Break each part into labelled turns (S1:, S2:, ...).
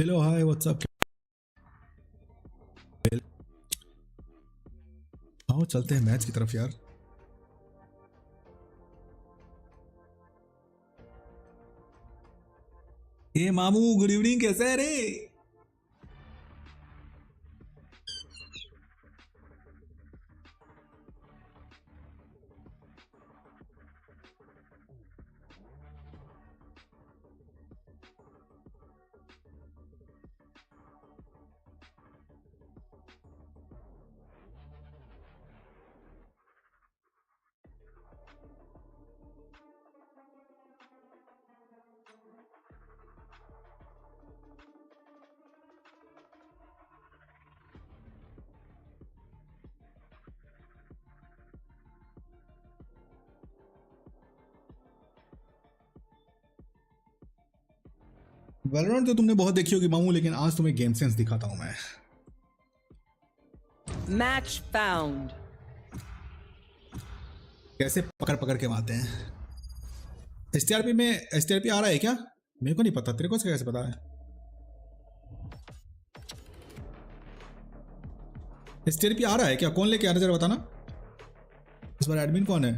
S1: Hello hi what's up. आओ चलते हैं मैच की तरफ यार। ए मामू गुड इवनिंग, कैसे है रे? वैलोरेंट तो तुमने बहुत देखी होगी मामू, लेकिन आज तुम्हें गेम सेंस दिखाता हूं मैं।
S2: Match found.
S1: कैसे पकड़ पकड़ के मारते हैं। एसटीआरपी में एसटीआरपी आ रहा है क्या? मेरे को नहीं पता, तेरे को कैसे पता है? एसटीआरपी आ रहा है क्या? कौन लेके आ रहा है जरा बताना। इस बार एडमिन कौन है?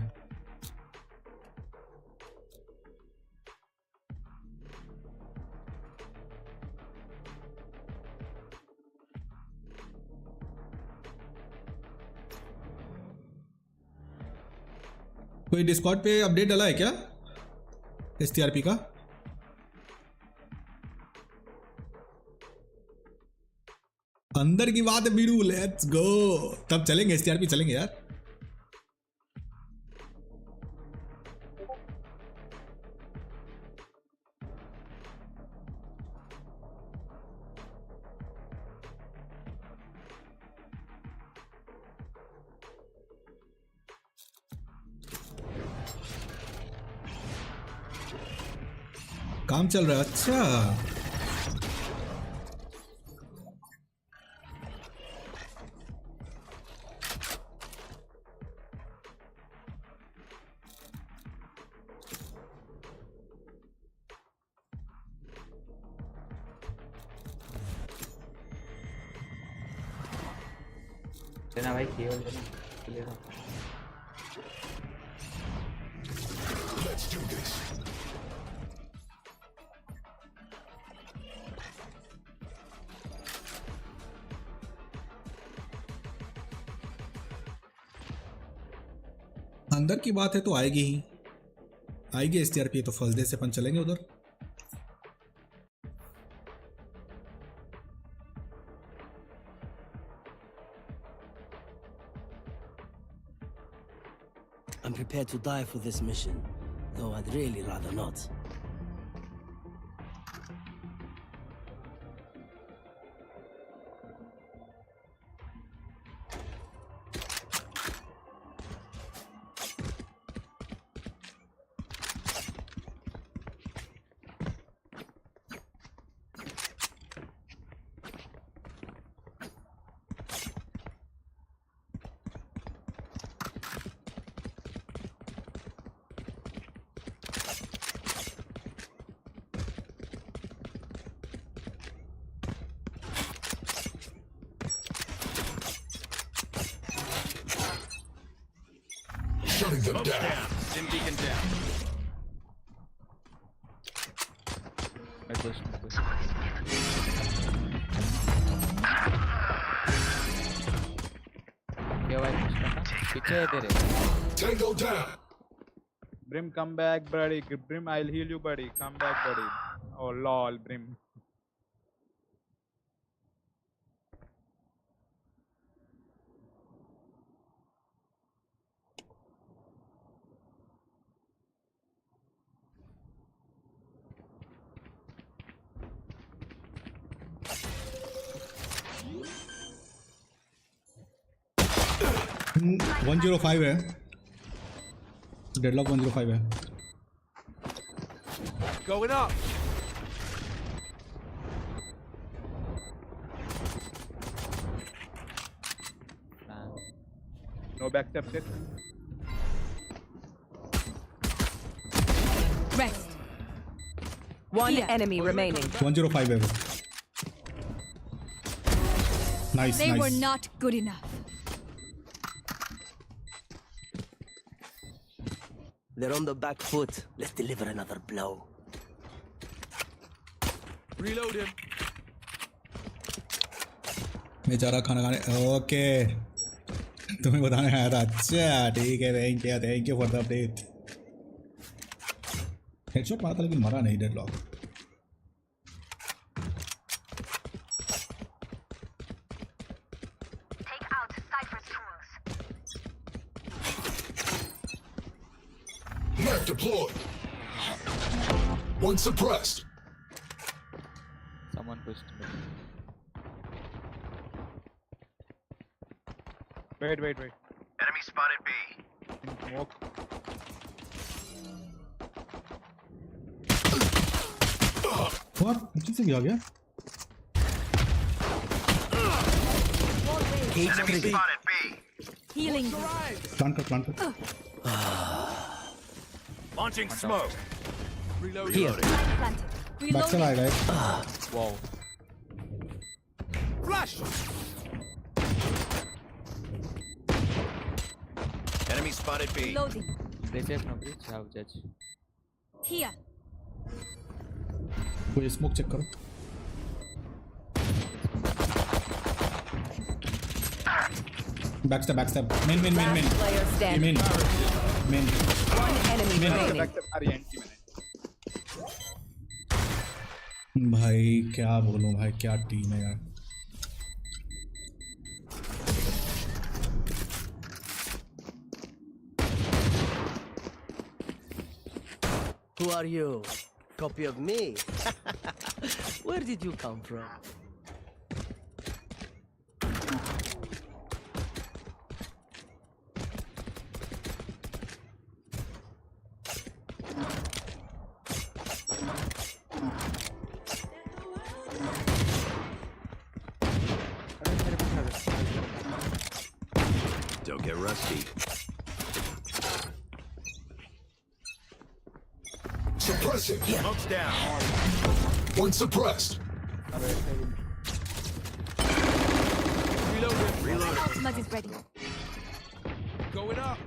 S1: कोई डिस्कॉर्ड पे अपडेट डाला है क्या एसटीआरपी का? अंदर की बात है बीड़ू, लेट्स गो। तब चलेंगे एसटीआरपी, चलेंगे यार। काम चल रहा है, अच्छा।
S3: देना भाई, केवल देना।
S1: अंदर की बात है तो आएगी ही, आएगी एसटीआरपी तो फर्स्ट डे से अपन चलेंगे उधर।
S4: I'm prepared to die for this mission, though I'd really rather not.
S5: Shutting them down.
S6: Dim beacon down.
S3: क्या भाई पीछे है तेरे?
S5: Tango down.
S6: Brim, come back, buddy. Brim, I'll heal you, buddy. Come back, buddy. Oh, lol, Brim.
S1: Hmm, 105 है, deadlock 105 है।
S6: Going up. No back step yet.
S2: Rest. One enemy remaining.
S1: 105 है वो। Nice,
S7: They
S1: nice.
S7: were not good enough.
S4: They're on the back foot. Let's deliver another blow.
S5: Reload him.
S1: मैं जा रहा खाना खाने. Okay. तुम्हें बताने आया था. अच्छा ठीक है. Thank you for the update. Headshot मारा था लेकिन मरा नहीं. Deadlock.
S5: Map deployed. One suppressed.
S3: Someone pushed me.
S6: Wait.
S8: Enemy spotted B.
S6: Smoke.
S1: What? अच्छे से भी आ गया.
S8: Enemy spotted B.
S7: Healing.
S1: Plan कर.
S8: Launching smoke.
S4: Here.
S7: Planted.
S1: Back से
S7: Reloading.
S1: आएगा एक.
S3: Wow.
S8: Flash. Enemy spotted B.
S7: Reloading.
S3: They safe no breach. Have judge.
S7: Here.
S1: कोई smoke check करो. Backstab. Main.
S2: Player standing.
S1: Main.
S2: One enemy remaining.
S6: अरे anti मैंने.
S1: भाई क्या बोलूं भाई. क्या टीम है यार.
S4: Who are you? Copy of me? Where did you come from?
S8: Don't get rusty.
S5: Suppressing.
S8: Smoke's down.
S5: One suppressed.
S8: Reload.
S7: Ultimate is ready.
S8: Going up.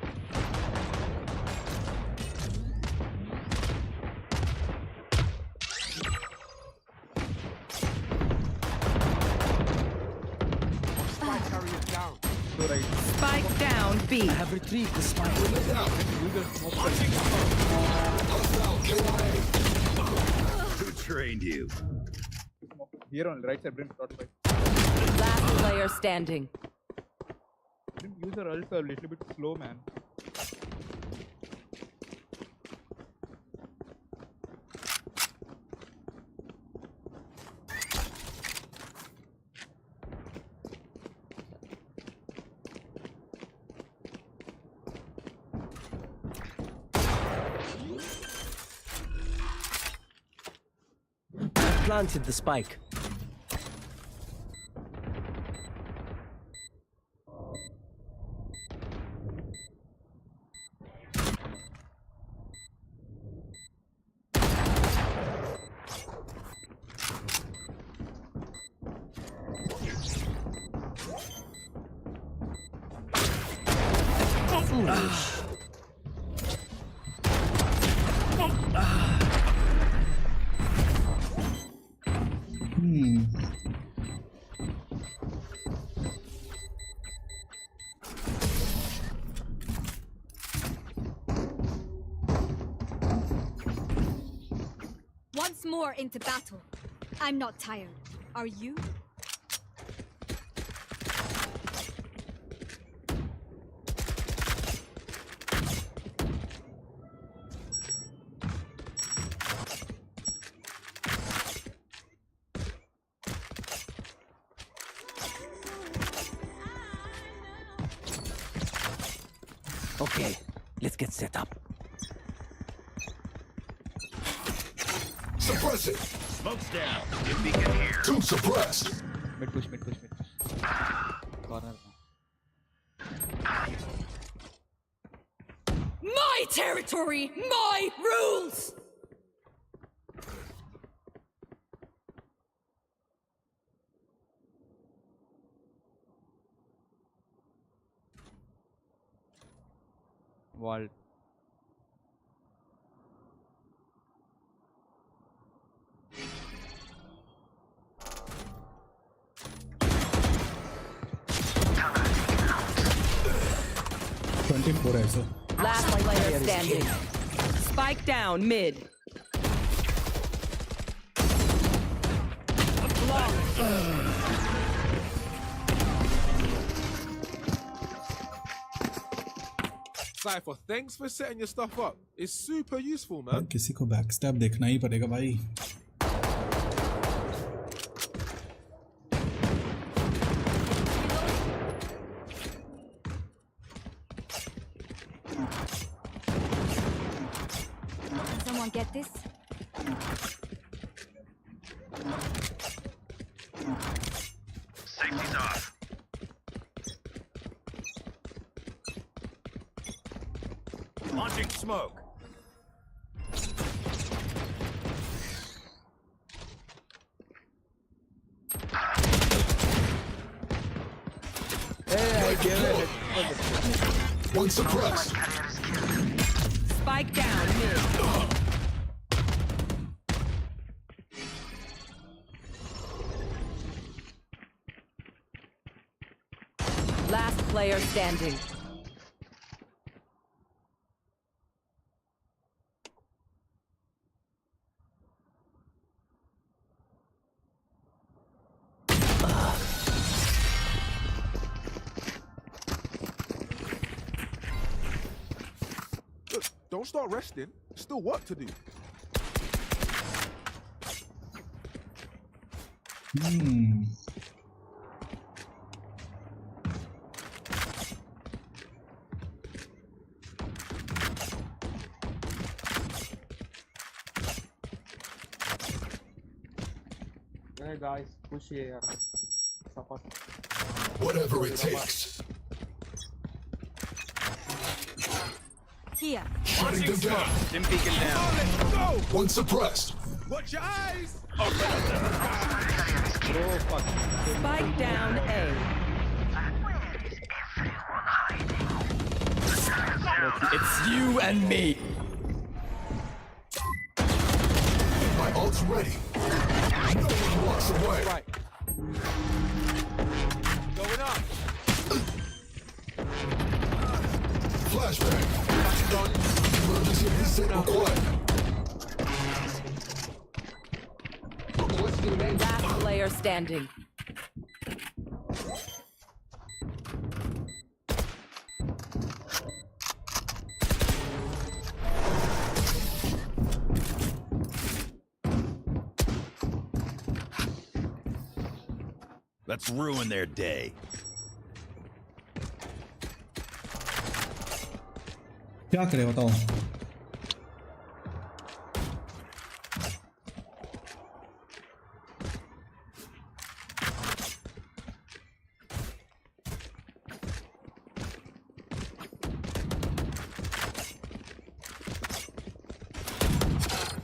S6: So right.
S2: Spike down B.
S4: I have retrieved the spike.
S5: Hostile KIA.
S8: Who trained you?
S6: Here on right side. Brim dot by.
S2: Last player standing.
S6: Brim user also a little bit slow, man.
S4: Planted the spike.
S7: Once more into battle. I'm not tired. Are you?
S4: Okay, let's get set up.
S5: Suppressing.
S8: Smoke's down. Get beacon here.
S5: Two suppressed.
S3: Mid push. Corner.
S7: My territory, my rules!
S3: Wall.
S1: है सो
S2: Last player standing. Spike down mid.
S9: Cypher, thanks for setting your stuff up. It's super useful, man.
S1: किसी को back step देखना ही पड़ेगा भाई.
S7: Can someone get this?
S8: Safety's off. Launching smoke.
S5: One suppressed.
S2: Spike down mid. Last player standing.
S9: Look, don't start resting. Still work to do.
S6: Hey guys, push here. Support.
S5: Whatever it takes.
S7: Here.
S5: Shutting them down.
S8: Dim beacon down.
S5: One suppressed.
S9: Watch your eyes!
S2: Spike down A.
S3: It's you and me.
S5: My ult's ready. No one walks away.
S9: Right. Going up.
S5: Flashbang. Emergency reset required.
S2: Last player standing.
S8: Let's ruin their day.
S1: क्या करे बताओ.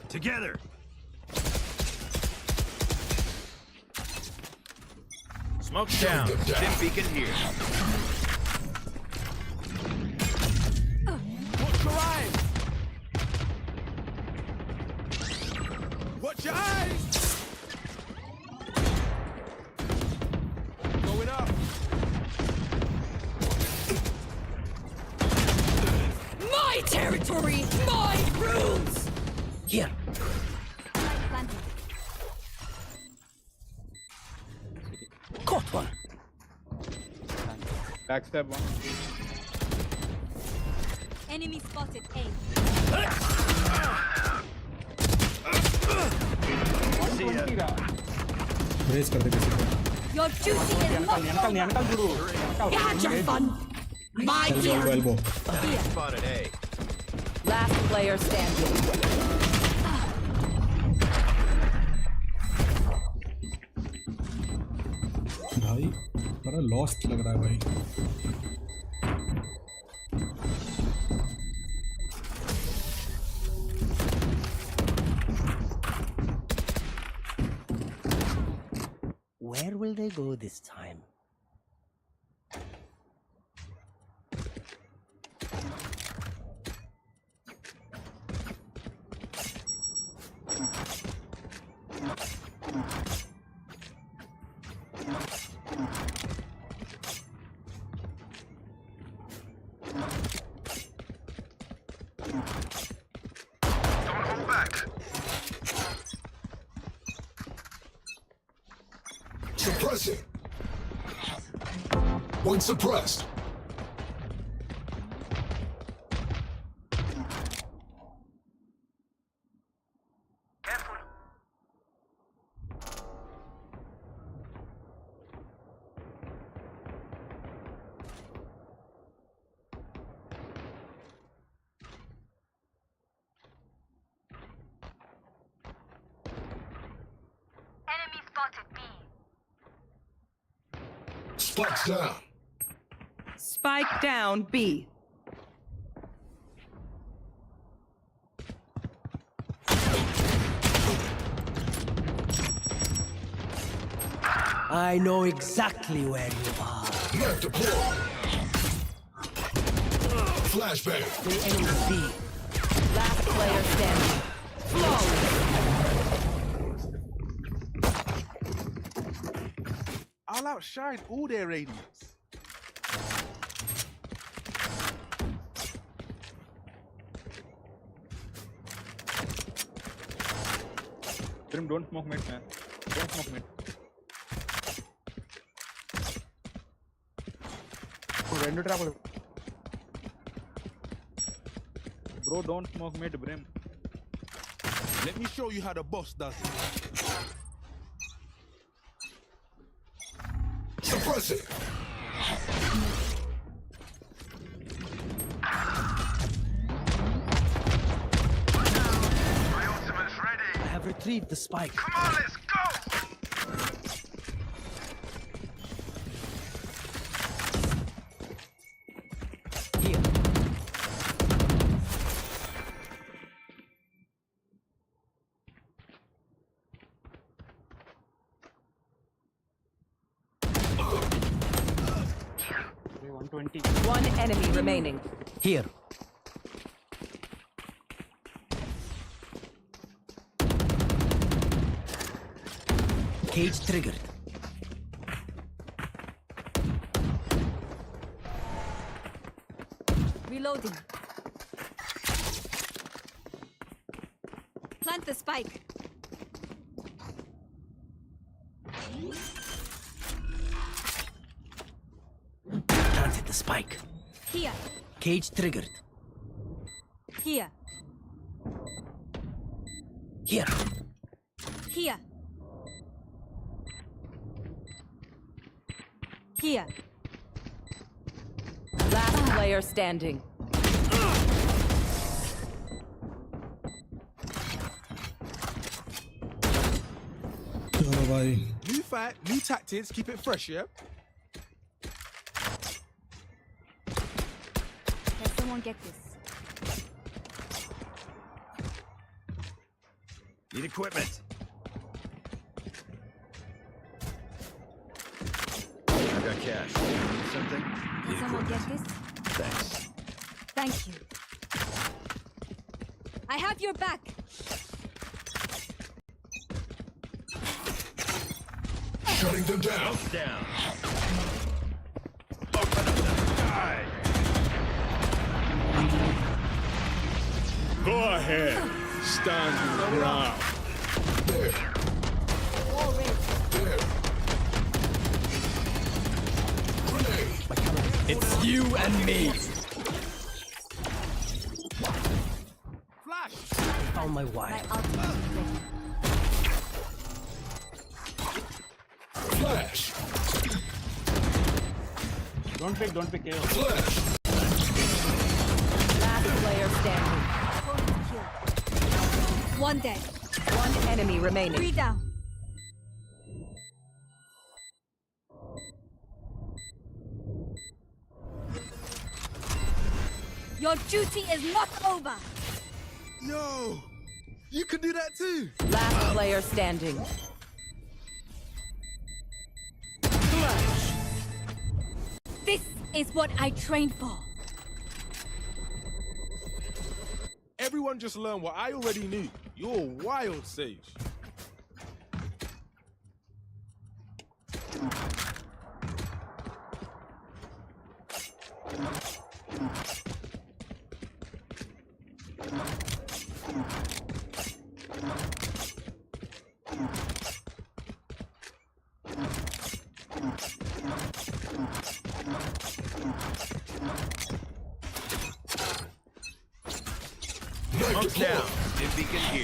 S8: Together. Smoke's down. Dim beacon here.
S9: Watch your eyes! Watch your eyes! Going up.
S2: My territory, my rules.
S4: Here.
S7: Planted.
S4: Caught one.
S6: Backstab one.
S7: Enemy spotted A.
S1: Race कर दे किसी को.
S7: Your duty is not over. Catch your fun. My
S1: Elbow,
S7: turn.
S1: elbow.
S8: Spotted A.
S2: Last player standing.
S1: भाई बड़ा lost लग रहा है भाई.
S4: Where will they go this time?
S5: Suppressing. One suppressed. Spikes down.
S2: Spike down B.
S4: I know exactly where you are.
S5: Left deploy. Flashbang.
S4: The enemy B.
S2: Last player standing. Flawless.
S9: I'll outshine all their radiance.
S6: Brim, don't smoke mid, man. Don't smoke mid. Bro, don't smoke mid, Brim.
S9: Let me show you how the boss does it.
S5: Suppressing.
S4: I have retrieved the spike.
S8: Come on, let's go!
S4: Here.
S2: One enemy remaining.
S4: Here. Cage triggered.
S7: Reloading. Plant the spike.
S4: Planted the spike.
S7: Here.
S4: Cage triggered.
S7: Here.
S4: Here.
S7: Here. Here.
S2: Last player standing.
S1: चलो भाई
S9: New fight, new tactics, keep it fresh, yeah?
S7: Can someone get this?
S8: Need equipment. I got cash. Need something?
S7: Can
S8: Need
S7: someone get
S8: equipment.
S7: this?
S8: Thanks.
S7: Thank you. I have your back.
S5: Shutting them down.
S8: Down. Open up the sky.
S9: Go ahead. Stand your ground.
S5: There. There. Grenade.
S3: It's you and me.
S9: Flash!
S4: Found my
S7: My
S4: wire.
S7: ultimate is ready.
S5: Flash.
S6: Don't pick KO.
S5: Flash.
S2: Last player standing.
S7: Opponent killed. One dead.
S2: One enemy remaining.
S7: 3 down. Your duty is not over.
S9: Yo! You can do that too!
S2: Last player standing. Clutch.
S7: This is what I trained for.
S9: Everyone just learned what I already knew. You're wild, Sage.
S8: Smoke's down. Stim beacon here.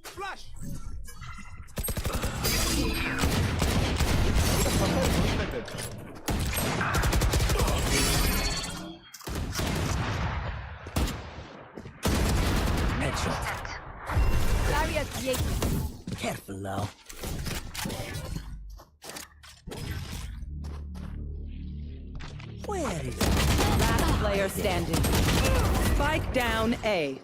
S9: Flash.
S4: Headshot.
S7: Barrier created.
S4: Careful now. Where is it?
S2: Last player standing. Spike down A.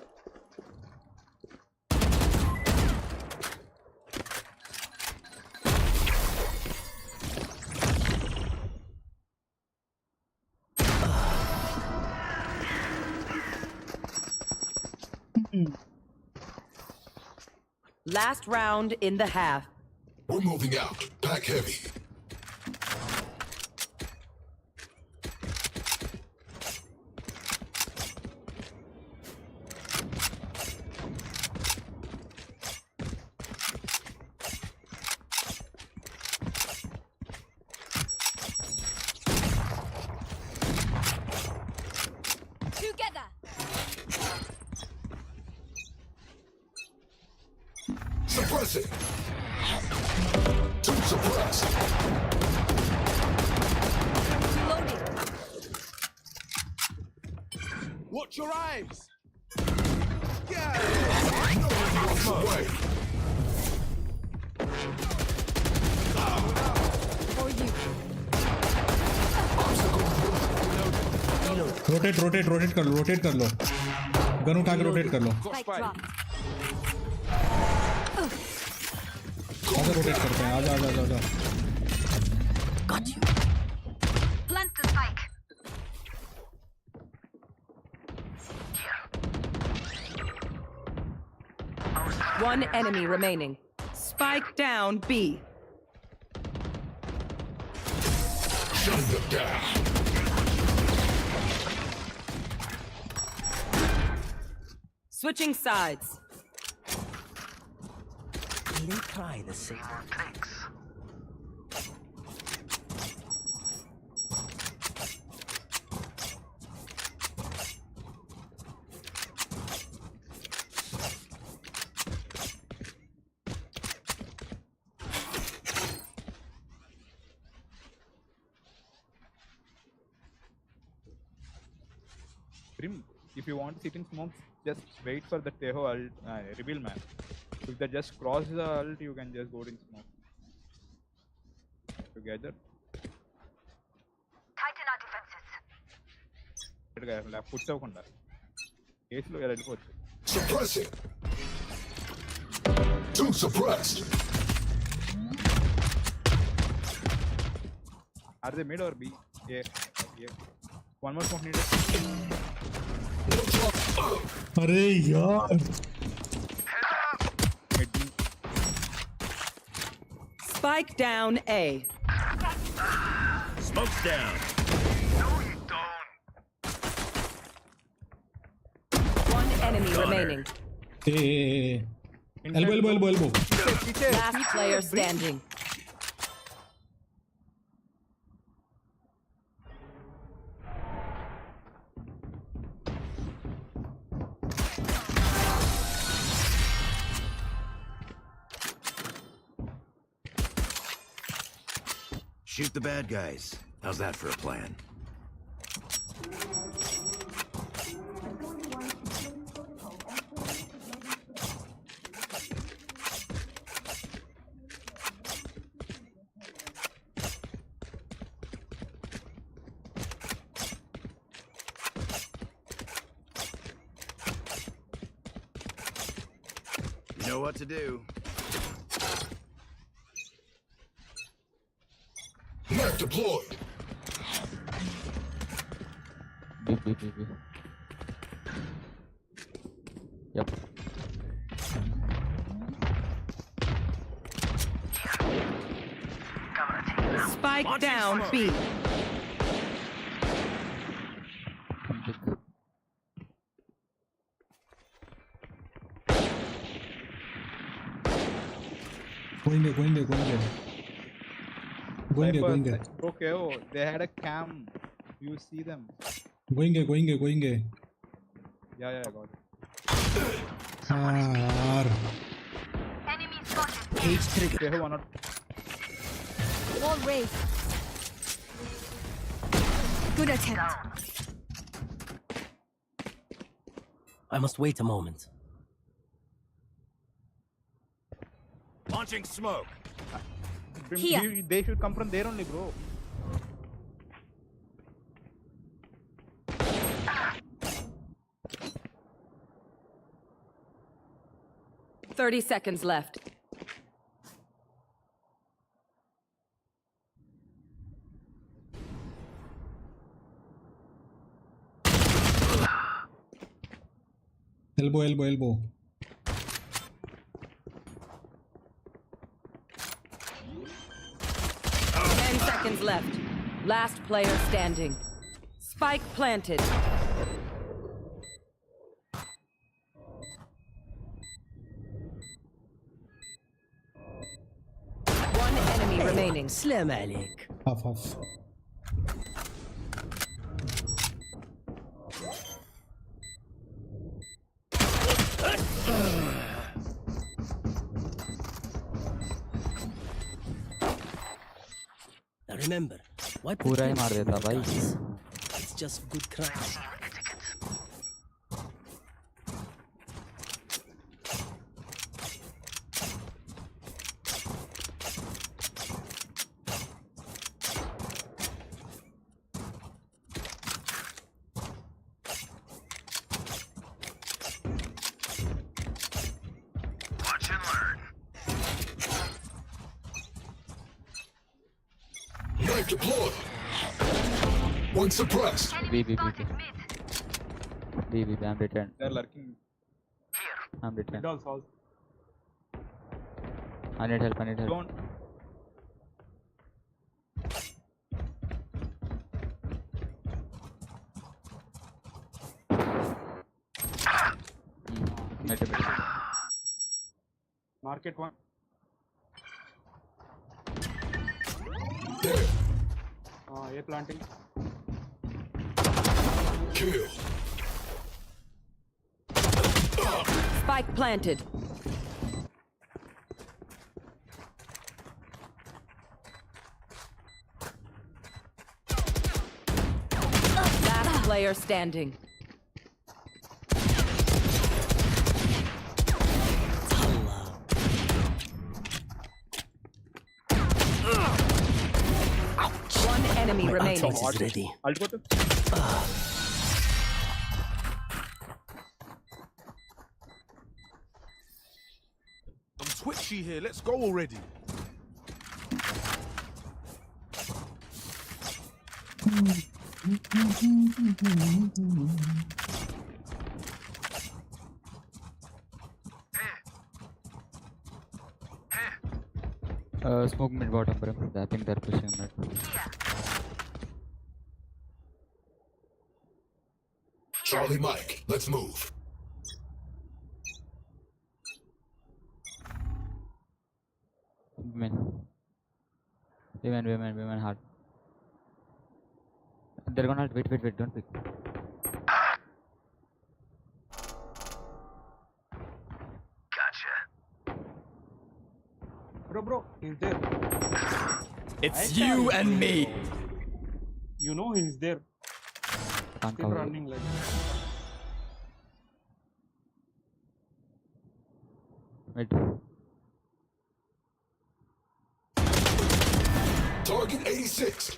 S2: Last round in the half.
S5: We're moving out. Pack heavy.
S7: Together.
S5: Suppressing. Two suppressed.
S7: Reloading.
S9: Watch your eyes. Yeah.
S5: No one walks away.
S7: For you.
S1: Rotate कर लो gun उठा के rotate कर लो
S9: Got
S7: Spike
S9: spike.
S7: dropped.
S1: आजा rotate करते हैं आजा
S4: Got you.
S7: Plant the spike.
S2: One enemy remaining. Spike down B.
S5: Shutting them down.
S2: Switching sides.
S4: Will they try the same tricks?
S6: Grim, if you want to sit in smokes, just wait for the Teho ult, reveal man. If they just cross the ult, you can just go in smoke. Together.
S7: Tighten our defenses.
S6: Push avukunda. Case lo వెళ్ళిపోవచ్చు.
S5: Suppressing. Two suppressed.
S6: Are they mid or B? Yeah. One more smoke needed.
S1: अरे यार
S6: Mid B.
S2: Spike down A.
S8: Smoke's down.
S2: One enemy remaining.
S1: Elbow
S2: Last player standing.
S8: Shoot the bad guys. How's that for a plan? You know what to do.
S5: Map deployed.
S10: Yep.
S2: Spike down B.
S1: Going there.
S6: Okay, oh, they had a cam. You see them.
S1: Going A, going A, going A.
S6: Yeah, I got it.
S1: यार
S4: Cage trigger.
S6: They have one or
S7: Wall raised. Good attempt.
S4: I must wait a moment.
S8: Launching smoke.
S7: Here.
S6: They should come from there only, bro.
S2: Thirty seconds left.
S1: elbow, elbow, elbow.
S2: 10 seconds left. Last player standing. Spike planted. One enemy remaining.
S4: Slam عليك.
S1: Half.
S4: Now remember, why
S3: पूरा ही
S4: pretend
S3: मार
S4: to
S3: देता
S4: be
S3: भाई।
S4: guys? It's just good crime.
S8: Watch and learn.
S5: Knife deployed. One suppressed.
S3: B. I'm returned.
S6: They're lurking.
S3: I'm returned.
S6: Dogs house.
S3: I need help.
S6: Don't.
S3: Mid.
S6: Market one.
S5: Dead.
S6: A planting.
S5: Kill.
S2: Spike planted. Last player standing.
S4: Allah.
S2: One enemy
S4: My
S2: remaining.
S4: ultimate is ready.
S6: I'll go to.
S9: I'm twitchy here. Let's go already.
S3: Smoke mid bottom, bro. I think they're pushing mid.
S5: Charlie Mike, let's move.
S3: Women hard. They're gonna wait, don't pick.
S8: Gotcha.
S6: Bro, he's there.
S3: It's you and me.
S6: You know he's there.
S3: Can't
S6: Still
S3: cover.
S6: running like.
S3: Mid.
S5: Target 86.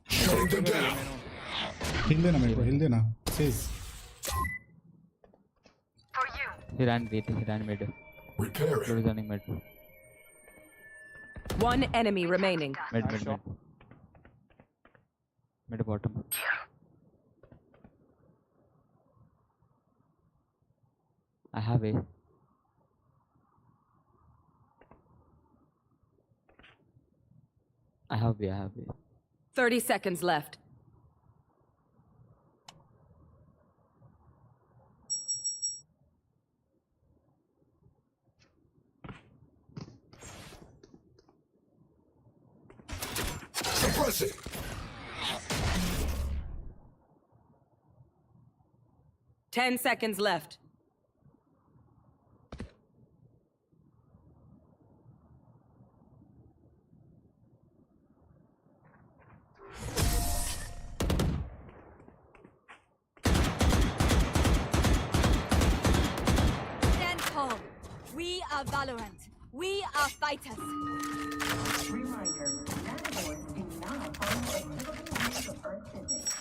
S5: Shutting them down.
S1: हिल देना मेरे को, हिल देना. Says.
S3: He ran mid.
S5: Repairing.
S3: He's running mid.
S2: One enemy remaining.
S3: Mid. Mid bottom. I have A. I have B.
S2: 30 seconds left.
S5: Suppressing.
S2: Ten seconds left.
S7: Stand tall. We are Valorant. We are fighters.
S10: Reminder, nanowars do not follow a typical rules of Earth physics.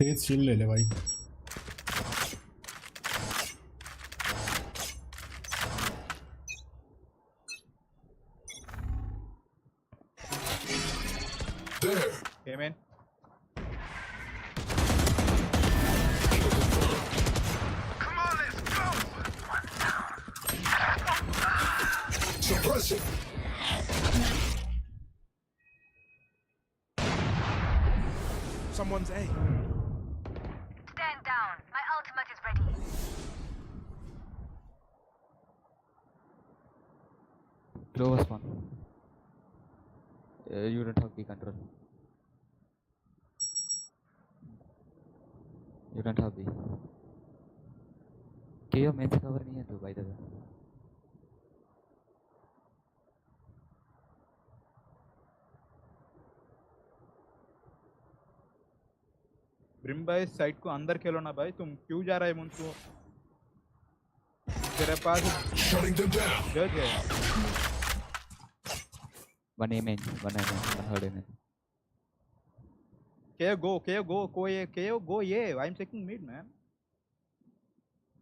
S1: Tej shield ले ले भाई.
S5: There.
S6: Came in.
S5: Suppressing.
S9: Someone's A.
S10: Stand down. My ultimate is ready.
S3: Close one. You don't have B control. You don't have B. KO main से cover नहीं है तू by the way.
S6: Brim भाई side को अंदर खेलो ना भाई, तुम क्यों जा रहा है मुंसू? तेरे पास
S5: Shutting them down.
S6: जज है.
S3: One A main, one hard A main.
S6: KO go yeah. I'm checking mid, man.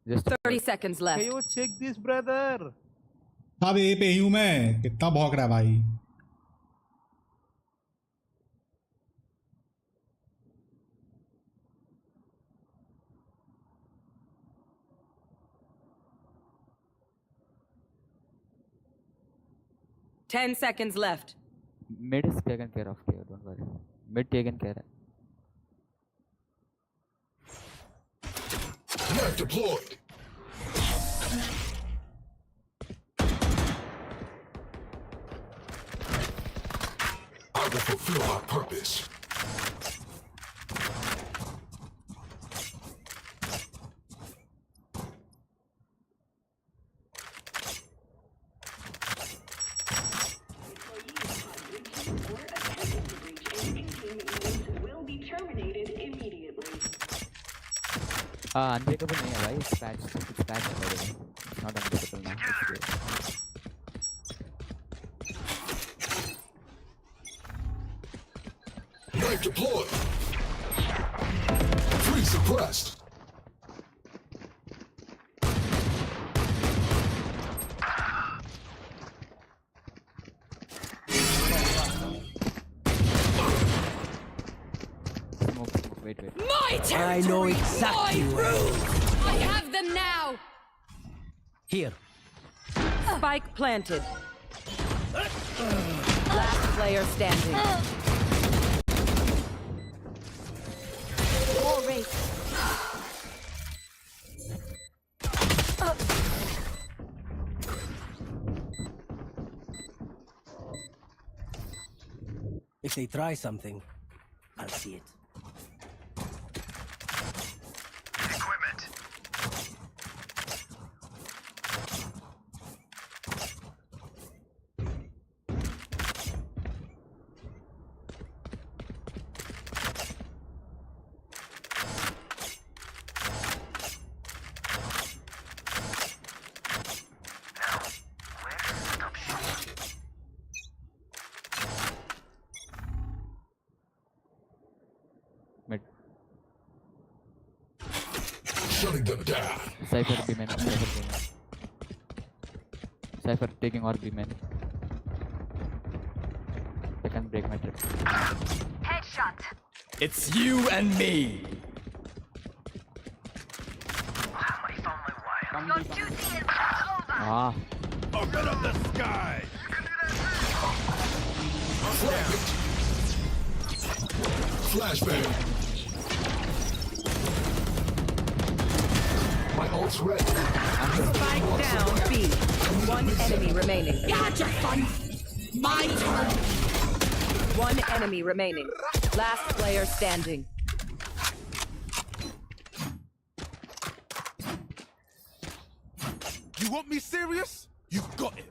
S3: Just
S2: 30 seconds left.
S6: KO check this, brother.
S1: अब ए पे ही हूँ मैं. कितना भौंक रहा है भाई.
S2: Ten seconds left.
S3: mid is taken care of. KO, don't worry. Mid taken care.
S5: Knife deployed. I will fulfill my purpose.
S3: Unbreakable नहीं है भाई. It's patched. It's patched already. It's not unbreakable now.
S5: Knife deployed. Three suppressed.
S3: Smoke. Wait.
S2: My territory!
S4: I know exactly
S2: my
S4: where.
S2: rules! I have them now!
S4: Here.
S2: Spike planted. Last player standing.
S7: War race.
S4: If they try something, I'll see it.
S3: Mid.
S5: Shutting them down.
S3: Cypher B main. Cypher taking or B main. They can break my trip.
S10: Headshot.
S4: It's you and me.
S10: Your duty is over.
S9: Open up the sky!
S5: Flashbang. ult's ready.
S2: Spike down B. One enemy remaining.
S7: Gotcha, fun. My turn.
S2: One enemy remaining. Last player standing.
S9: You want me serious? You got it.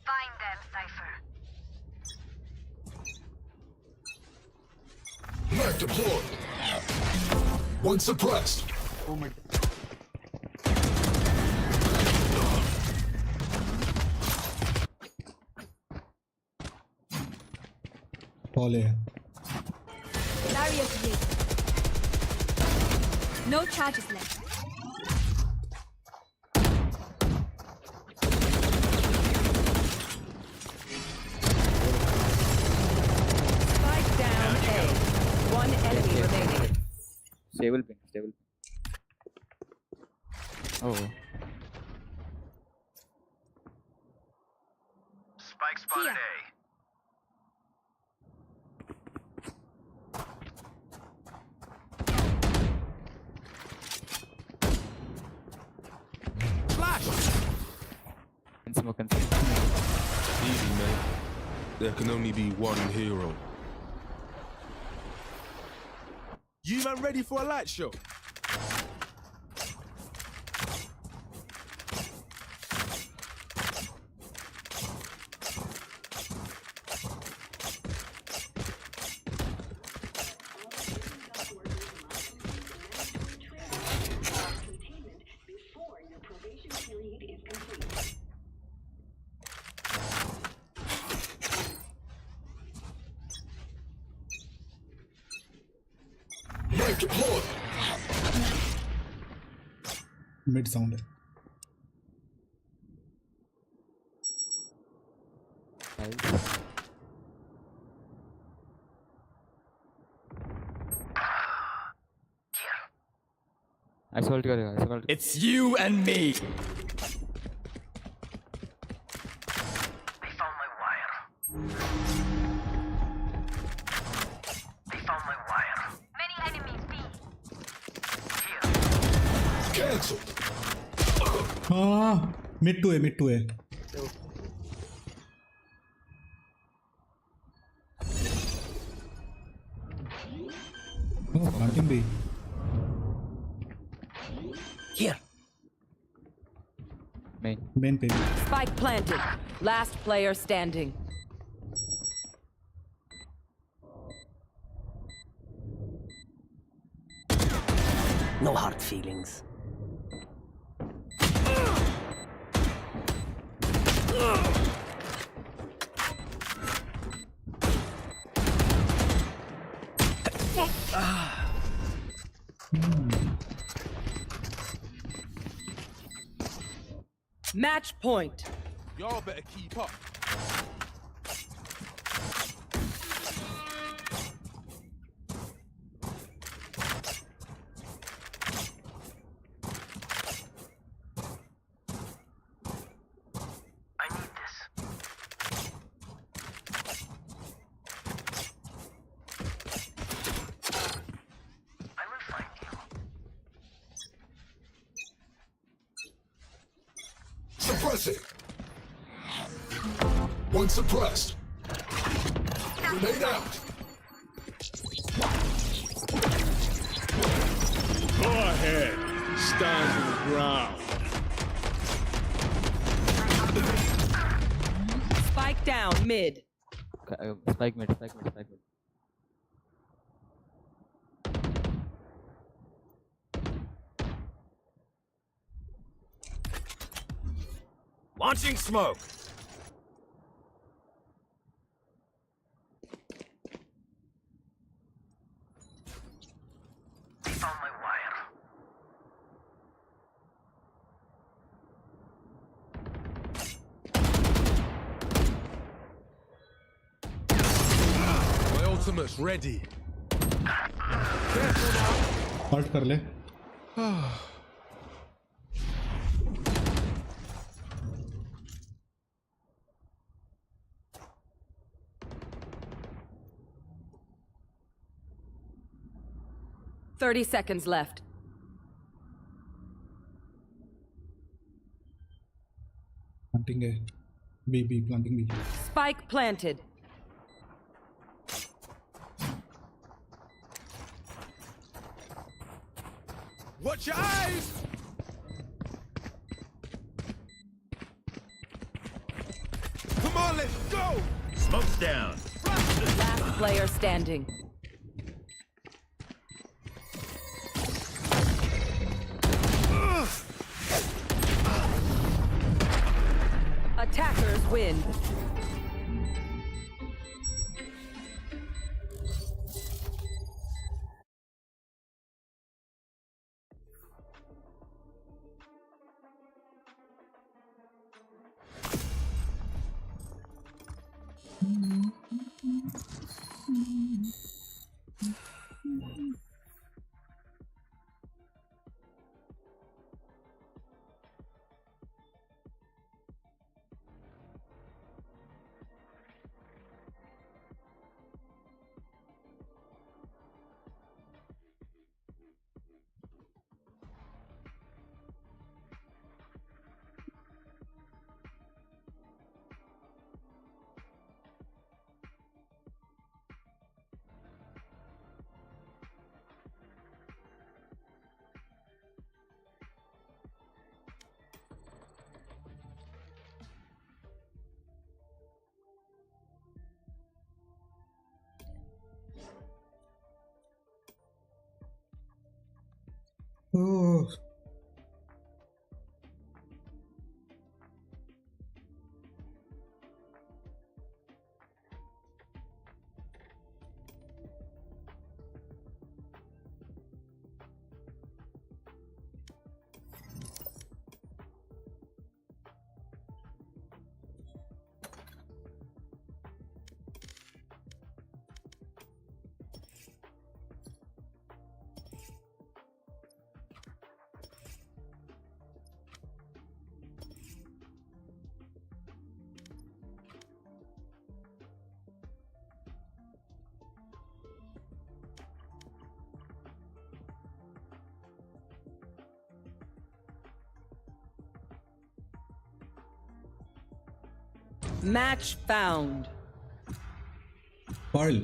S10: Find them, Cypher.
S5: Knife deployed. One suppressed.
S1: Poly.
S7: Barrier created. No charges left.
S2: Spike down A. One enemy remaining.
S3: Stable ping, stable. Oh.
S8: Spike spotted
S7: Here.
S8: A.
S3: Can smoke, can smoke.
S9: Easy, man. There can only be one hero. You man ready for a light show?
S10: Before your probation period is complete.
S5: Knife deployed.
S1: Mid sound है.
S3: Nice. Assault करेगा, assault.
S4: It's you and me.
S8: They found my wire. They found my wire.
S10: Many enemies B.
S8: Here.
S5: Cancelled.
S1: हाँ. Mid to A, mid to A. Oh, planting B.
S4: Here.
S3: Main
S1: page.
S2: Spike planted. Last player standing.
S4: No hard feelings.
S2: Match point.
S9: Y'all better keep up.
S8: I need this. I will find you.
S5: Suppressing. One suppressed. Grenade out.
S11: Go ahead. Stand your ground.
S2: Spike down mid.
S3: Spike mid.
S8: Launching smoke. They found my wire.
S9: My ultimate's ready.
S1: Halt कर ले.
S2: 30 seconds left.
S1: Planting A. B, planting B.
S2: Spike planted.
S9: Watch your eyes! Come on, let's go!
S8: Smoke's down.
S2: Last player standing. Attackers win.
S1: Oh.
S2: Match found.
S1: Pearl.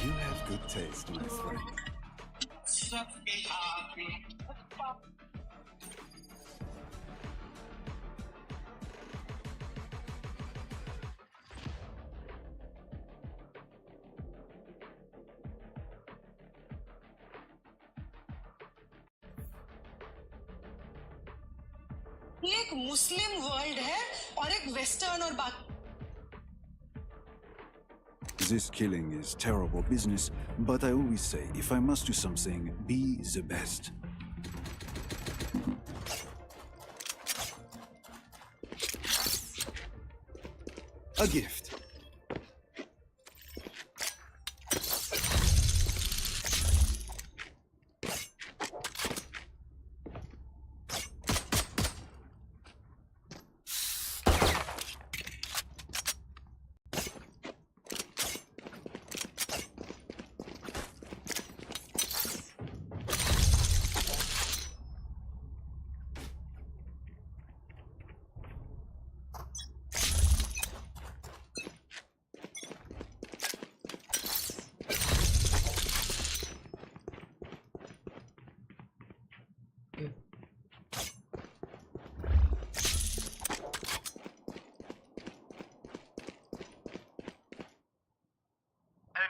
S8: You have good taste, my friend.
S12: ये एक मुस्लिम world है और एक western और बाकी
S8: This killing is terrible business, but I always say, if I must do something, be the best. A gift.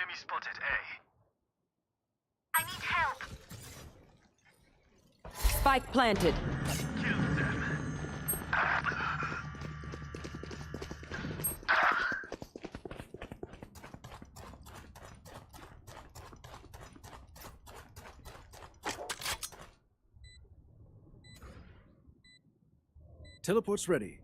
S12: Enemy spotted A. I need help.
S2: Spike planted.
S12: Kill them.
S8: Teleport's ready.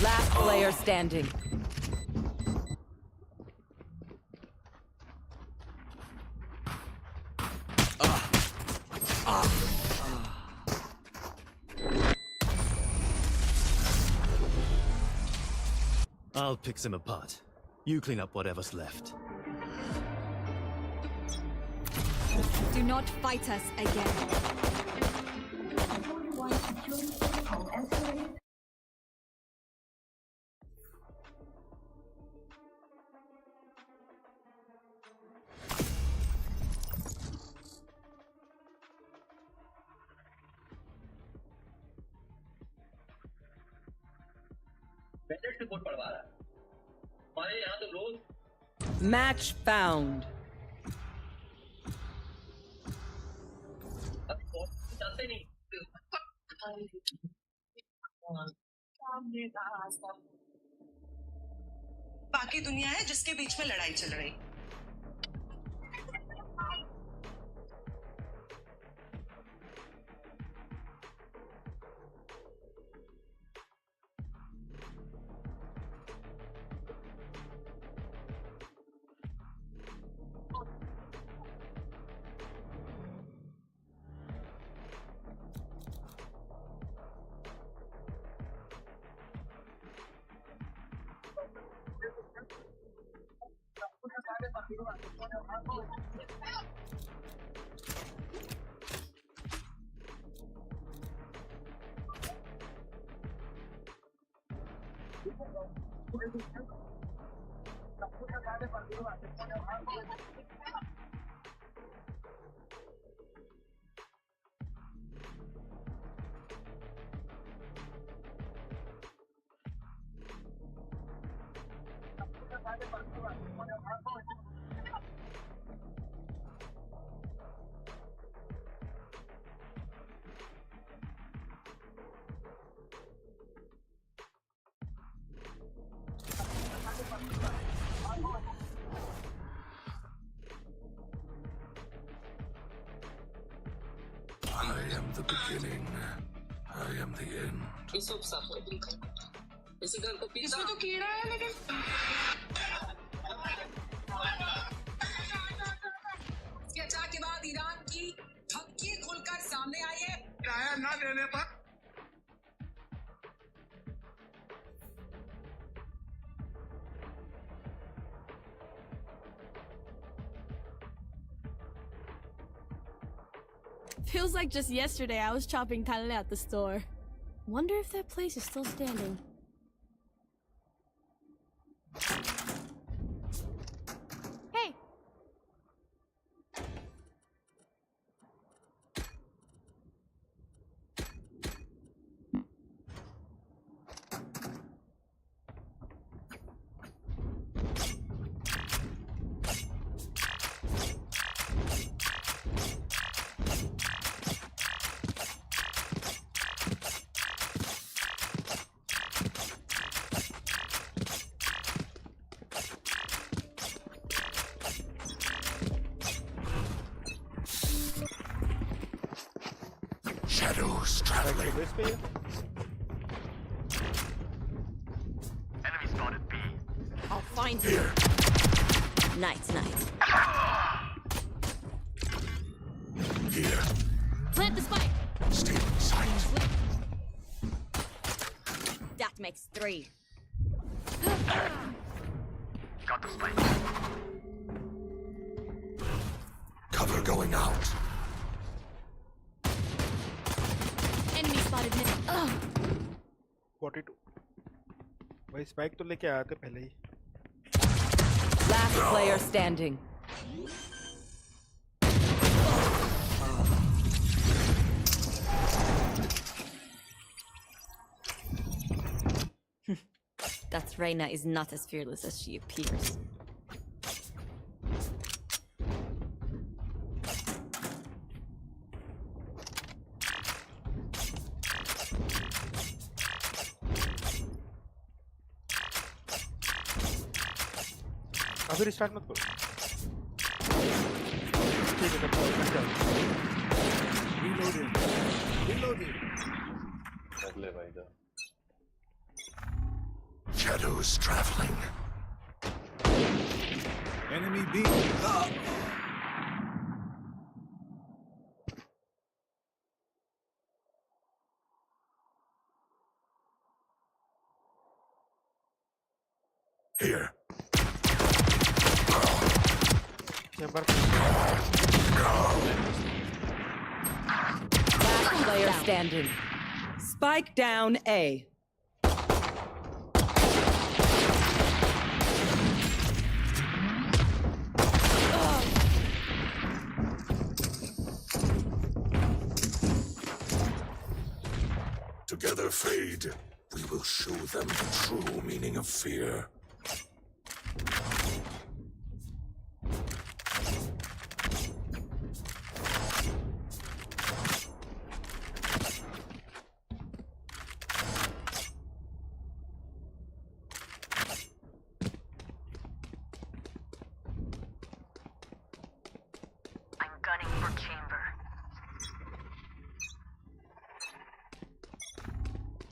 S2: Last player standing.
S4: I'll pick them apart. You clean up whatever's left.
S7: Do not fight us again.
S2: Match found.
S13: बाकी दुनिया है जिसके बीच में लड़ाई चल रही.
S5: I am the beginning. I am the end.
S13: इसमें तो कीड़ा है लेकिन चर्चा के बाद ईरान की धमकी खुलकर सामने आई है.
S12: किराया न देने पर
S14: Feels like just yesterday I was chopping talle at the store. Wonder if that place is still standing. Hey!
S5: Shadows traveling.
S12: Enemy spotted B.
S2: I'll find you. Nice.
S5: Here.
S2: Plant the spike.
S5: Stealing sight.
S2: That makes 3.
S12: Got the spike.
S5: Cover going out.
S14: Enemy spotted mid.
S15: 42 भाई spike तो लेके आया थे पहले ही.
S2: Last player standing. That Reyna is not as fearless as she appears.
S15: अभी restart मत करो. ठीक है तब
S8: Reloading.
S16: कर ले भाई जा.
S5: Shadows traveling.
S8: Enemy B.
S5: Here.
S2: Last player standing. Spike down A.
S5: Together fade. We will show them the true meaning of fear.
S12: I'm gunning for chamber.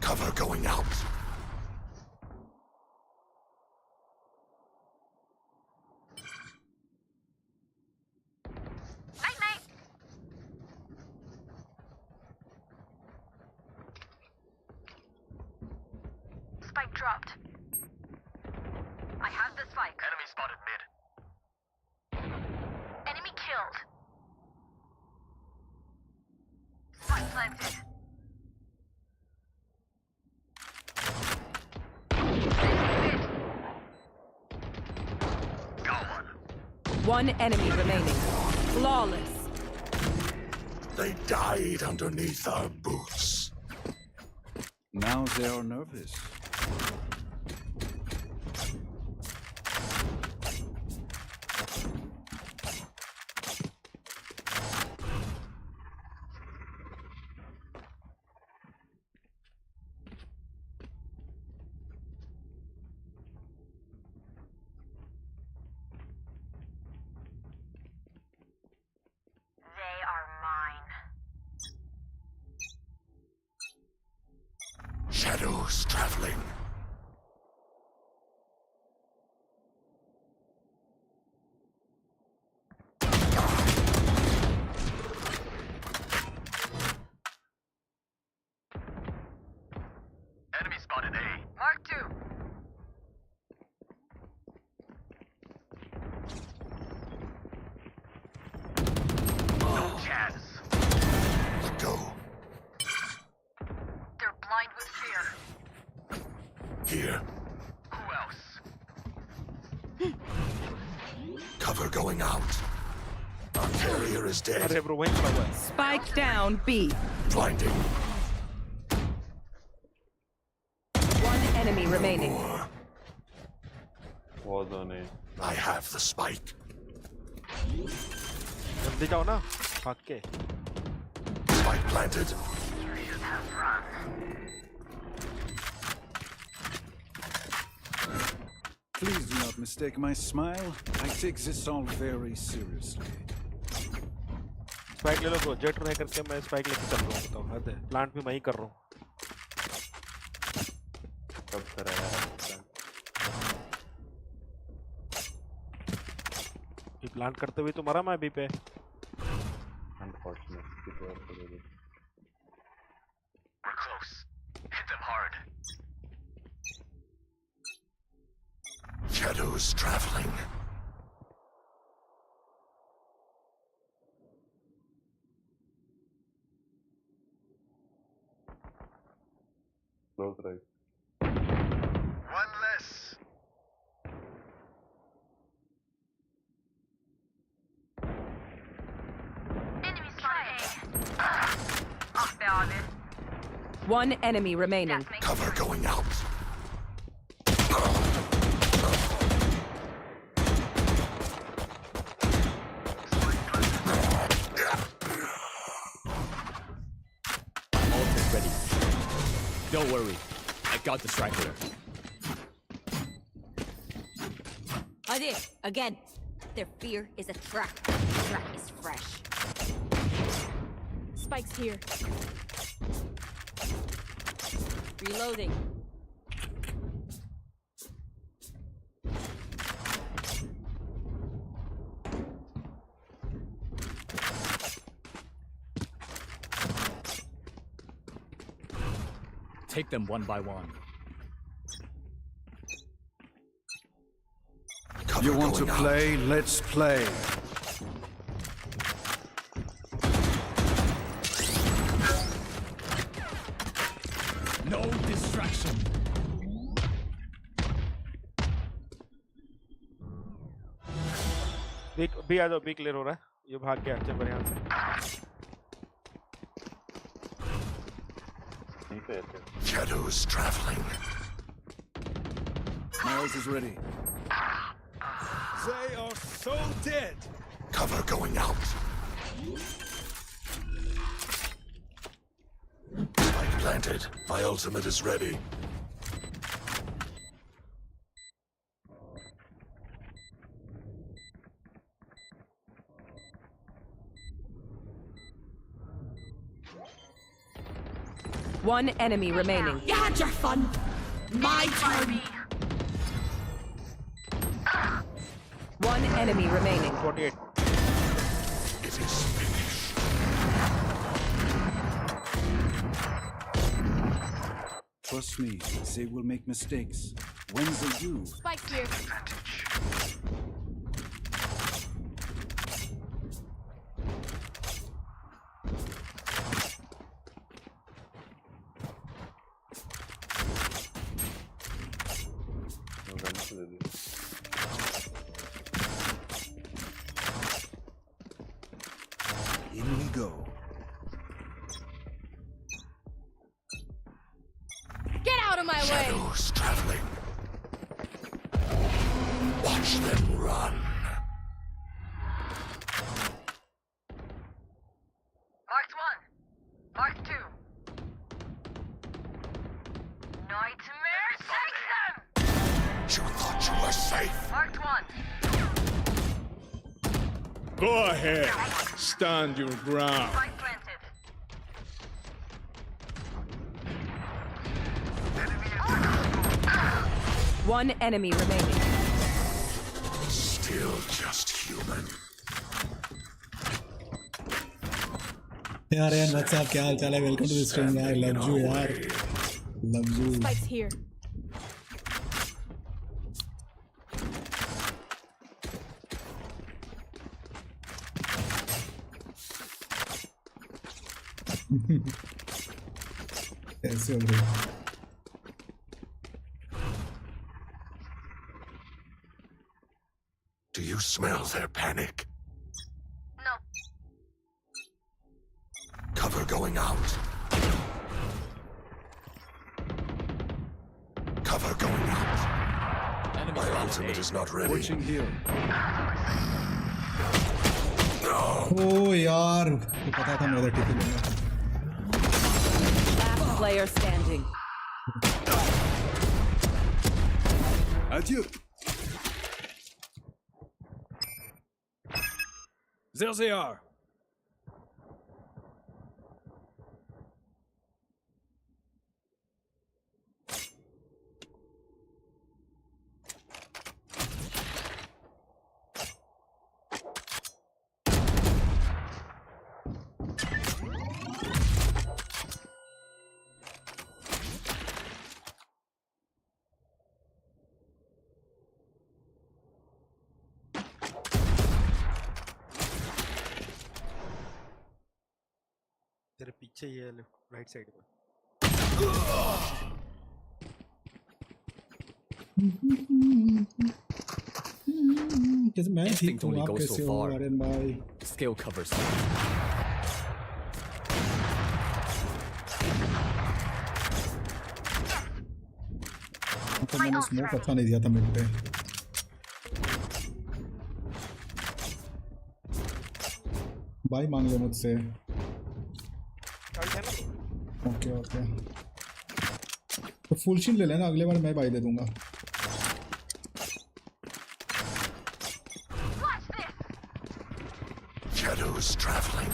S5: Cover going out.
S12: Night night. Spike dropped. I have the spike. Enemy spotted mid. Enemy killed. Spike planted.
S2: One enemy remaining. Flawless.
S5: They died underneath our boots.
S8: Now they are nervous.
S12: They are mine.
S5: Shadows traveling.
S12: Enemy spotted A. Mark 2. No chance.
S5: Go.
S12: They're blind with fear.
S5: Here.
S12: Who else?
S5: Cover going out. Our carrier is dead.
S15: अरे bro वहीं खड़ा हुआ है.
S2: Spike down B.
S5: Blinding.
S2: One enemy remaining.
S16: Was on A.
S5: I have the spike.
S15: जल्दी जाओ ना भाग के.
S5: Spike planted.
S8: Please do not mistake my smile. I take this all very seriously.
S15: Spike ले लो ब्रो, जेट रह करके मैं spike लेके चल रहा हूँ, बताओ हद है, प्लांट भी मैं ही कर रहा हूँ।
S16: कब कराया
S15: ये प्लांट करते हुए तो मरा मैं अभी पे।
S16: Unfortunately. We're close. Hit them hard.
S5: Shadows traveling.
S16: Close right.
S5: One less.
S12: Enemy spotted. Ah be abi.
S2: One enemy remaining.
S5: Cover going out.
S11: Ult is ready. Don't worry. I got the striker.
S7: Hadi, again. Their fear is a trap. The trap is fresh.
S14: Spike's here.
S7: Reloading.
S11: Take them one by one.
S8: You want to play? Let's play.
S11: No distraction.
S15: B आ जाओ, B clear हो रहा है, ये भाग गया अच्छे बढ़िया से।
S5: Shadows traveling.
S8: Miles is ready.
S11: They are so dead.
S5: Cover going out. Spike planted. My ultimate is ready.
S2: One enemy remaining.
S14: You had your fun. My turn.
S2: One enemy remaining.
S15: 48.
S5: It is finished.
S8: Trust me, they will make mistakes. When they do,
S14: Spike's here.
S8: in we go.
S14: Get out of my way.
S5: Shadows traveling. Watch them run.
S12: Marked one. Marked two. Nightmare, take them!
S5: You thought you were safe.
S12: Marked one.
S11: Go ahead. Stand your ground.
S12: Spike planted.
S2: One enemy remaining.
S5: Still just human.
S1: यार WhatsApp क्या हाल चाल है? Welcome to the stream यार, love you यार, love you.
S14: Spike's here.
S1: कैसे हो रही?
S5: Do you smell their panic?
S12: No.
S5: Cover going out. Cover going out. My ultimate is not ready.
S8: Watching here.
S5: No.
S1: ओ यार, मुझे पता था मेरा टिकट लेना था।
S2: Last player standing.
S8: Adieu.
S11: There they are.
S15: पीछे ये राइट साइड में
S1: मैं ठीक
S11: Instinct
S1: हूँ,
S11: only
S1: आप
S11: goes
S1: कैसे
S11: so
S1: हो
S11: far.
S1: आर्यन भाई?
S11: Skill covers.
S1: तो मैंने स्मोक अच्छा नहीं दिया था मिड पे. भाई मांग लो मुझसे. Okay okay. तो फुल शील्ड ले लेना, अगले बार मैं भाई दे दूंगा.
S5: Shadows traveling.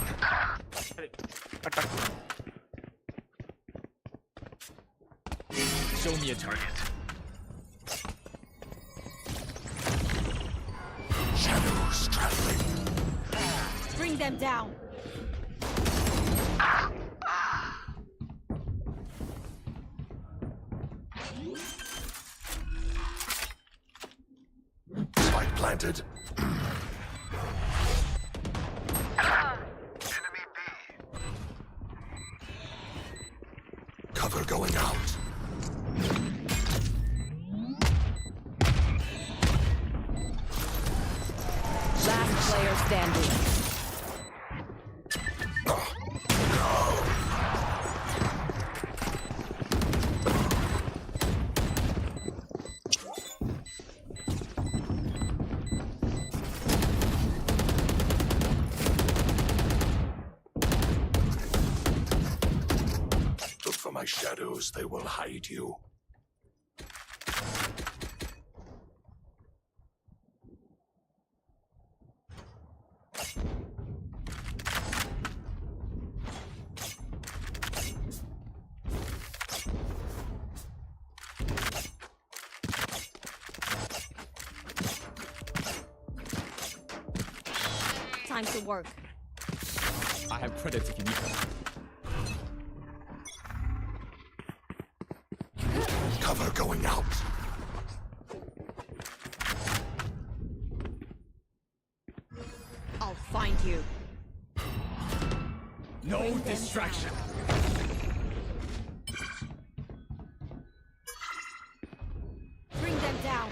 S11: Show me a target.
S5: Shadows traveling.
S14: Bring them down.
S5: Spike planted. Cover going out.
S2: Last player standing.
S5: Look for my shadows, they will hide you.
S7: Time to work.
S11: I have credits if you need them.
S5: Cover going out.
S7: I'll find you.
S11: No distraction.
S14: Bring them down.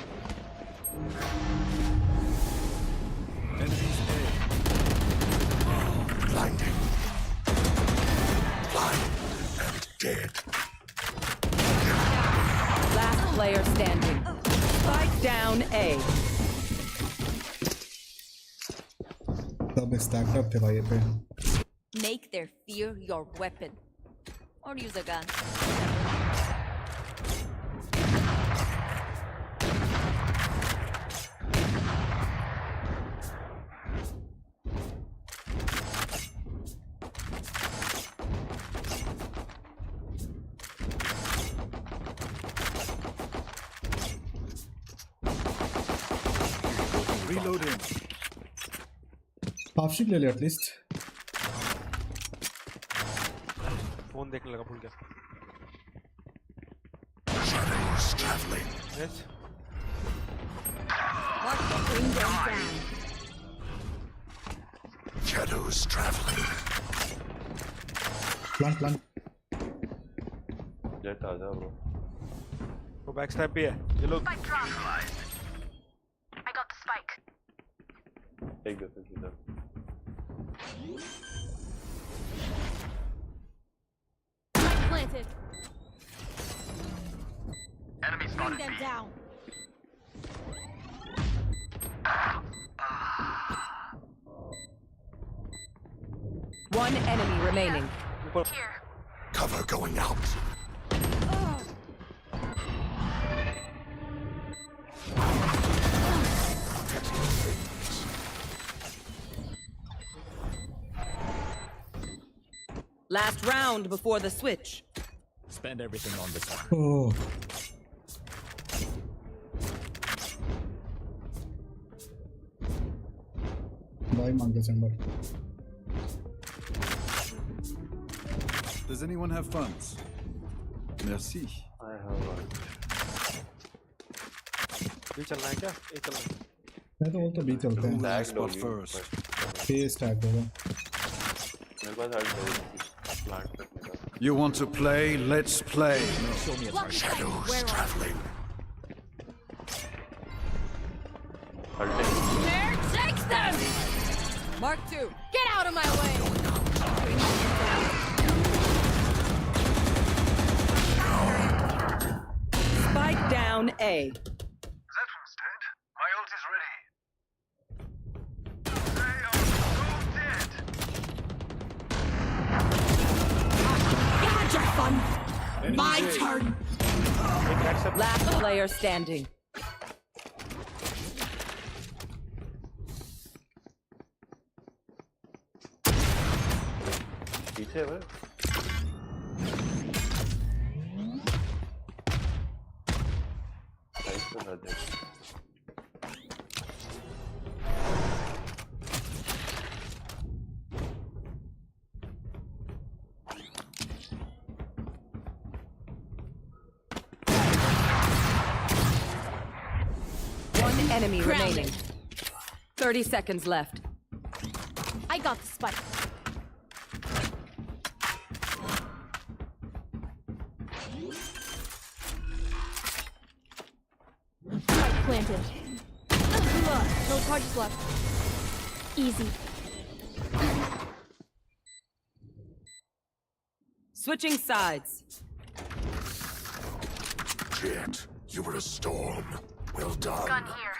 S8: Enemies A.
S5: Blinding. Blind and dead.
S2: Last player standing. Spike down A.
S1: सब stacked up थे भाई ये पे.
S7: Make their fear your weapon. Or use a gun.
S8: Reloading.
S1: Half sheet ले ले at least.
S15: Phone देखने लगा भूल गया.
S5: Shadows traveling.
S15: Yes.
S7: Bring them down.
S5: Shadows traveling.
S1: Plant.
S16: Jet आ जा bro.
S15: वो बैक स्टैप भी है. ये लोग.
S12: Spike dropped. I got the spike.
S16: Take this इधर.
S14: Planted.
S12: Enemy
S14: Bring
S12: spotted
S14: them
S12: B.
S14: down.
S2: One enemy remaining.
S12: Here.
S5: Cover going out.
S2: Last round before the switch.
S11: Spend everything on this one.
S1: Oh. भाई मांग लो chamber.
S8: Does anyone have funds? Merci.
S16: I have one.
S15: भी चलना है क्या? ये चलना है.
S1: मैं तो वो तो बी चलते हैं.
S8: Spot first.
S1: A स्टैक होगा.
S16: मेरे पास हट है. Plant करने का.
S8: You want to play? Let's play.
S11: Show me a target.
S5: Shadows traveling.
S14: There takes them!
S2: Mark 2.
S14: Get out of my way!
S2: Spike down A.
S5: Zephyr's dead. My ult is ready. They are so dead.
S14: You had your fun. My turn.
S2: Last player standing.
S16: पीछे है. Nice to have it.
S2: One enemy
S14: Grounded.
S2: remaining. 30 seconds left.
S14: I got the spike. Spike planted. No charges left. Easy.
S2: Switching sides.
S5: Jet, you were a storm. Well done.
S12: Gun here.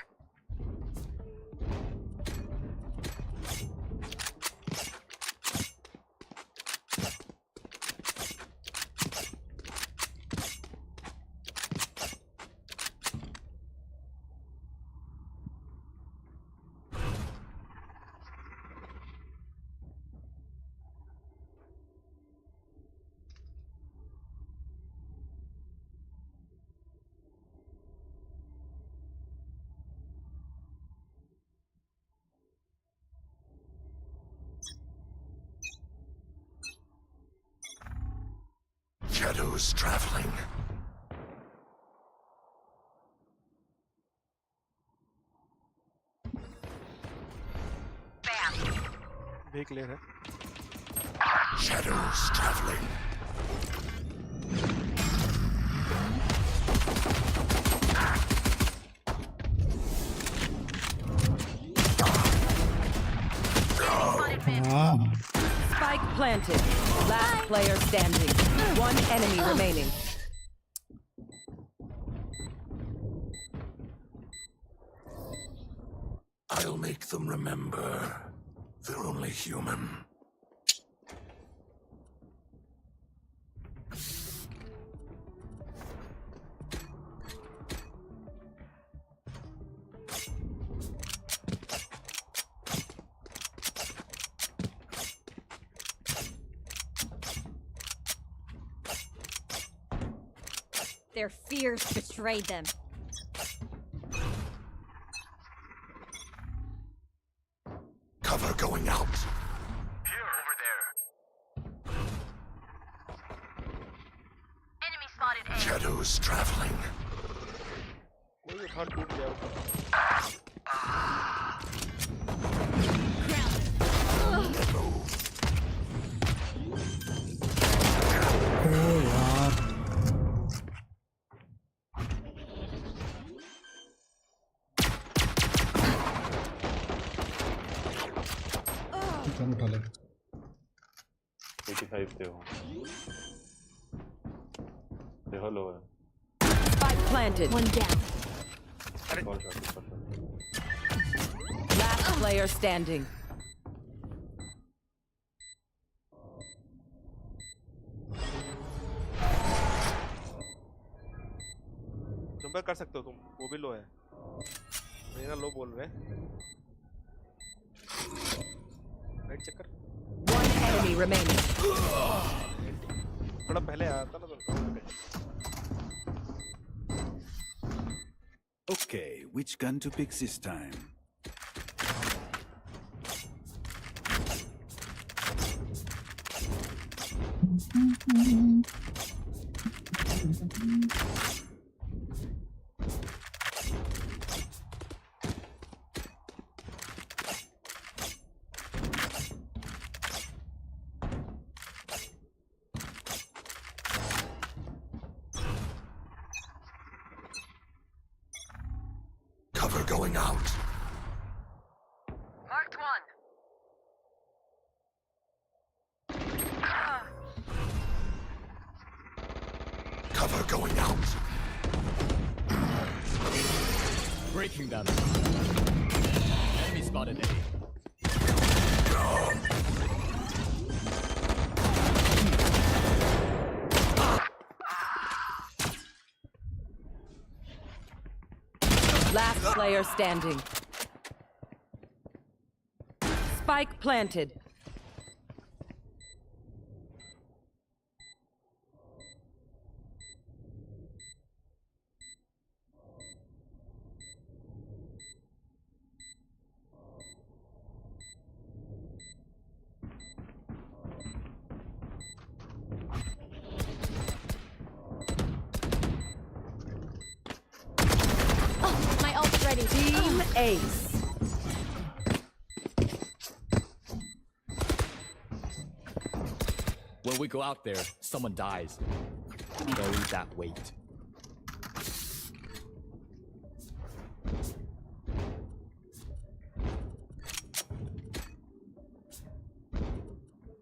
S5: Shadows traveling.
S15: भी clear है.
S5: Shadows traveling.
S2: Spike planted. Last player standing. One enemy remaining.
S5: I'll make them remember. They're only human.
S7: Their fears betrayed them.
S5: Cover going out. Here, over there.
S12: Enemy spotted A.
S5: Shadows traveling.
S15: कोई उठा टूट गया.
S1: उठा ले.
S16: 85 पे हो. देखो लो है.
S2: Spike planted.
S14: One down.
S16: Call shot.
S2: Last player standing.
S15: तुम कर सकते हो तुम. वो भी लो है. मेरा लो बोल रहे. राइट चेक कर.
S2: One enemy remaining.
S15: थोड़ा पहले आया था ना तो.
S8: Okay, which gun to pick this time?
S5: Cover going out.
S12: Marked one.
S5: Cover going out.
S11: Breaking them. Enemy spotted A.
S2: Last player standing. Spike planted.
S14: My ult's ready.
S2: Team Ace.
S11: When we go out there, someone dies. Carry that weight.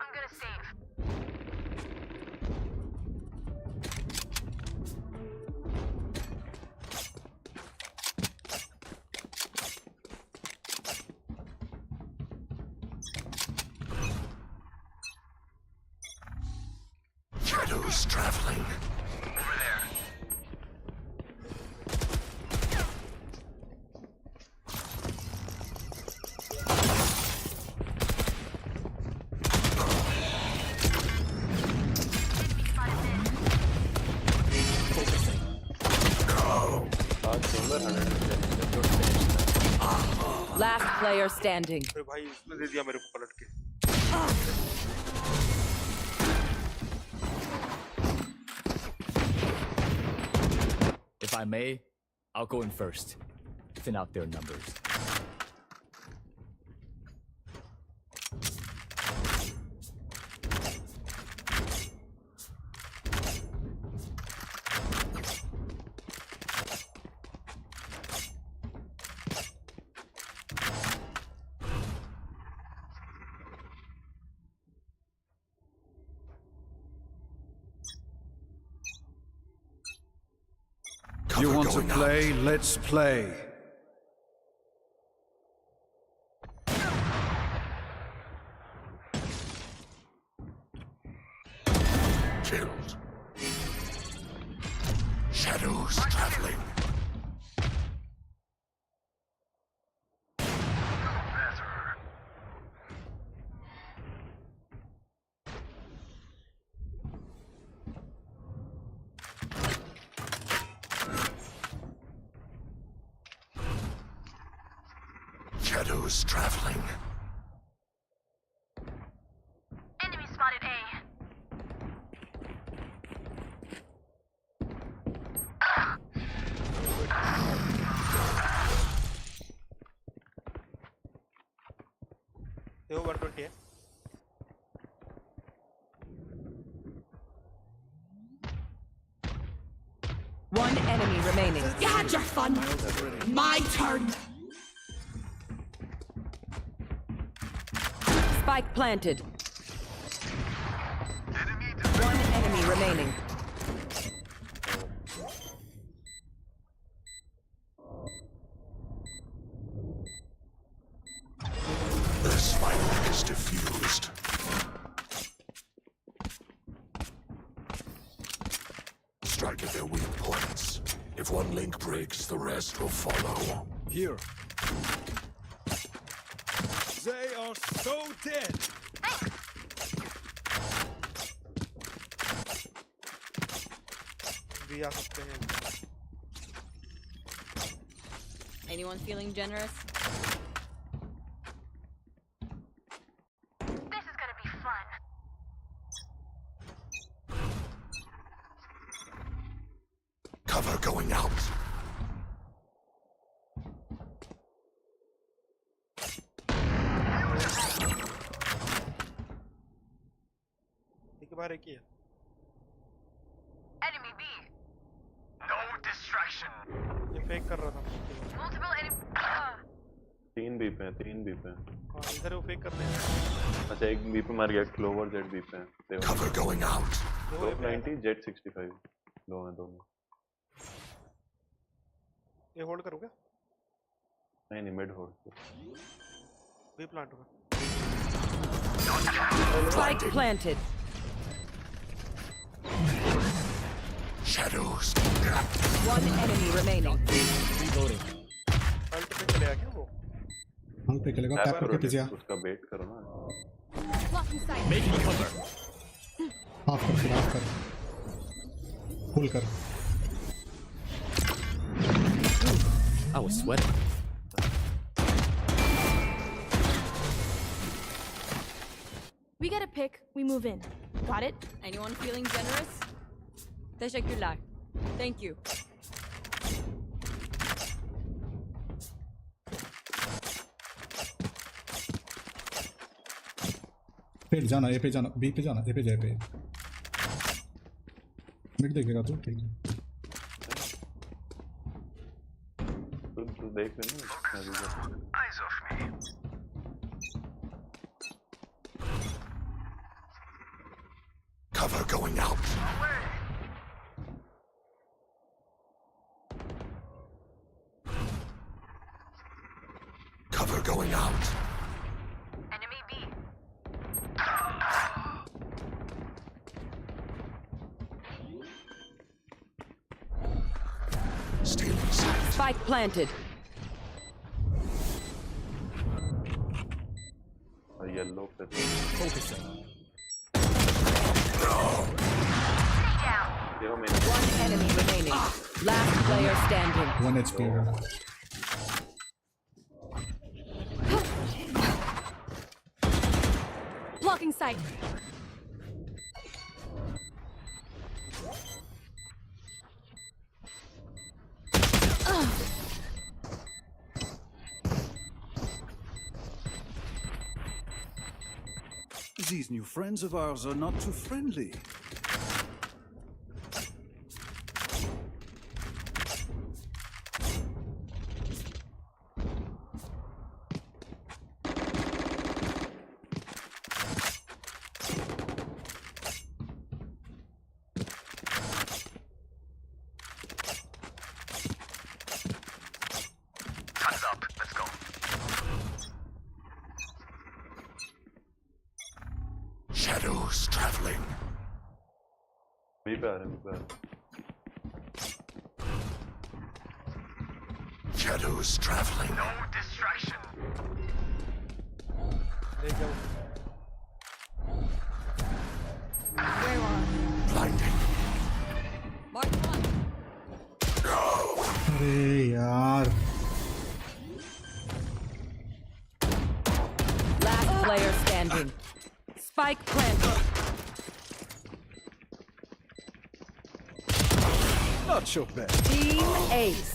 S12: I'm gonna save.
S5: Shadows traveling.
S12: Over there.
S2: Last player standing.
S15: अरे भाई उसने दे दिया मेरे को पलट के.
S11: If I may, I'll go in first. Thin out their numbers.
S8: You want to play? Let's play.
S5: Killed. Shadows traveling. Shadows traveling.
S12: Enemy spotted A.
S15: देखो 120 है.
S2: One enemy remaining.
S13: You had your fun. My turn.
S2: Spike planted. One enemy remaining.
S5: The spike is diffused. Strike at their weak points. If one link breaks, the rest will follow.
S8: Here.
S9: They are so dead.
S15: भी आ सकते हैं.
S7: Anyone feeling generous?
S12: This is gonna be fun.
S5: Cover going out.
S15: एक बार एक ही है.
S12: Enemy B. No distraction.
S15: ये fake कर रहा था।
S12: Multiple enemy.
S16: 3 बी पे हैं, 3 बी पे हैं।
S15: हाँ इधर वो फेक करते हैं।
S16: अच्छा एक बी पे मर गया, क्लोवर जेट बी पे हैं।
S5: Cover going out.
S16: Clover 90 Jett 65 लो हैं दोनों।
S15: ये होल्ड करो क्या?
S16: नहीं मिड होल्ड।
S15: भी प्लांट होगा।
S2: Spike planted.
S5: Shadows.
S2: One enemy remaining.
S11: Reloading.
S15: Ult पे चले गया वो?
S1: हम पे चलेगा टैप करके पीछे आ।
S16: उसका वेट करो ना।
S11: Making cover.
S1: हाफ कर फिर हाफ कर। पुल कर।
S11: I was sweating.
S14: We get a pick, we move in. Got it?
S7: Anyone feeling generous? Teşekkürler. Thank you.
S1: फिर जाना ए पे जाना बी पे जाना ए पे जाए पे। मिड देखेगा तू ठीक है।
S16: तू देख लेना।
S12: Eyes off me.
S5: Cover going out. Cover going out.
S12: Enemy B.
S5: Stealing sight.
S2: Spike planted.
S16: Yellow पे
S11: Focusing.
S2: One enemy remaining. Last player standing.
S1: 1 HP है।
S14: Blocking sight.
S8: These new friends of ours are not too friendly.
S12: Time's up. Let's go.
S5: Shadows traveling.
S16: B पे आ रहे हैं, B पे आ रहे हैं।
S5: Shadows traveling.
S12: No distraction.
S15: ले जाओ।
S7: Very well.
S5: Blinding.
S7: Mark one.
S1: अरे यार।
S2: Last player standing. Spike planted.
S8: Not so bad.
S2: Team Ace.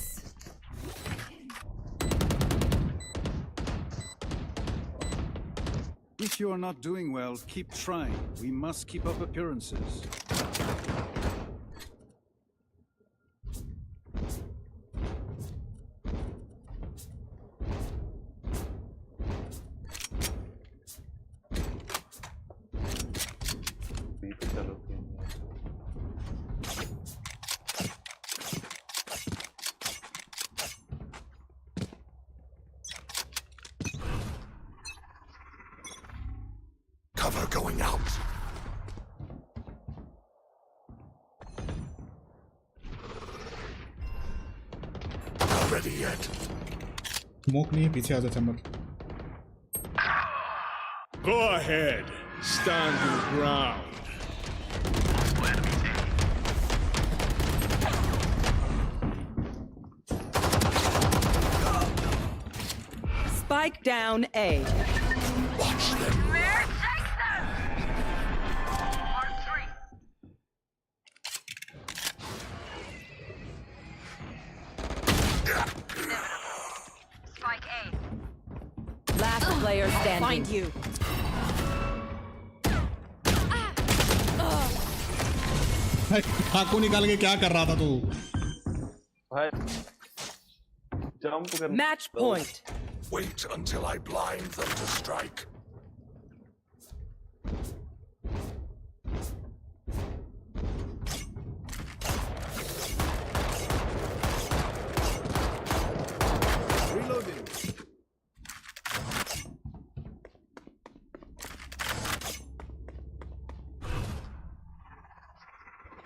S8: If you are not doing well, keep trying. We must keep up appearances.
S16: B पे चलो तीन।
S5: Cover going out. Not ready yet.
S1: Smoke नहीं है पीछे आजा चमक।
S9: Go ahead. Stand your ground.
S2: Spike down A.
S5: Watch them.
S12: Where takes them? Mark 3. Spike A.
S2: Last player standing.
S7: Find you.
S1: चाकू निकाल के क्या कर रहा था तू?
S16: भाई Jump करना
S2: Match point.
S5: Wait until I blind them to strike.
S9: Reloading.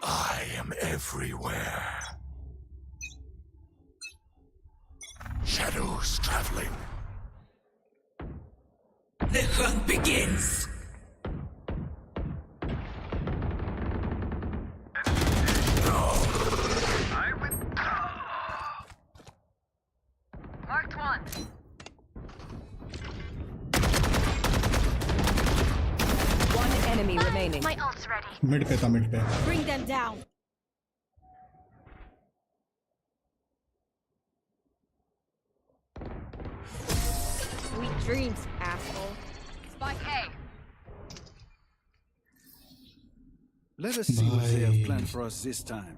S5: I am everywhere. Shadows traveling.
S13: The hunt begins.
S12: Marked one.
S2: One enemy remaining.
S12: My ult's ready.
S1: Mid पे था मिड पे.
S14: Bring them down.
S7: Sweet dreams, asshole.
S12: Spike A.
S8: Let us see what they have planned for us this time.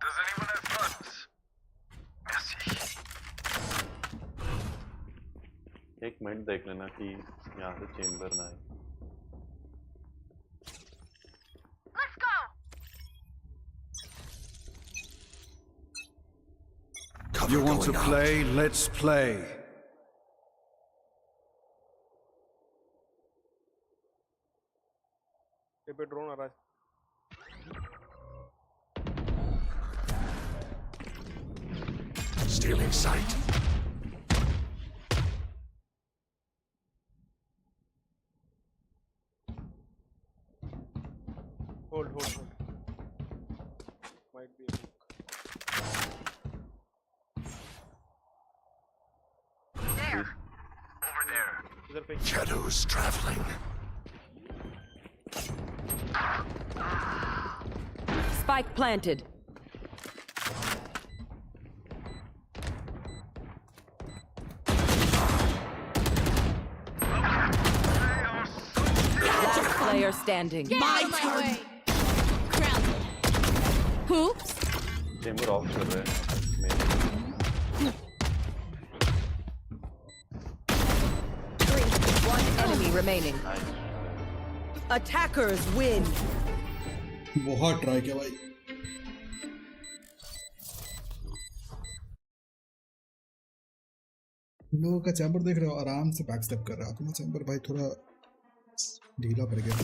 S12: Does anyone have funds? Merci.
S16: एक minute देख लेना कि यहाँ से chamber ना आए.
S12: Let's go.
S8: You want to play? Let's play.
S15: ये पे ड्रोन आ रहा है.
S5: Stealing sight.
S15: Hold. Might be.
S12: There. Over there.
S15: इधर पे.
S5: Shadows traveling.
S2: Spike planted. Last player standing.
S14: Get out of my way. Grounded. Hoops.
S16: Chamber of कर रहे हैं.
S2: One enemy remaining. Attackers win.
S1: बहुत ट्राई किया भाई. लोगों का चैम्बर देख रहे हो, आराम से बैक स्टेप कर रहा है. तुम्हारा चैम्बर भाई थोड़ा ढीला पड़ गया.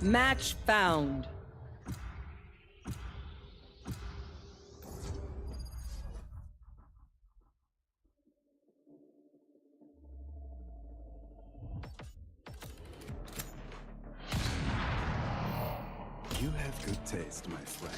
S2: Match found.
S8: You have good taste, my friend.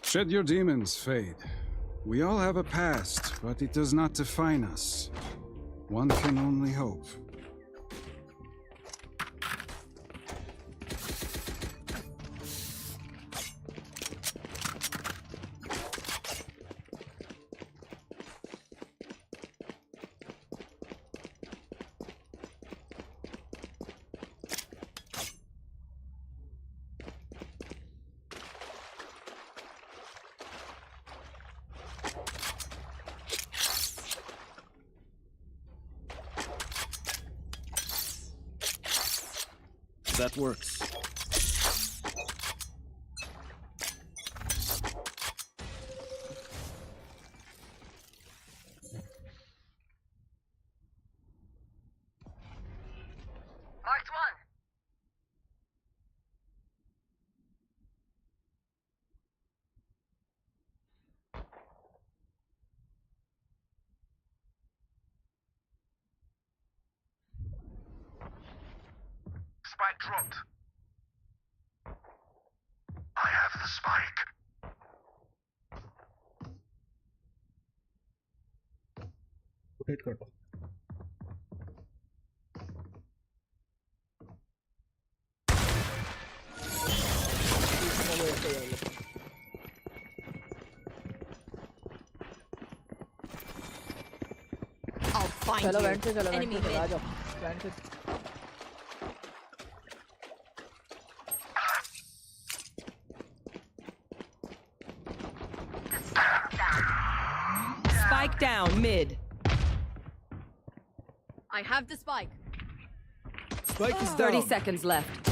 S17: Shed your demons, Fade. We all have a past, but it does not define us. One can only hope.
S8: That works.
S12: Marked one. Spike dropped. I have the spike.
S1: Rotate कर दो
S7: I'll find
S3: चलो
S7: you.
S3: Wand से चलो wand
S7: Enemy
S3: से चलो आ
S7: mid.
S3: जाओ wand से
S2: Spike down mid.
S7: I have the spike.
S4: Spike is
S2: 30
S4: down.
S2: seconds left.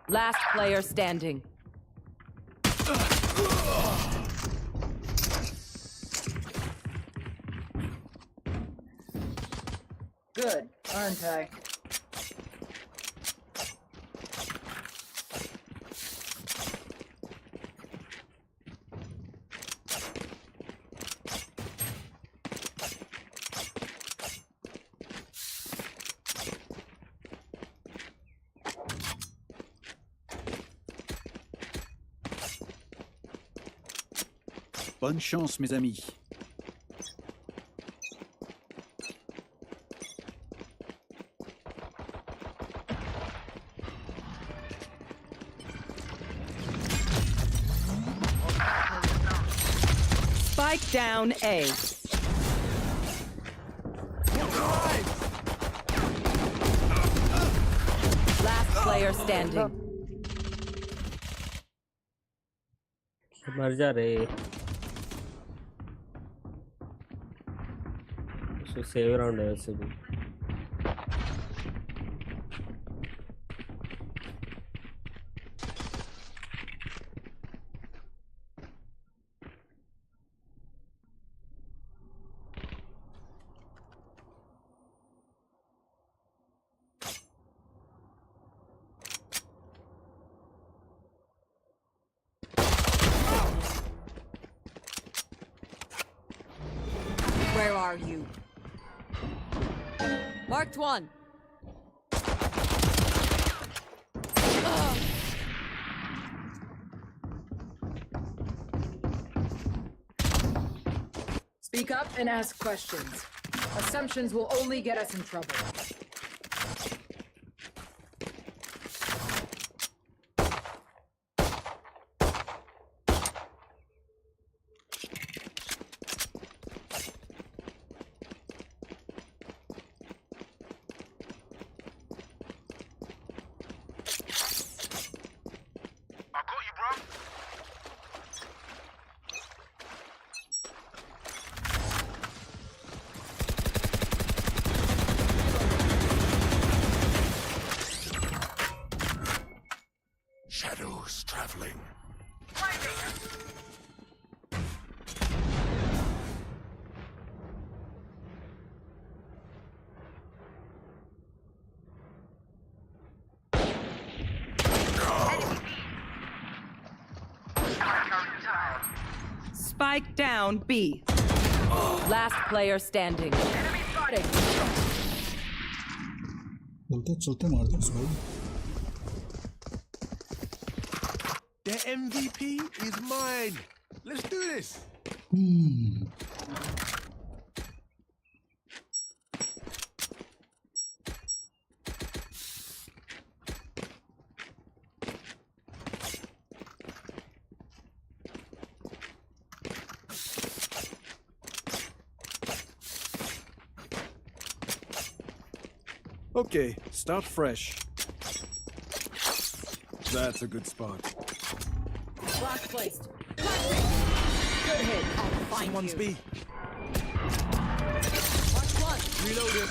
S2: Last player standing.
S18: Good, aren't I?
S8: Bonne chance, mes amis.
S2: Spike down A. Last player standing.
S19: मर जा रे उसको save round है वैसे भी
S7: Where are you? Marked one.
S20: Speak up and ask questions. Assumptions will only get us in trouble.
S5: Shadows traveling.
S2: Spike down B. Last player standing.
S20: Enemy spotted.
S1: चलते चलते मार दो इसको.
S9: The MVP is mine. Let's do this.
S8: Okay, start fresh. That's a good spot.
S20: Flash placed. Good hit. I'll find
S9: Someone's
S20: you.
S9: B.
S20: Watch one.
S9: Reloaded.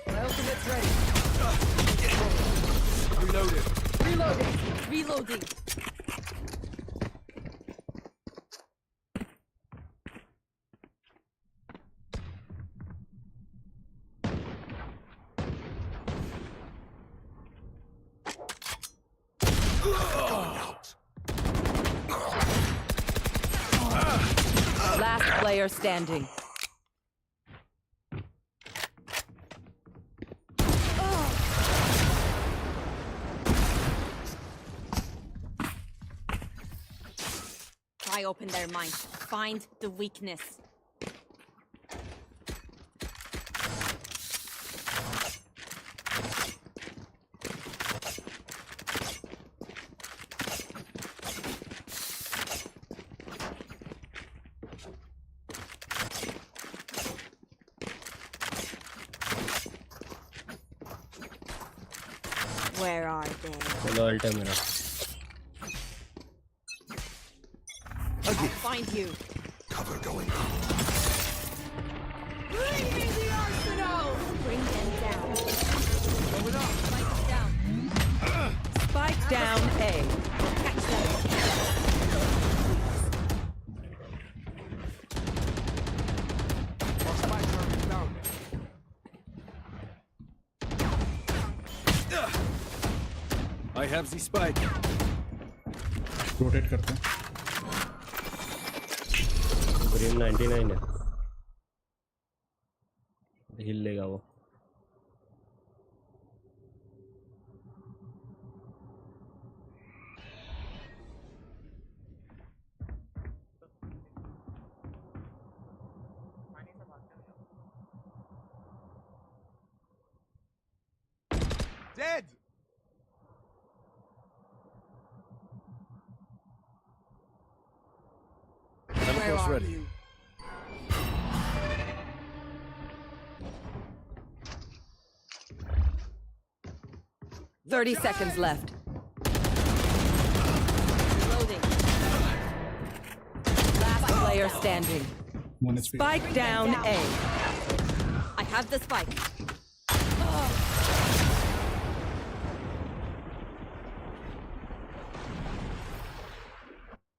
S20: My ultimate's ready.
S9: Reloaded.
S20: Reloading.
S7: Reloading.
S2: Last player standing.
S7: Try open their mind. Find the weakness. Where are they?
S19: चलो alt है मेरा
S7: I'll find you.
S5: Cover going up.
S7: Bring me the arsenal! Bring them down. Going up. Spike down.
S2: Spike down A.
S7: Catch them.
S8: I have the spike.
S1: Rotate करते हैं.
S19: Green 99 है हिल लेगा वो
S9: Dead.
S8: Reinforce ready.
S2: 30 seconds left. Reloading. Last player standing.
S1: One HP.
S2: Spike down A. I have the spike.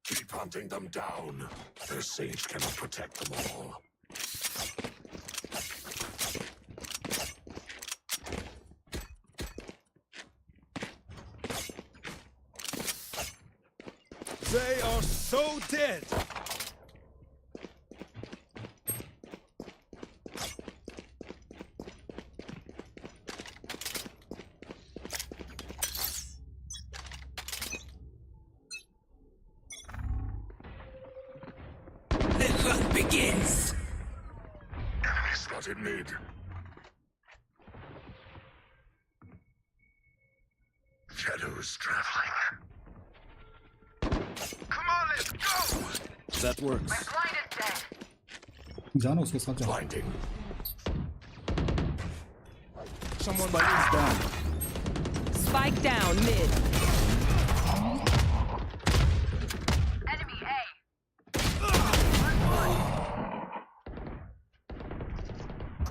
S5: Keep hunting them down. Their sage cannot protect them all.
S9: They are so dead.
S5: The hunt begins. Enemy spotted mid. Shadows traveling. Come on, let's go.
S8: That works.
S5: My blind is dead.
S1: जानो उसके साथ जाओ.
S5: Blinding.
S9: Someone
S8: is down.
S2: Spike down mid.
S12: Enemy A.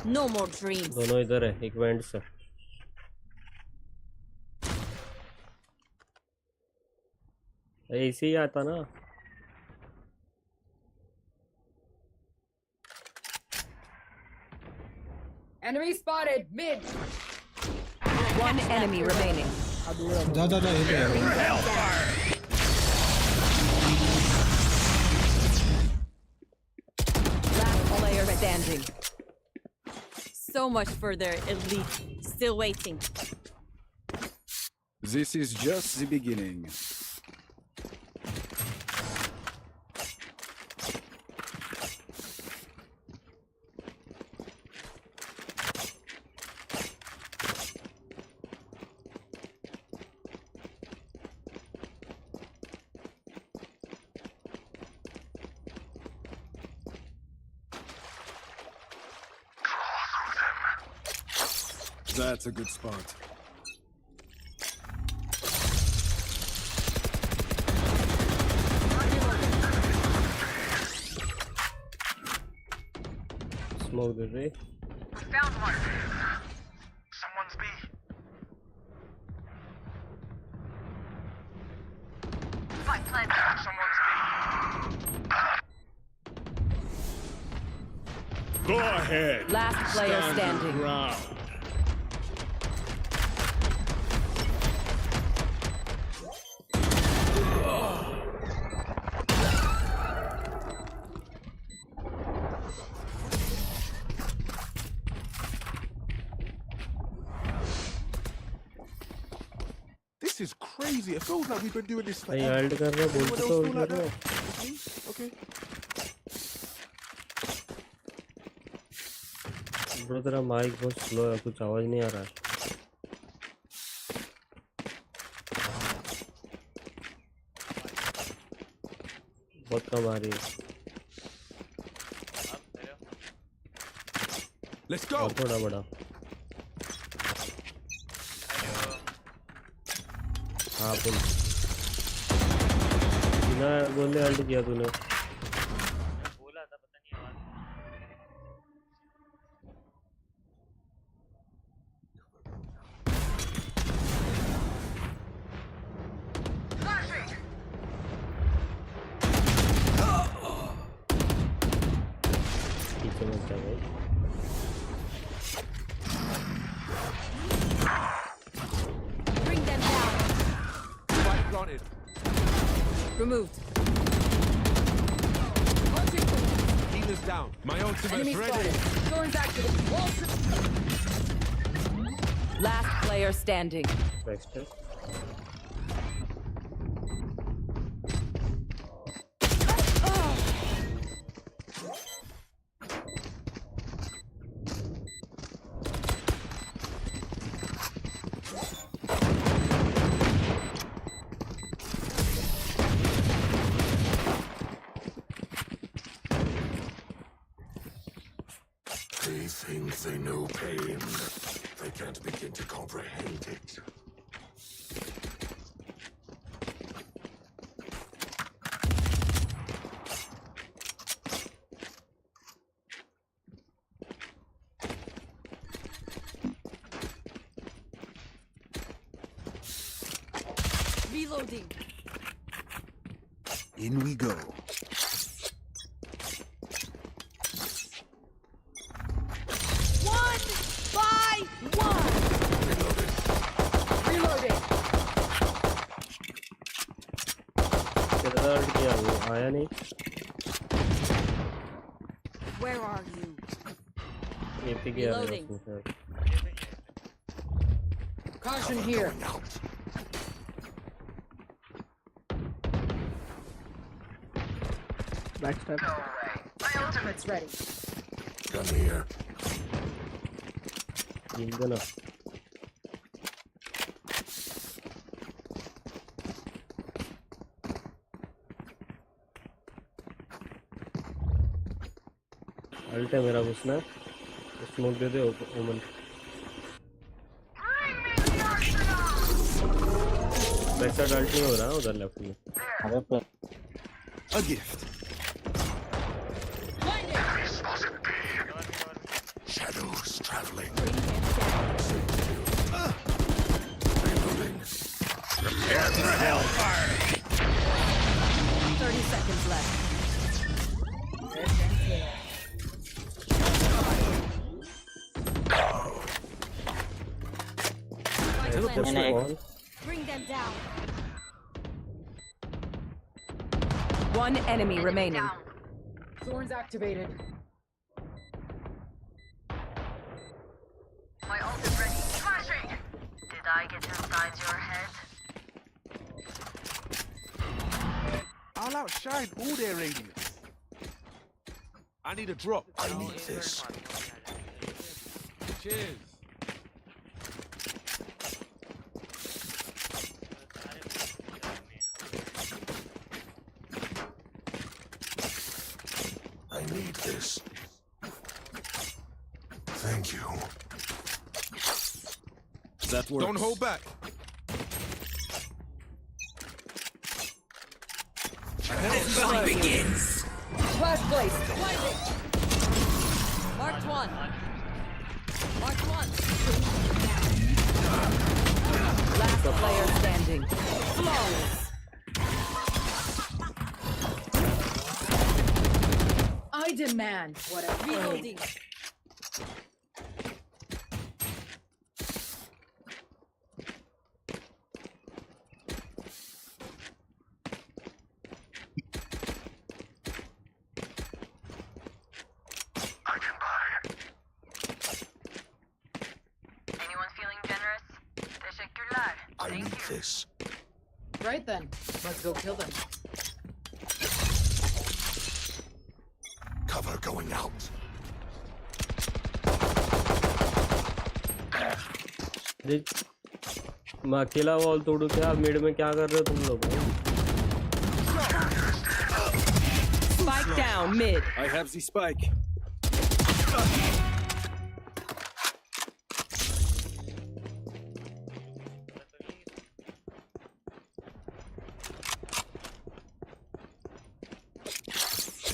S2: No more dreams.
S19: दोनों इधर है एक went से. ऐसे ही आता ना.
S20: Enemy spotted mid.
S2: One enemy remaining.
S1: जा जा जा ये पे है.
S2: Last player standing. So much further, elite. Still waiting.
S8: This is just the beginning. That's a good spot.
S19: Smoke the ray.
S12: Found one. Someone's B. Spike planted. Someone's B.
S11: Go ahead.
S2: Last player
S11: Stand
S2: standing.
S11: your ground.
S9: This is crazy. It feels like we've been doing this for
S19: भाई hulled कर रहे बोल तो
S9: feel
S19: कर
S9: like
S19: रहे.
S9: that? Me? Okay.
S19: Bro तेरा mic बहुत slow है कुछ आवाज नहीं आ रहा है. बहुत कम आ रही है.
S9: Let's go.
S19: और थोड़ा बड़ा. हाँ बोल. बिना बोलने हल्ड किया तूने.
S12: बोला था पता नहीं आवाज.
S19: पीछे मत जा भाई.
S2: Bring them down.
S9: Spike planted.
S2: Removed.
S9: Healer's down. My ultimate's
S20: Enemy
S9: ready.
S20: spotted. Going back to the wall.
S2: Last player standing.
S19: Dexter.
S5: They think they know pain. They can't begin to comprehend it.
S14: Reloading.
S8: In we go.
S14: One by one.
S20: Reloading.
S19: कितना alt किया वो आया नहीं.
S14: Where are you?
S19: ये पे किया है
S14: Reloading.
S19: उसने.
S20: Caution here.
S15: Backstab.
S20: My ultimate's ready.
S5: Gun here.
S19: Gonna. Ult है मेरा घुसना. स्मोक दे दे ओमन. बैक साइड अल्ट नहीं हो रहा उधर लेफ्ट में.
S8: A gift.
S5: Shadows traveling.
S12: Prepare for hellfire!
S2: 30 seconds left.
S14: Bring them down.
S2: One enemy remaining.
S20: Thorns activated.
S12: My ult is ready. Flashing! Did I get inside your head?
S9: I'll outshine all their radius. I need a drop.
S5: I need this.
S9: Cheers.
S5: I need this. Thank you.
S9: That works. Don't hold back.
S12: Fun begins.
S20: Flash place.
S2: Marked one. Marked one. Last player standing. Flawless.
S20: I demand whatever.
S14: Reloading.
S12: Anyone feeling generous? Teşekkürler.
S5: I need this.
S20: Right then. Let's go kill them.
S5: Cover going out.
S19: मैं अकेला wall तोड़ू क्या? Mid में क्या कर रहे हो तुम लोग?
S2: Spike down mid.
S8: I have the spike.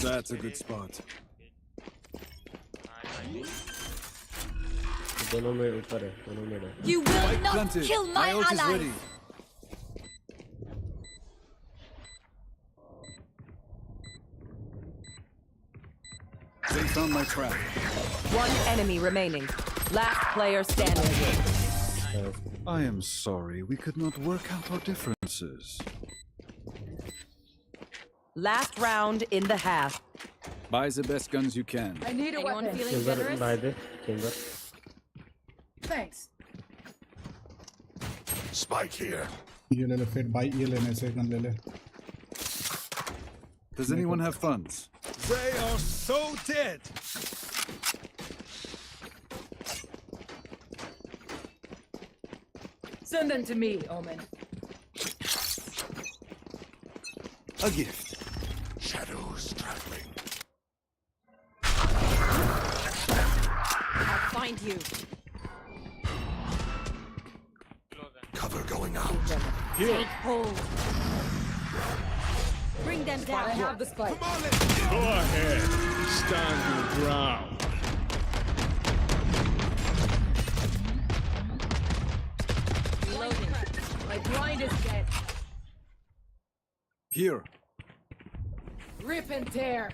S8: That's a good spot.
S19: दोनों में ऊपर है, दोनों में है.
S14: You will
S8: Spike
S14: not
S8: planted.
S14: kill my
S8: ult is
S14: ally.
S8: ready. They found my trap.
S2: One enemy remaining. Last player standing.
S8: I am sorry, we could not work out our differences.
S2: Last round in the half.
S8: Buy the best guns you can.
S20: I need a
S14: Anyone
S20: weapon.
S14: feeling
S19: Chamber
S14: generous?
S19: buy they, chamber.
S20: Thanks.
S5: Spike here.
S1: ये ले ले फिर भाई ये लेने से gun ले ले.
S8: Does anyone have funds?
S9: They are so dead.
S20: Send them to me, Omen.
S8: A gift.
S5: Shadows traveling.
S2: find you.
S5: Cover going out.
S2: Take hold. Bring them down.
S20: I have the spike.
S11: Go ahead. Stand your ground.
S2: Reloading.
S20: My blind is dead.
S17: Here.
S20: Rip and tear.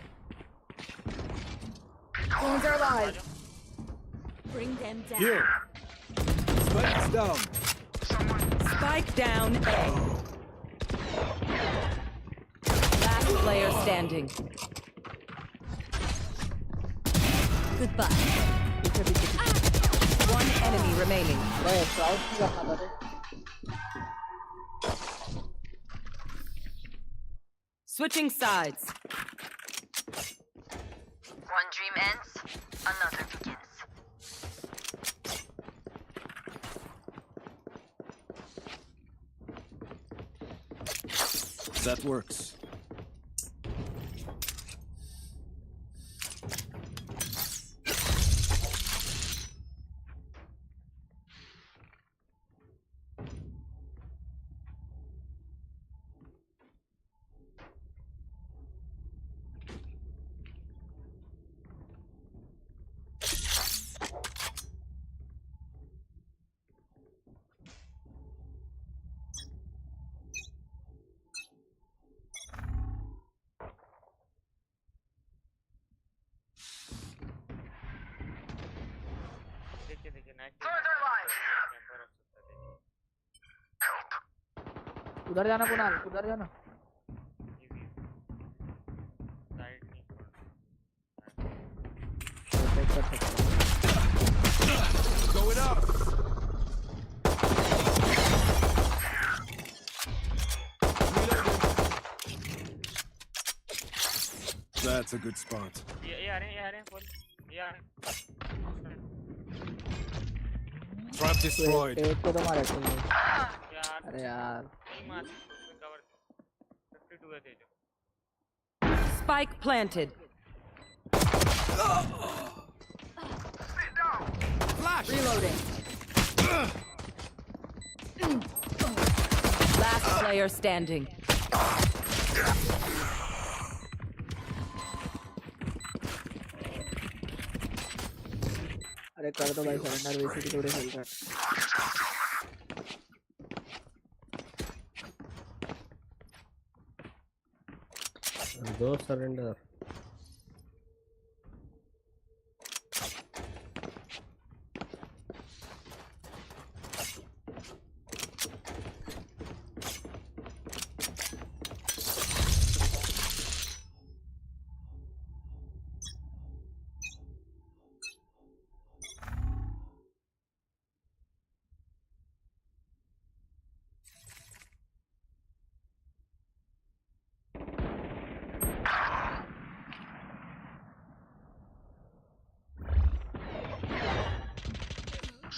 S20: Phones are live.
S2: Bring them down.
S17: Here. Spike's down.
S2: Spike down A. Last player standing. Goodbye. One enemy remaining. Switching sides.
S12: One dream ends, another begins.
S17: That works.
S12: Further life.
S3: उधर जाना कुणाल, उधर जाना.
S9: Going up.
S17: That's a good spot. Trap destroyed.
S3: एक को तो मारे तुमने. अरे यार.
S2: Spike planted.
S20: Flash. Reloading.
S2: Last player standing.
S3: अरे कर दो भाई सरेंडर वैसे भी थोड़े खेल रहा है.
S19: दो surrender.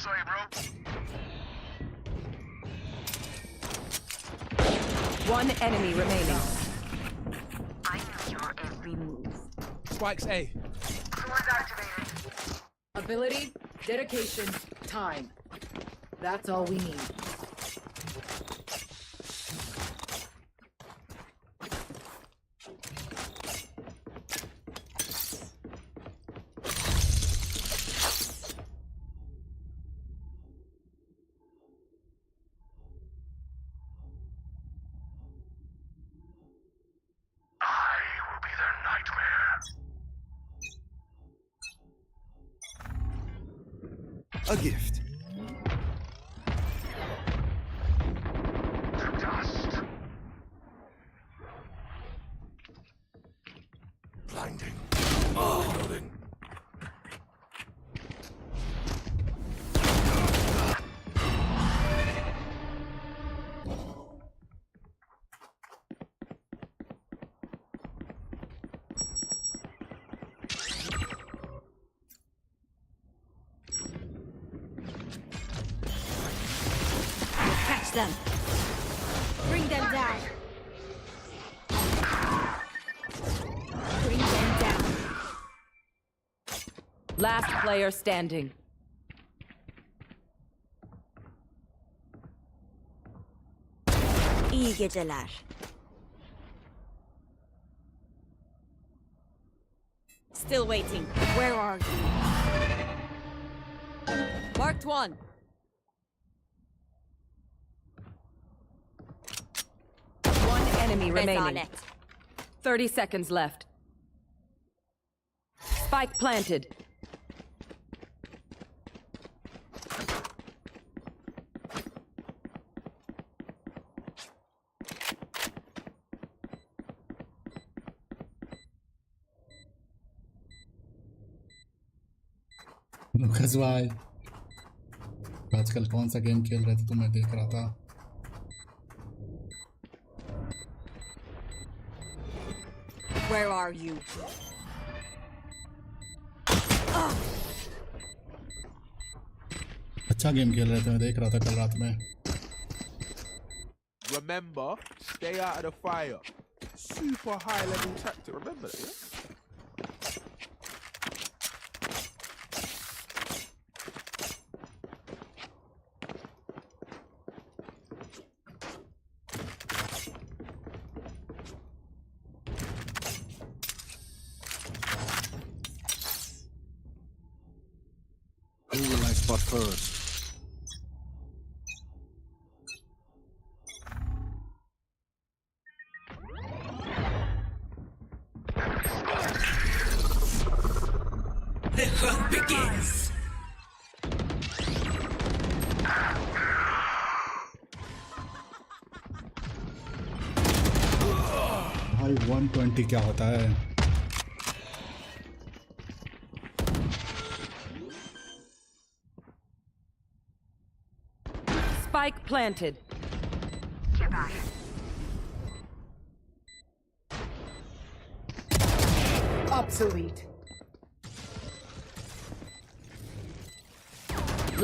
S12: Sorry, bro.
S2: One enemy remaining.
S12: I know your every move.
S9: Spike's A.
S12: Swords activated.
S20: Ability, dedication, time. That's all we need.
S8: A gift.
S12: To dust.
S5: Blinding. Reloading.
S2: Catch them. Bring them down. Bring them down. Last player standing.
S21: İyi geceler. Still waiting. Where are you?
S2: Marked one. One enemy remaining.
S21: Rezalet.
S2: 30 seconds left. Spike planted.
S1: नुकस भाई आजकल कौन सा game खेल रहे थे तो मैं देख रहा था।
S21: Where are you?
S1: अच्छा गेम खेल रहे थे, मैं देख रहा था कल रात में।
S9: Remember, stay out of the fire. Super high level tactic. Remember that, yeah?
S8: Who will I spot first?
S5: The hunt begins.
S1: भाई 120 क्या होता है?
S2: Spike planted.
S12: Get back.
S20: Obsolete.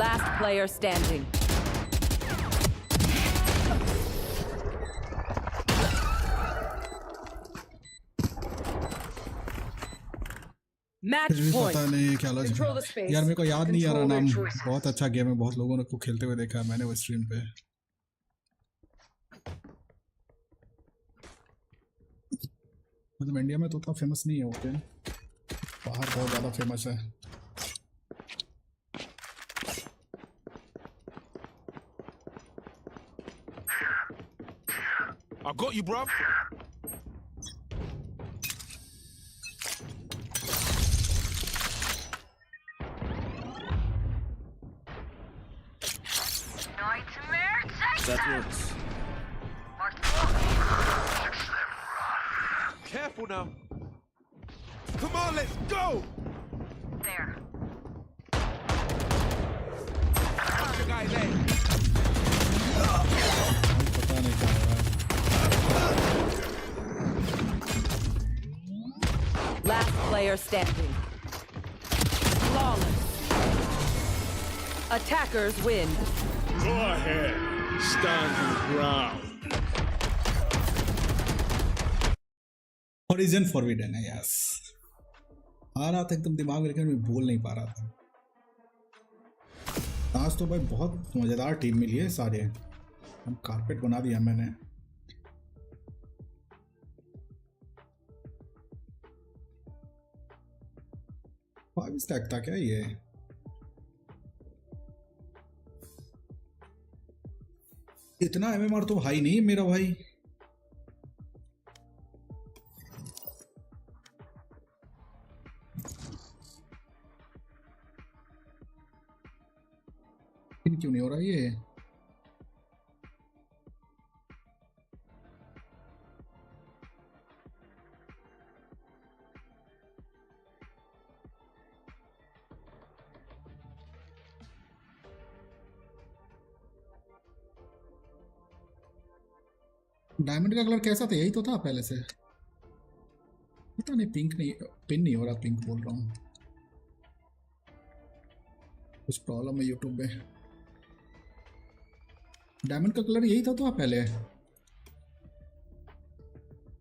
S2: Last player standing. Match
S1: कुछ भी
S2: point.
S1: पता नहीं क्या logic
S20: Control the
S1: है।
S20: space.
S1: यार मेरे को याद नहीं आ रहा
S20: Control
S1: नाम।
S20: their choices.
S1: बहुत अच्छा गेम है, बहुत लोगों ने को खेलते हुए देखा है मैंने वो स्ट्रीम पे। मतलब इंडिया में तो उतना फेमस नहीं है वो गेम, बाहर बहुत ज़्यादा फेमस है।
S9: I got you, bruv.
S12: Nightmare takes
S19: That
S12: them.
S19: works.
S12: Marked one.
S9: Careful now. Come on, let's go.
S12: There.
S9: Watch the guy lay.
S1: पता नहीं क्या हो रहा है।
S2: Last player standing. Flawless. Attackers win.
S11: Go ahead. Stand your ground.
S1: Horizon Forbidden है, yes. आ रहा था एकदम दिमाग में लेकिन मैं बोल नहीं पा रहा था। आज तो भाई बहुत मजेदार टीम मिली है सारे। हम कारपेट बना दिया मैंने। फाइव स्टैक था क्या ये? इतना एमएमआर तो हाई नहीं है मेरा भाई। क्यों नहीं हो रहा ये? डायमंड का कलर कैसा था? यही तो था पहले से। पता नहीं, पिंक नहीं, पिन नहीं हो रहा। पिंक बोल रहा हूँ, कुछ प्रॉब्लम है यूट्यूब में। डायमंड का कलर यही था तो पहले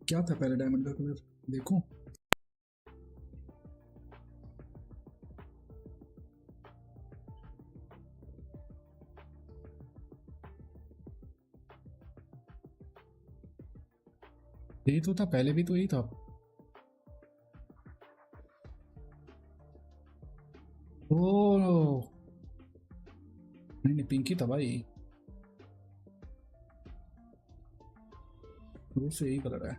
S1: क्या था? पहले डायमंड का कलर देखो। यही तो था, पहले भी तो यही था। ओ नहीं नहीं, पिंकी था भाई, शुरू से यही कलर है।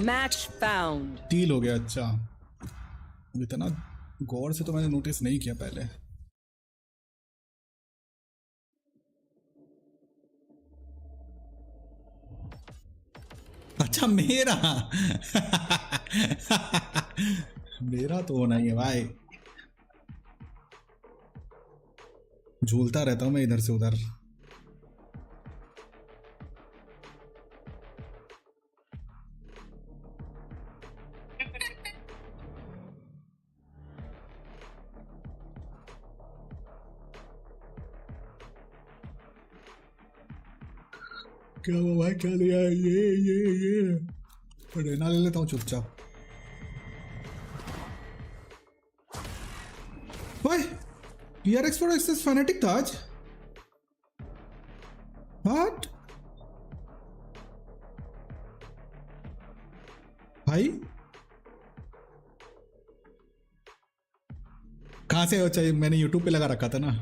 S2: Match found.
S1: डील हो गया। अच्छा, इतना गौर से तो मैंने नोटिस नहीं किया पहले। अच्छा मेरा मेरा तो होना ही है भाई, झूलता रहता हूँ मैं इधर से उधर। क्या हुआ भाई, क्या लिया है? ये रेना ले लेता हूँ चुपचाप। भाई PRX for एक्सेस फैनेटिक था आज। व्हाट भाई, कहाँ से हो? चाहिए मैंने यूट्यूब पे लगा रखा था ना।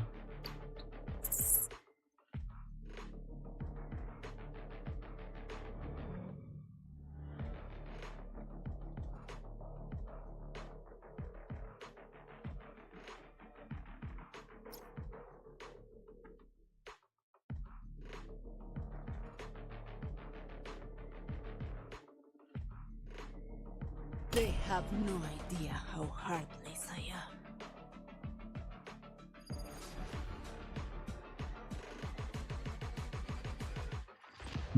S21: They have no idea how heartless I am.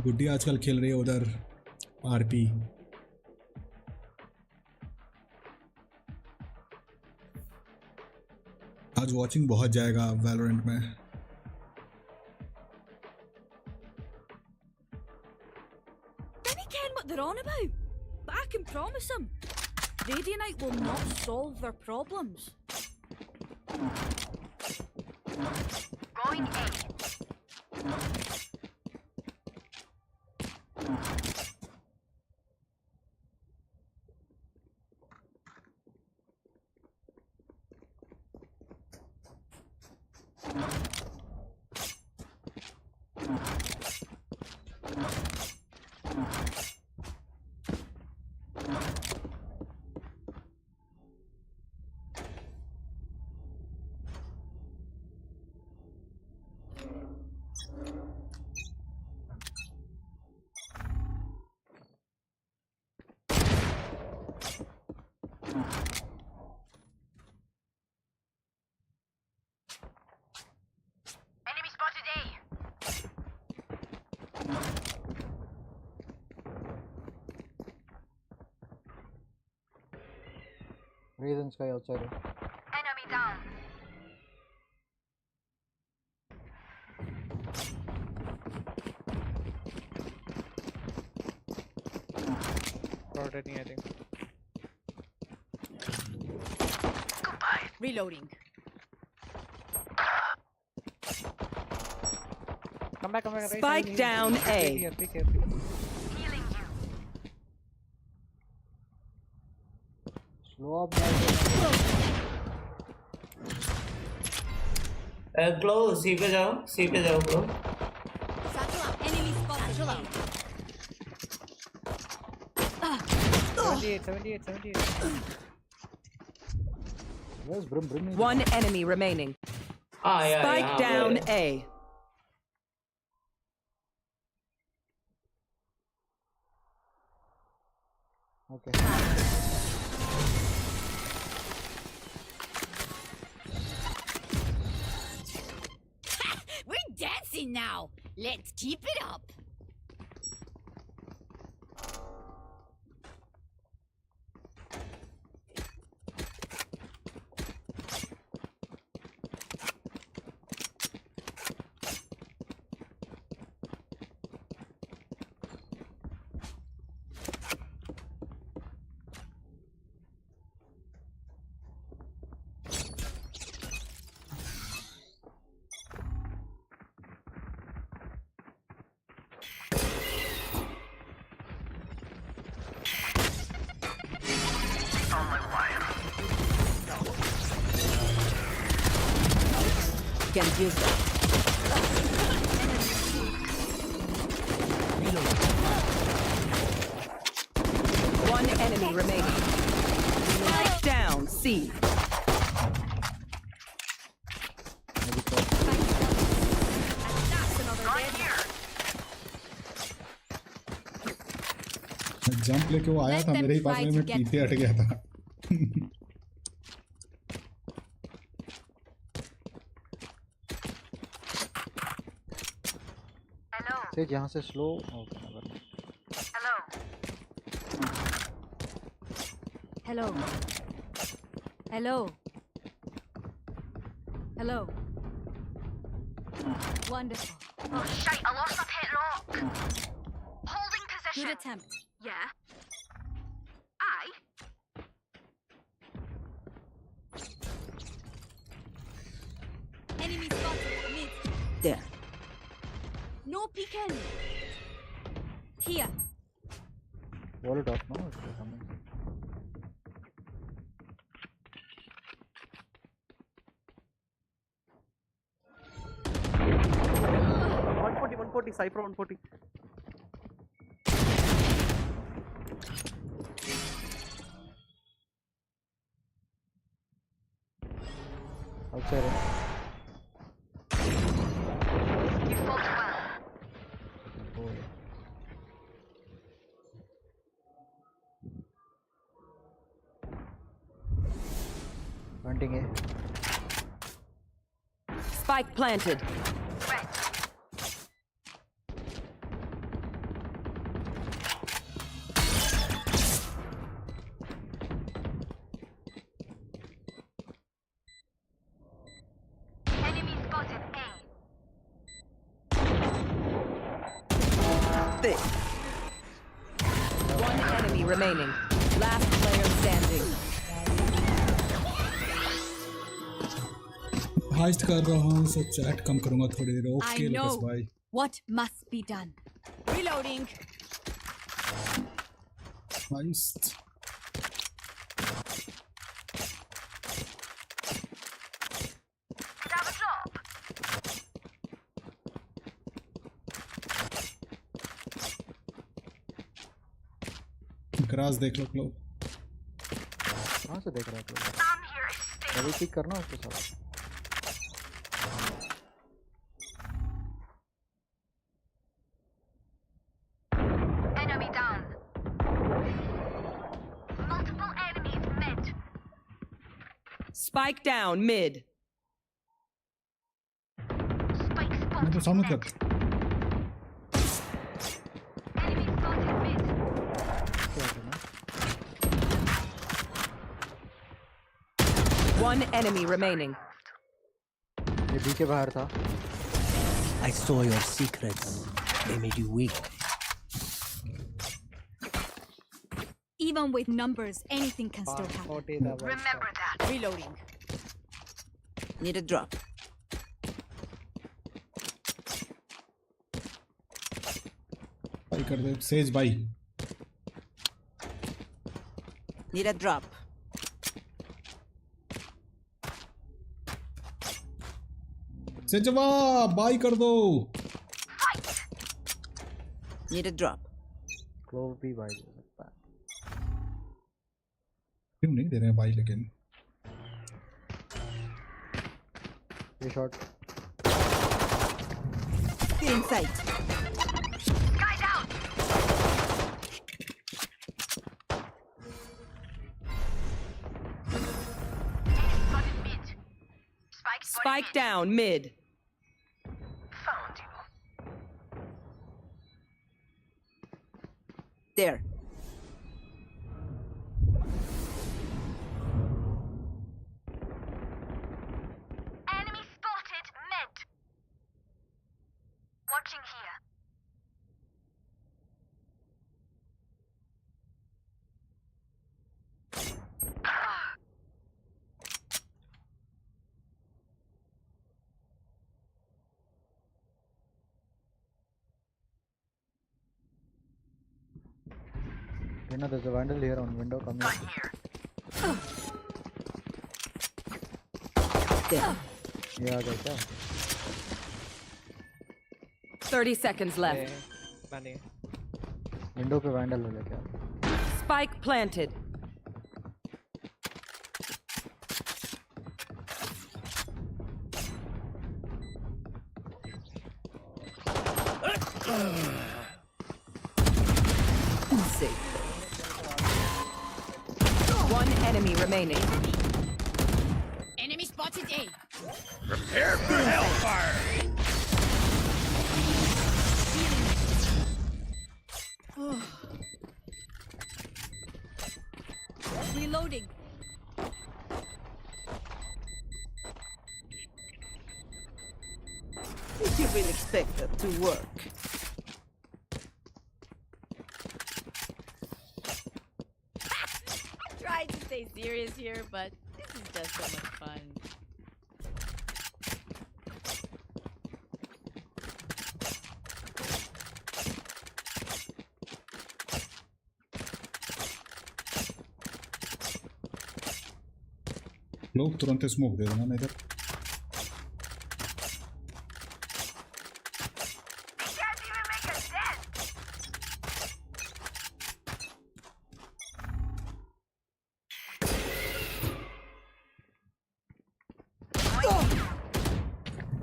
S1: गुड्डी आजकल खेल रही है उधर RP। आज वॉचिंग बहुत जाएगा वैलोरेंट में।
S14: They ken what they're on about, but I can promise them, Radianite will not solve their problems.
S12: Going A. Enemy spotted A.
S3: Reasons guy outside.
S12: Enemy down.
S15: Rotating, I think.
S21: Reloading.
S15: Come back, come back.
S2: Spike down A.
S15: Here.
S12: Healing you.
S3: Slow up.
S6: Glow C पे जाओ bro.
S21: Enemy spotted.
S15: 78.
S3: Where's Brim?
S2: One enemy remaining.
S6: yeah,
S2: Spike down A.
S3: Okay.
S21: We're dancing now. Let's keep it up.
S2: Can use that. One enemy remaining. Spike down, C.
S1: Jump लेके वो आया था मेरे ही पास में, मैं पीछे हट गया था।
S10: से यहाँ से slow.
S14: Hello. Hello. Hello. Wonderful.
S12: Oh shite, I lost my pet rock. Holding position.
S14: Good attempt.
S12: Yeah. Aye.
S14: Enemy spotted. Mid.
S2: There.
S14: No peeking. Here.
S10: Wall it off now. It's coming.
S19: Cypher 140.
S10: Outside.
S12: You fought well.
S10: Oh. Hunting A.
S2: Spike planted.
S12: Enemy spotted A.
S2: Thick. One enemy remaining. Last player standing.
S1: Heist कर रहा हूँ, so chat कम करूँगा थोड़ी देर। Okay Lucas भाई।
S14: What must be done? Reloading.
S1: Heist.
S12: Have a drop.
S1: Grass देख लो लोग।
S10: कहाँ से देख रहा है तू?
S12: I'm here to stay.
S10: Double click करना उसके साथ।
S12: Enemy down. Multiple enemies mid.
S2: Spike down mid.
S12: Spike
S1: मैं
S12: spotted.
S1: तो सामने कर।
S12: Enemy spotted mid.
S2: One enemy remaining.
S10: ये B के बाहर था।
S4: I saw your secrets. They made you weak.
S14: Even with numbers, anything can still happen.
S12: Remember that.
S2: Reloading. Need a drop.
S1: भाई कर दे सेज भाई।
S2: Need a drop.
S1: सेजवा बाई कर दो।
S2: Need a drop.
S10: Clove भी भाई दे सकता है।
S1: क्यों नहीं दे रहे हैं भाई लेकिन।
S10: ये shot.
S2: In sight.
S12: Guys out. Spotted mid. Spike spotted
S2: Spike
S12: mid.
S2: down mid.
S12: Found you.
S2: There.
S12: Enemy spotted mid. Watching here.
S10: You know, there's a vandal here on window coming.
S12: Gun here.
S2: There.
S10: ये आ गया क्या?
S2: 30 seconds left.
S10: Window पे vandal हो क्या?
S2: Spike planted. One enemy remaining.
S7: Enemy spotted A.
S11: Prepare for hellfire!
S14: Reloading.
S18: Did you really expect that to work?
S7: I'm trying to stay serious here, but this is just so much fun.
S1: लोग तुरंत smoke दे देना इधर.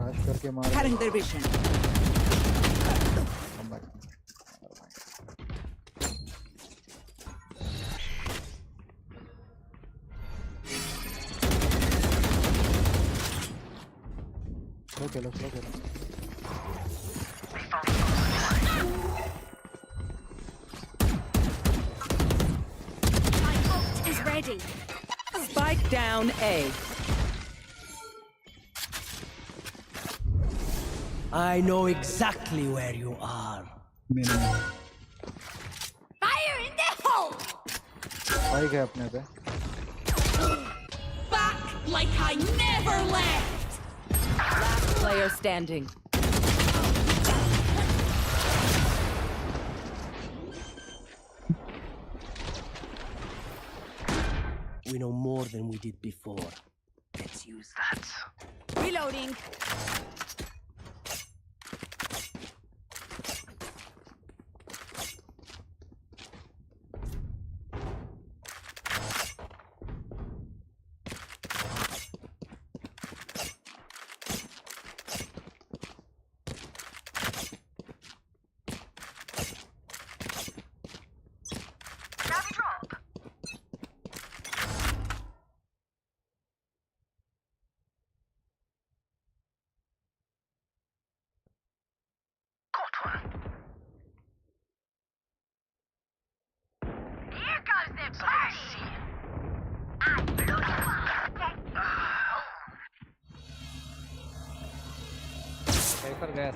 S10: Rush करके मार.
S18: Cutting their vision.
S10: Come back. Slow kill.
S14: My ult is ready.
S2: Spike down A.
S4: I know exactly where you are.
S7: Fire in the hole!
S10: Spike है अपने पे.
S7: Back like I never left!
S2: Last player standing.
S4: We know more than we did before. Let's use that.
S14: Reloading.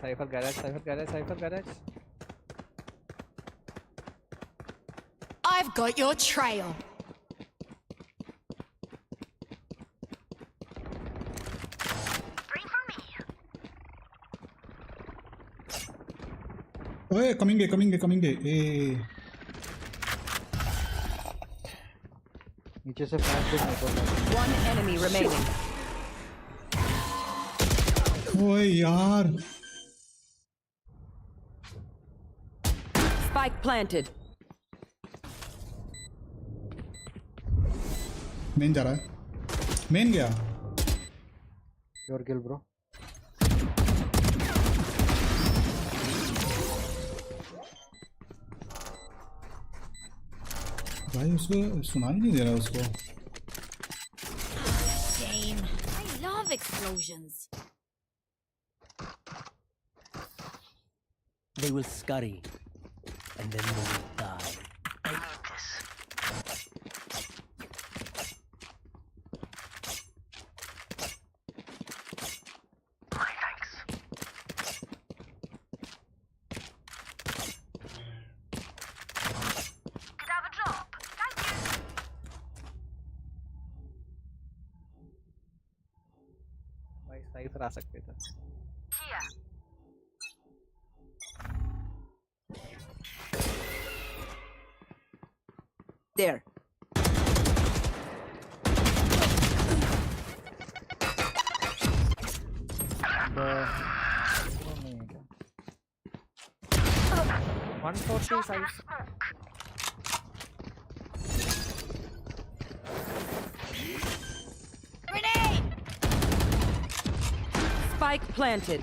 S3: Cypher garage.
S7: I've got your trail.
S1: ओए coming है. ए
S10: नीचे से flash भी नहीं पड़ा.
S2: One enemy remaining.
S1: ओए यार.
S2: Spike planted.
S1: मेन जा रहा है. मेन गया.
S10: Your kill, bro.
S1: भाई उसको सुनाई नहीं दे रहा उसको.
S14: Shame. I love explosions.
S4: They will scurry, and then they will die. I need this. My thanks.
S12: Could have a drop. Thank you.
S3: भाई साइफर आ सकते थे.
S12: Here.
S18: There.
S10: 145.
S14: Grenade!
S2: Spike planted.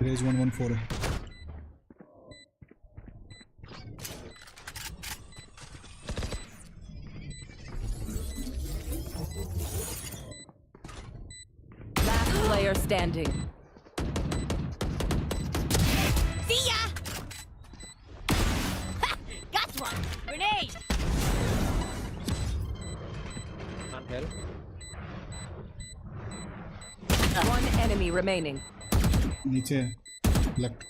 S1: Raise 114.
S2: Last player standing.
S14: See ya! Ha! Got one! Grenade!
S3: Can't help.
S2: One enemy remaining.
S1: नीचे left.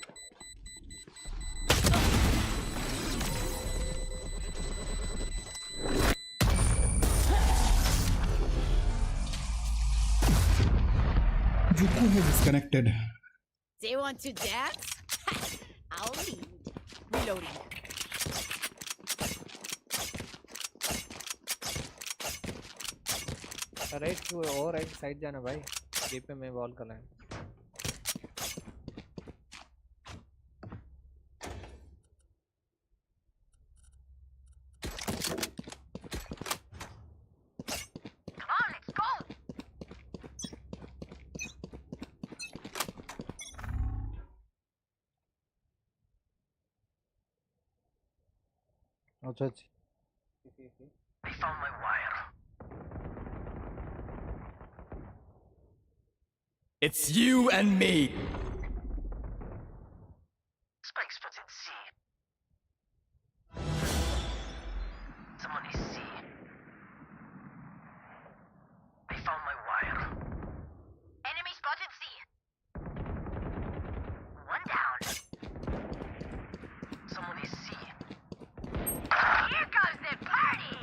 S1: Juku has disconnected.
S14: They want to dance? I'll lead. Reloading.
S10: Right two और right side जाना भाई ये पे मैं wall कर रहा अच्छा
S12: I found my wire.
S11: It's you and me.
S12: Spike spotted C. Someone is C. I found my wire. Enemy spotted C. One down. Someone is C. Here comes the party!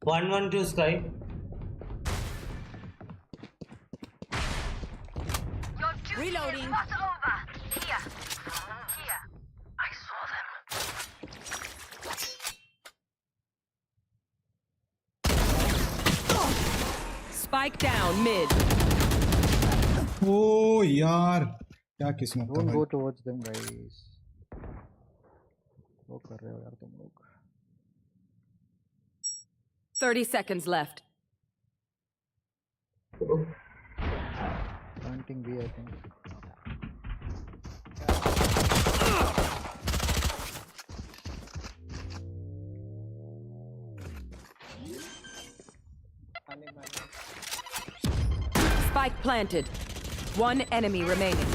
S6: 112 Sky.
S12: Your duty
S14: Reloading.
S12: is not over. Here. Here. I saw them.
S2: Spike down mid.
S1: Oh यार क्या किस्मत था
S10: Don't
S1: भाई.
S10: go towards them guys. वो कर रहे हो यार तुम लोग.
S2: 30 seconds left.
S10: Planting B I think.
S2: Spike planted. One enemy remaining.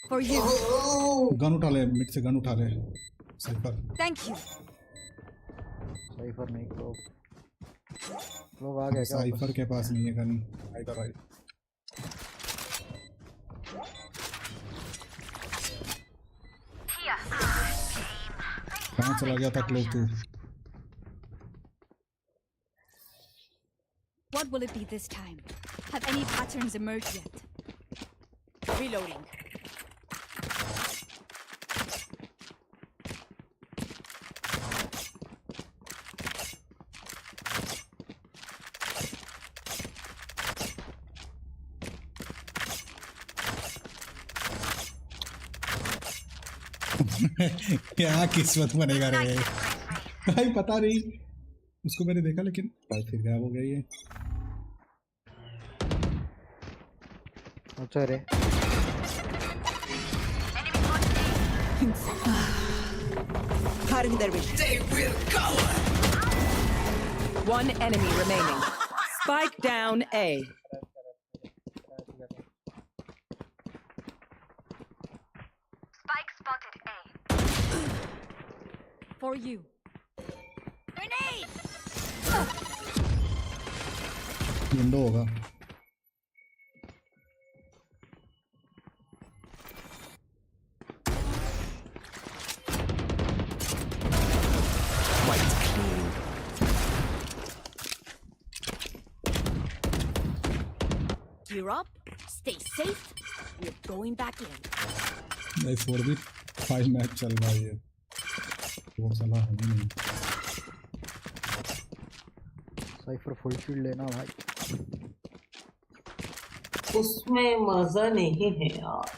S14: For you.
S1: Gun उठा ले मिड से गन उठा ले साइफर.
S14: Thank you.
S10: साइफर नहीं क्लोव. क्लोव आ गया क्या?
S1: साइफर के पास नहीं है गन. इधर आई.
S12: Here.
S1: कहाँ चला गया था क्लोव तू?
S14: What will it be this time? Have any patterns emerged yet? Reloading.
S1: क्या किस्मत बनेगा रे भाई पता नहीं. उसको मैंने देखा लेकिन भाई फिर गायब हो गई है.
S10: अच्छा रे.
S18: Cutting their vision.
S12: They will go!
S2: One enemy remaining. Spike down A.
S12: Spike spotted A.
S14: For you. Grenade!
S1: Window होगा.
S14: Gear up. Stay safe. We're going back in.
S1: भाई 4v5 मैच चल रहा है ये. वो साला है नहीं.
S10: साइफर फुल शील्ड लेना भाई।
S6: उसमें मजा नहीं है यार।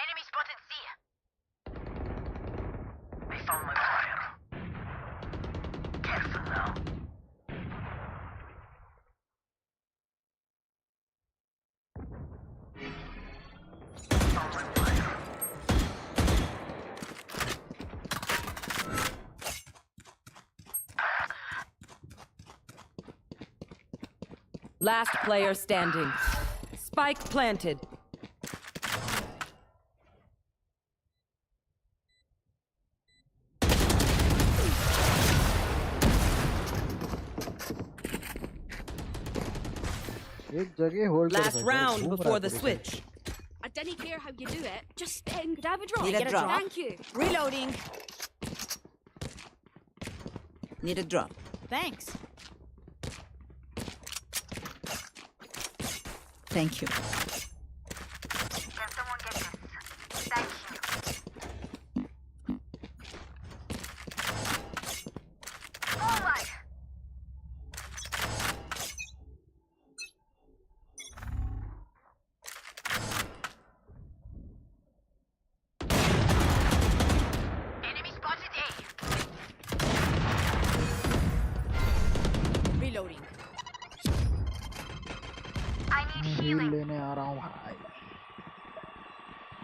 S12: Enemy spotted C. I found my fire. Careful now. Found my fire.
S2: Last player standing. Spike planted.
S10: एक जगह होल्ड कर
S2: Last
S10: सकते हो,
S2: round
S10: घूम
S2: before
S10: रहा
S2: the
S10: था
S2: switch.
S14: I didn't care how you do it. Just could I have a drop?
S18: Need a
S14: Get
S18: drop?
S14: Thank you.
S18: Reloading. Need a drop.
S14: Thanks.
S18: Thank you.
S12: Can someone get this? Thank you. Forward. Enemy spotted A.
S14: Reloading.
S12: I need
S10: मैं heal
S12: healing.
S10: लेने आ रहा हूँ भाई।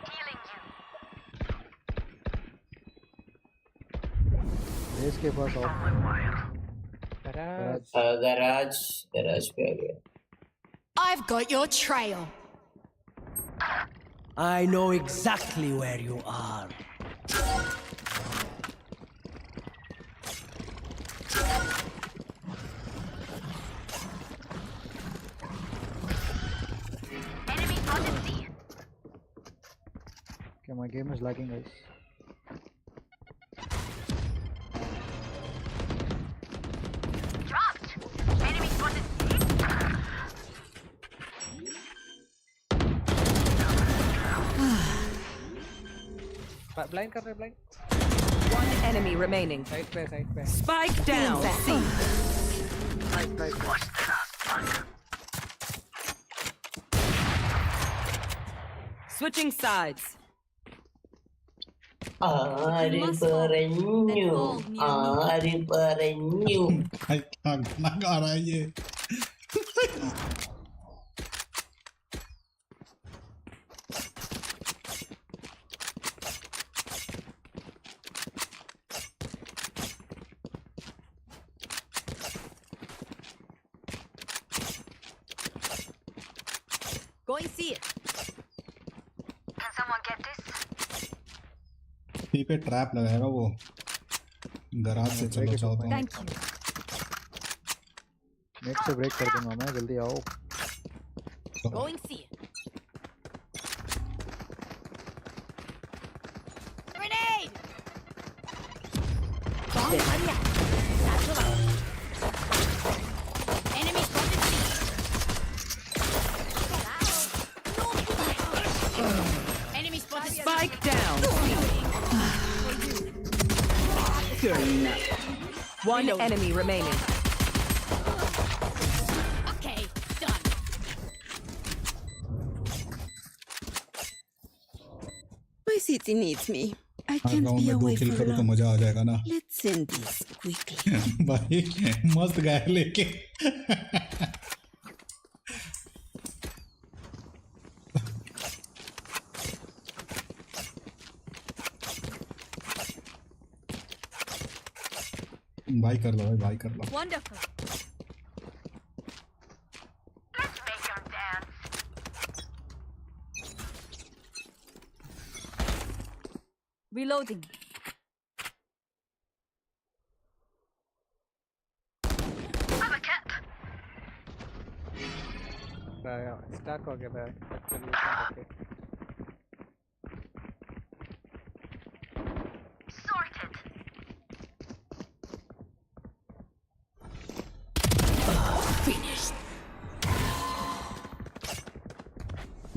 S12: Healing you.
S10: Race के पास और
S6: garage पे आ गया।
S14: I've got your trail.
S4: I know exactly where you are.
S12: Enemy spotted C.
S10: Okay, my game is lagging, guys.
S12: Dropped. Enemy spotted C.
S10: Blind कर रहे blind.
S2: One enemy remaining.
S10: Side पे.
S2: Spike down. C. Switching sides.
S6: ആര് പറഞ്ഞു
S1: भाई खाना खा रहा है ये।
S14: Go and see it.
S12: Can someone get this?
S1: सी पे ट्रैप लगाएगा वो। गराज से चलो चाहो तो।
S14: Thank you.
S10: नेट से ब्रेक कर दूंगा मैं, जल्दी आओ।
S14: Go and see it. Grenade! Bomb area. Satchel out. Enemy spotted C. Enemy spotted
S2: Spike down. One enemy remaining.
S14: Okay, done.
S18: My city needs me. I
S1: her
S18: can't
S1: round
S18: be
S1: में 2
S18: away
S1: kill
S18: for
S1: करो तो
S18: long.
S1: मजा आ जाएगा ना।
S18: Let's end this quickly.
S1: भाई मस्त गया लेके। भाई कर लो भाई कर लो।
S14: Wonderful.
S12: Let's make them dance.
S14: Reloading.
S12: I'm a cat.
S10: Stuck हो गया था एक्चुअली।
S12: Sorted.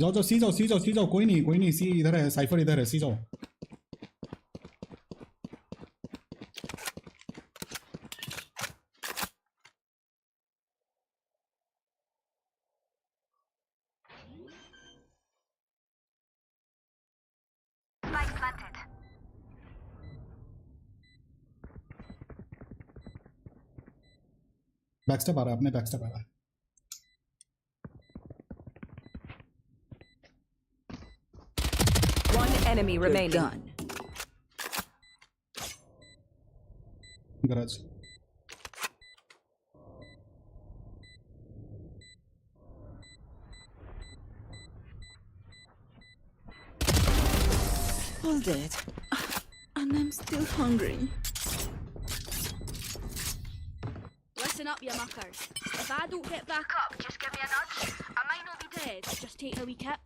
S1: जाओ जाओ सी जाओ सी जाओ सी जाओ कोई नहीं सी इधर है साइफर इधर है सी जाओ
S12: Spike planted.
S1: बैकस्टेप आ रहा है अपने बैकस्टेप आ रहा है
S2: One enemy remaining.
S18: Done.
S1: Garage
S18: All dead. And I'm still hungry.
S14: Listen up, you muckers. If I don't get back up, just give me a nudge. I might not be dead, just take a wee kip.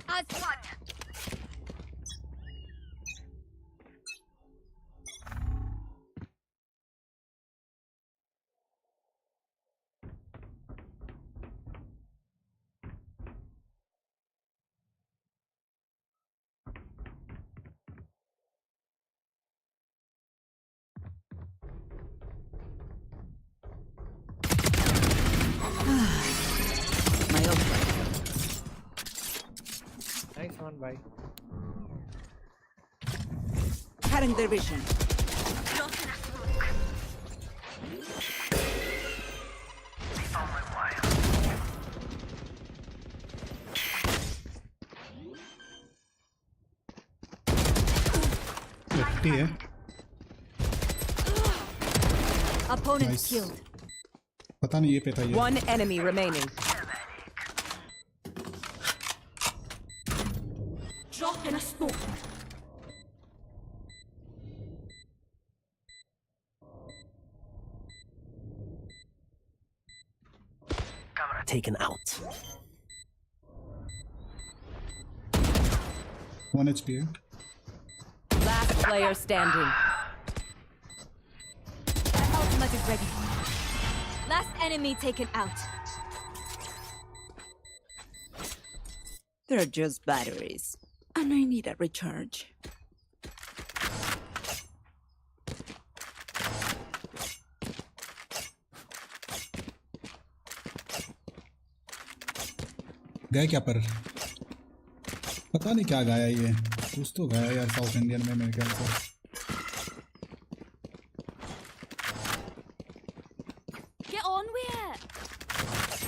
S12: As one.
S18: My ultimate.
S10: Nice one, bhai.
S18: Cutting their vision.
S12: Not in a smoke. They found my wire.
S1: Eighty है
S14: Opponent
S1: Nice.
S14: killed.
S1: पता नहीं ये पे था ये
S2: One enemy remaining.
S14: Drop in a smoke.
S4: Camera taken out.
S1: 1 HP है
S2: Last player standing.
S14: Ultimate is ready. Last enemy taken out.
S18: They're just batteries. And I need a recharge.
S1: गए क्या पर पता नहीं क्या गाया ये कुछ तो गाया यार साउथ इंडियन में मेरे ख्याल से
S14: Get on with it.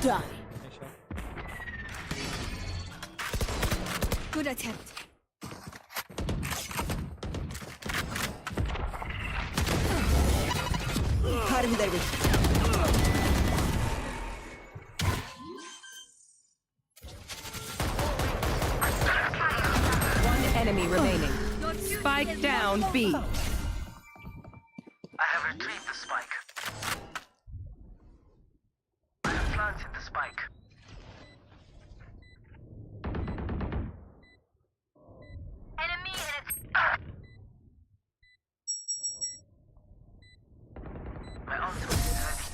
S18: Die.
S10: Nice shot.
S14: Good attempt.
S18: Cutting their vision.
S2: One enemy remaining. Spike down B.
S12: I have retrieved the spike. I have planted the spike. Enemy in its. My ultimate is ready.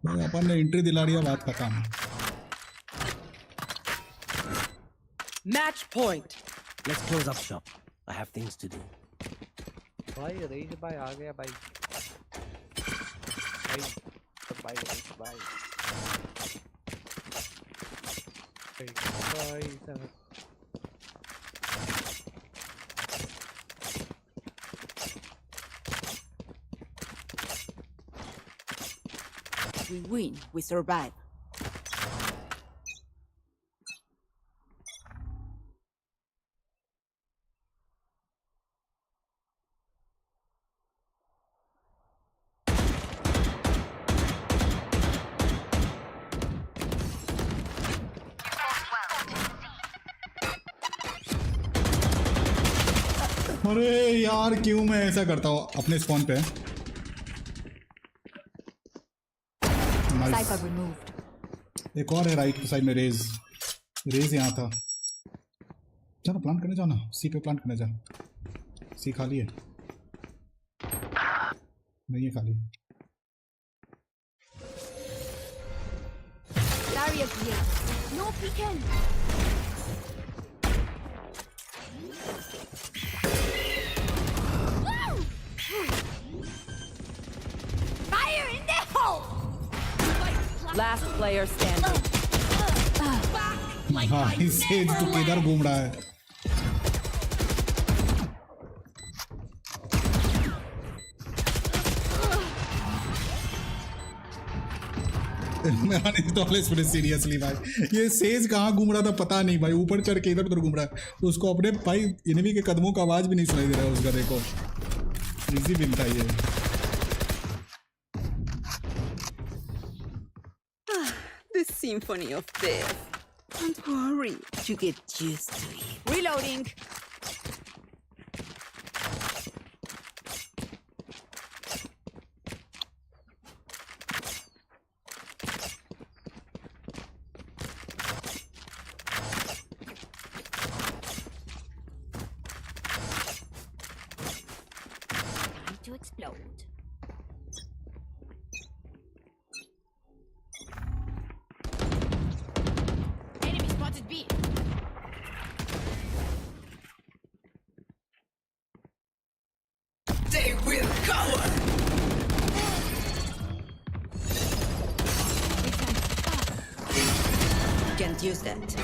S1: भाई अपन ने entry दिला दिया बात खत्म
S2: Match point.
S4: Let's close up shop. I have things to do.
S10: भाई raise भाई आ गया भाई भाई भाई रेज भाई भाई साहब
S18: We win. We survive.
S1: अरे यार क्यों मैं ऐसा करता हूँ अपने स्पॉन पे।
S7: Cypher removed.
S1: एक और है राइट साइड में, रेज यहाँ था। चलो प्लांट करने जाओ ना, सी पे प्लांट करने जा। सी खाली है, नहीं है खाली।
S7: Barrier created. No peeking. Fire in the hole.
S2: Last player standing.
S1: हाँ इससे तू किधर घूम रहा है? सीरियसली भाई ये सेज कहाँ घूम रहा था पता नहीं भाई, ऊपर चढ़ के इधर उधर घूम रहा है। उसको अपने भाई एनिमी के कदमों का आवाज भी नहीं सुनाई दे रहा है उसका। देखो इजी विन था ये।
S18: The symphony of death. Don't worry, you get used to it.
S7: Reloading. Time to explode. Enemy spotted B.
S21: They will cover. Can't use that.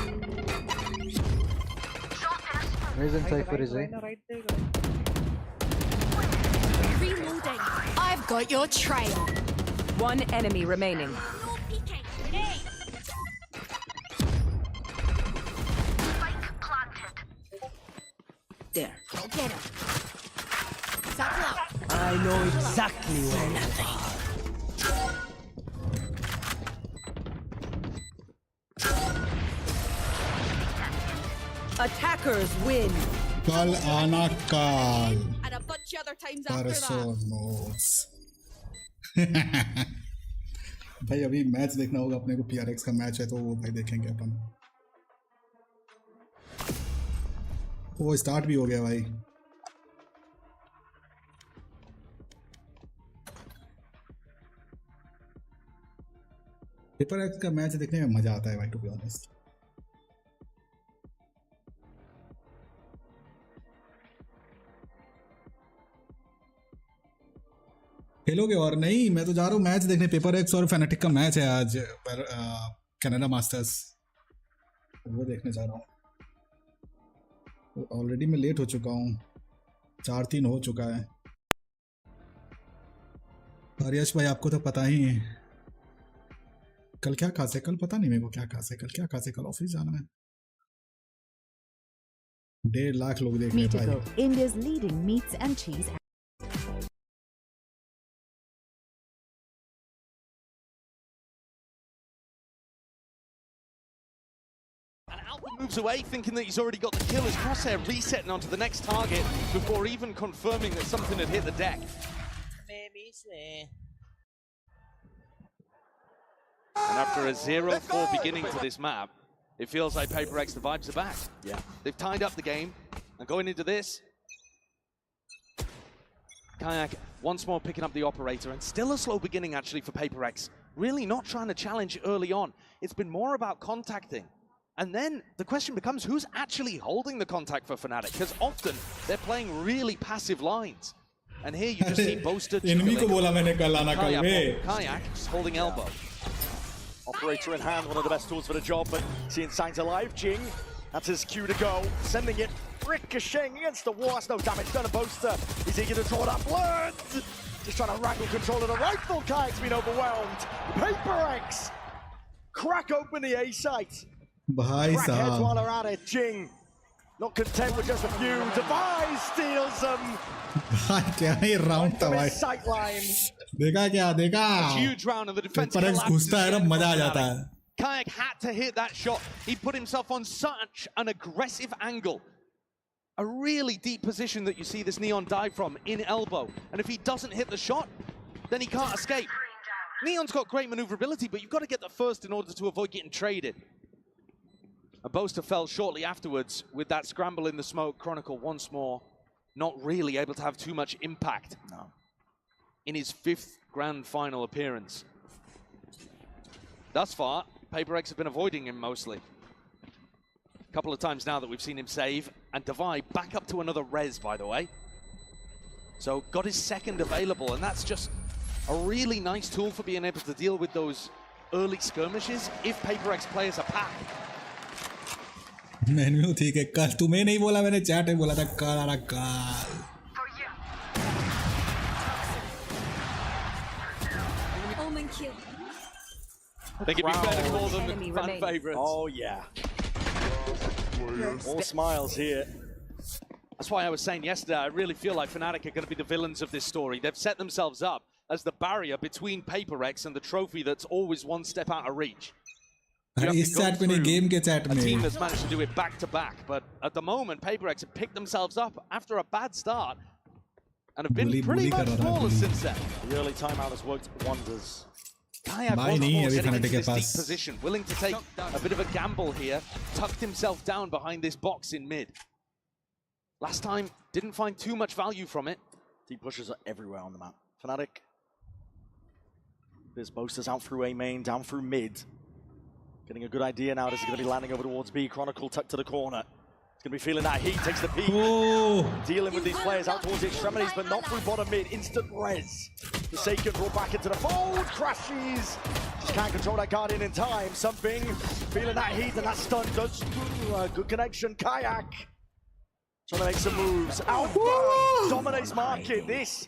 S10: Reason Cypher is right.
S7: Reloading. I've got your trail.
S2: One enemy remaining.
S7: No peeking. Grenade.
S21: There.
S7: Go get him. Satchel out.
S4: I know exactly where you are.
S2: Attackers win.
S1: कल आना काल
S14: And a bunch of other times after
S1: परसों
S14: that.
S1: Notes. भाई अभी match देखना होगा अपने को, PRX का मैच है तो वो भाई देखेंगे अपन। वो स्टार्ट भी हो गया भाई। पेपर एक्स का मैच देखने में मजा आता है भाई, टू बी ऑनेस्ट। खेलोगे और नहीं, मैं तो जा रहा हूँ मैच देखने। पेपर एक्स और फैनेटिक का मैच है आज, कनाडा मास्टर्स, वो देखने जा रहा हूँ। ऑलरेडी मैं लेट हो चुका हूँ, 4-3 हो चुका है। हरियश भाई आपको तो पता ही है कल क्या खास है। कल पता नहीं मेरे को क्या खास है, कल क्या खास है। कल ऑफिस जाना है। 1.5 लाख लोग देख रहे हैं भाई।
S7: India's leading meats and cheese.
S13: Moves away, thinking that he's already got the kill. His crosshair resetting onto the next target before even confirming that something had hit the deck. And after a 0-4 beginning to this map, it feels like Paper X, the vibes are back. Yeah. They've tied up the game, and going into this, Kayak once more picking up the operator, and still a slow beginning actually for Paper X. Really not trying to challenge early on. It's been more about contacting. And then the question becomes, who's actually holding the contact for Fnatic? Because often they're playing really passive lines. And here you just see Boaster, Kayak holding elbow.
S22: Operator in hand, one of the best tools for the job, but seeing signs alive. Jing, that's his cue to go. Sending it, ricocheting against the wall. That's no damage done to Boaster. He's eager to draw that blood. Just trying to wrangle control of the rifle. Kayak's been overwhelmed. Paper X crack open the A site. Crackheads while they're at it. Jing, not content with just a few. Device steals them.
S1: क्या ही round था भाई। देखा क्या देखा?
S13: Huge round of the defense.
S1: Paper x घुसता है ना, मजा आ जाता है।
S13: Kayak had to hit that shot. He put himself on such an aggressive angle a really deep position that you see this Neon dive from in elbow. And if he doesn't hit the shot, then he can't escape. Neon's got great maneuverability, but you've got to get the first in order to avoid getting traded. A Boaster fell shortly afterwards with that scramble in the smoke. Chronicle once more not really able to have too much impact in his 5th grand final appearance. Thus far, PaperX have been avoiding him mostly. A couple of times now that we've seen him save, and Divide back up to another res, by the way. So got his 2nd available, and that's just a really nice tool for being able to deal with those early skirmishes if PaperX players are packed.
S1: Menu ठीक है कल तुम्हें नहीं बोला मैंने chat में बोला था कल आ रहा कल
S14: Omen kill.
S22: I think it'd be better to call them
S2: Enemy
S22: fan
S2: remains.
S22: favorites. Oh, yeah. All smiles here.
S13: That's why I was saying yesterday, I really feel like Fnatic are going to be the villains of this story. They've set themselves up as the barrier between PaperX and the trophy that's always one step out of reach.
S1: इस chat में नहीं game के chat
S13: A team
S1: में
S13: that's managed to do it back to back, but at the moment, PaperX have picked themselves up after a bad start and have been pretty much flawless since then.
S22: The early timeout has worked wonders.
S13: Kayak
S1: Bye
S13: once
S1: nahi
S13: more
S1: abhi
S13: getting into
S1: Fnatic ke
S13: this deep
S1: paas.
S13: position, willing to take a bit of a gamble here, tucked himself down behind this box in mid. Last time, didn't find too much value from it.
S22: Deep pushes are everywhere on the map. Fnatic. There's Boasters out through A main, down through mid. Getting a good idea now. This is going to be landing over towards B. Chronicle tucked to the corner. It's going to be feeling that heat. Takes the peak. Dealing with these players out towards the extremities, but not through bottom mid. Instant res. Forsaken brought back into the fold. Crashes. Just can't control that Guardian in time. Something. Feeling that heat and that stun does good connection. Kayak. Trying to make some moves. Alpha dominates market. This.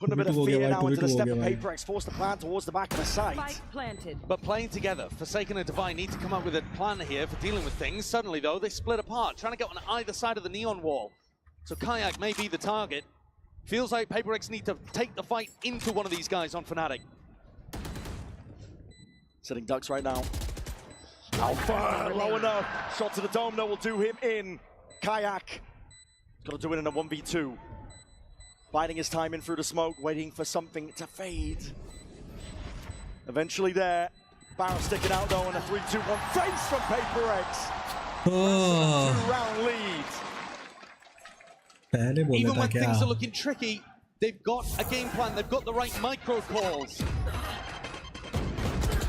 S22: Putting a bit of fear now into the step of PaperX, forced the plan towards the back of the site.
S2: Spike planted.
S13: But playing together, Forsaken and Divine need to come up with a plan here for dealing with things. Suddenly, though, they split apart, trying to get on either side of the Neon wall. So Kayak may be the target. Feels like PaperX need to take the fight into one of these guys on Fnatic.
S22: Setting ducks right now. Alpha, low enough. Shot to the dome, though, will do him in. Kayak. Got to do it in a 1v2. Biding his time in through the smoke, waiting for something to fade. Eventually there. Barrow sticking out though, and a 3-2-1 face from PaperX.
S1: Oh.
S22: 2-round lead.
S1: पहले बोला
S13: Even
S1: था
S13: when
S1: क्या
S13: things are looking tricky, they've got a game plan, they've got the right micro calls.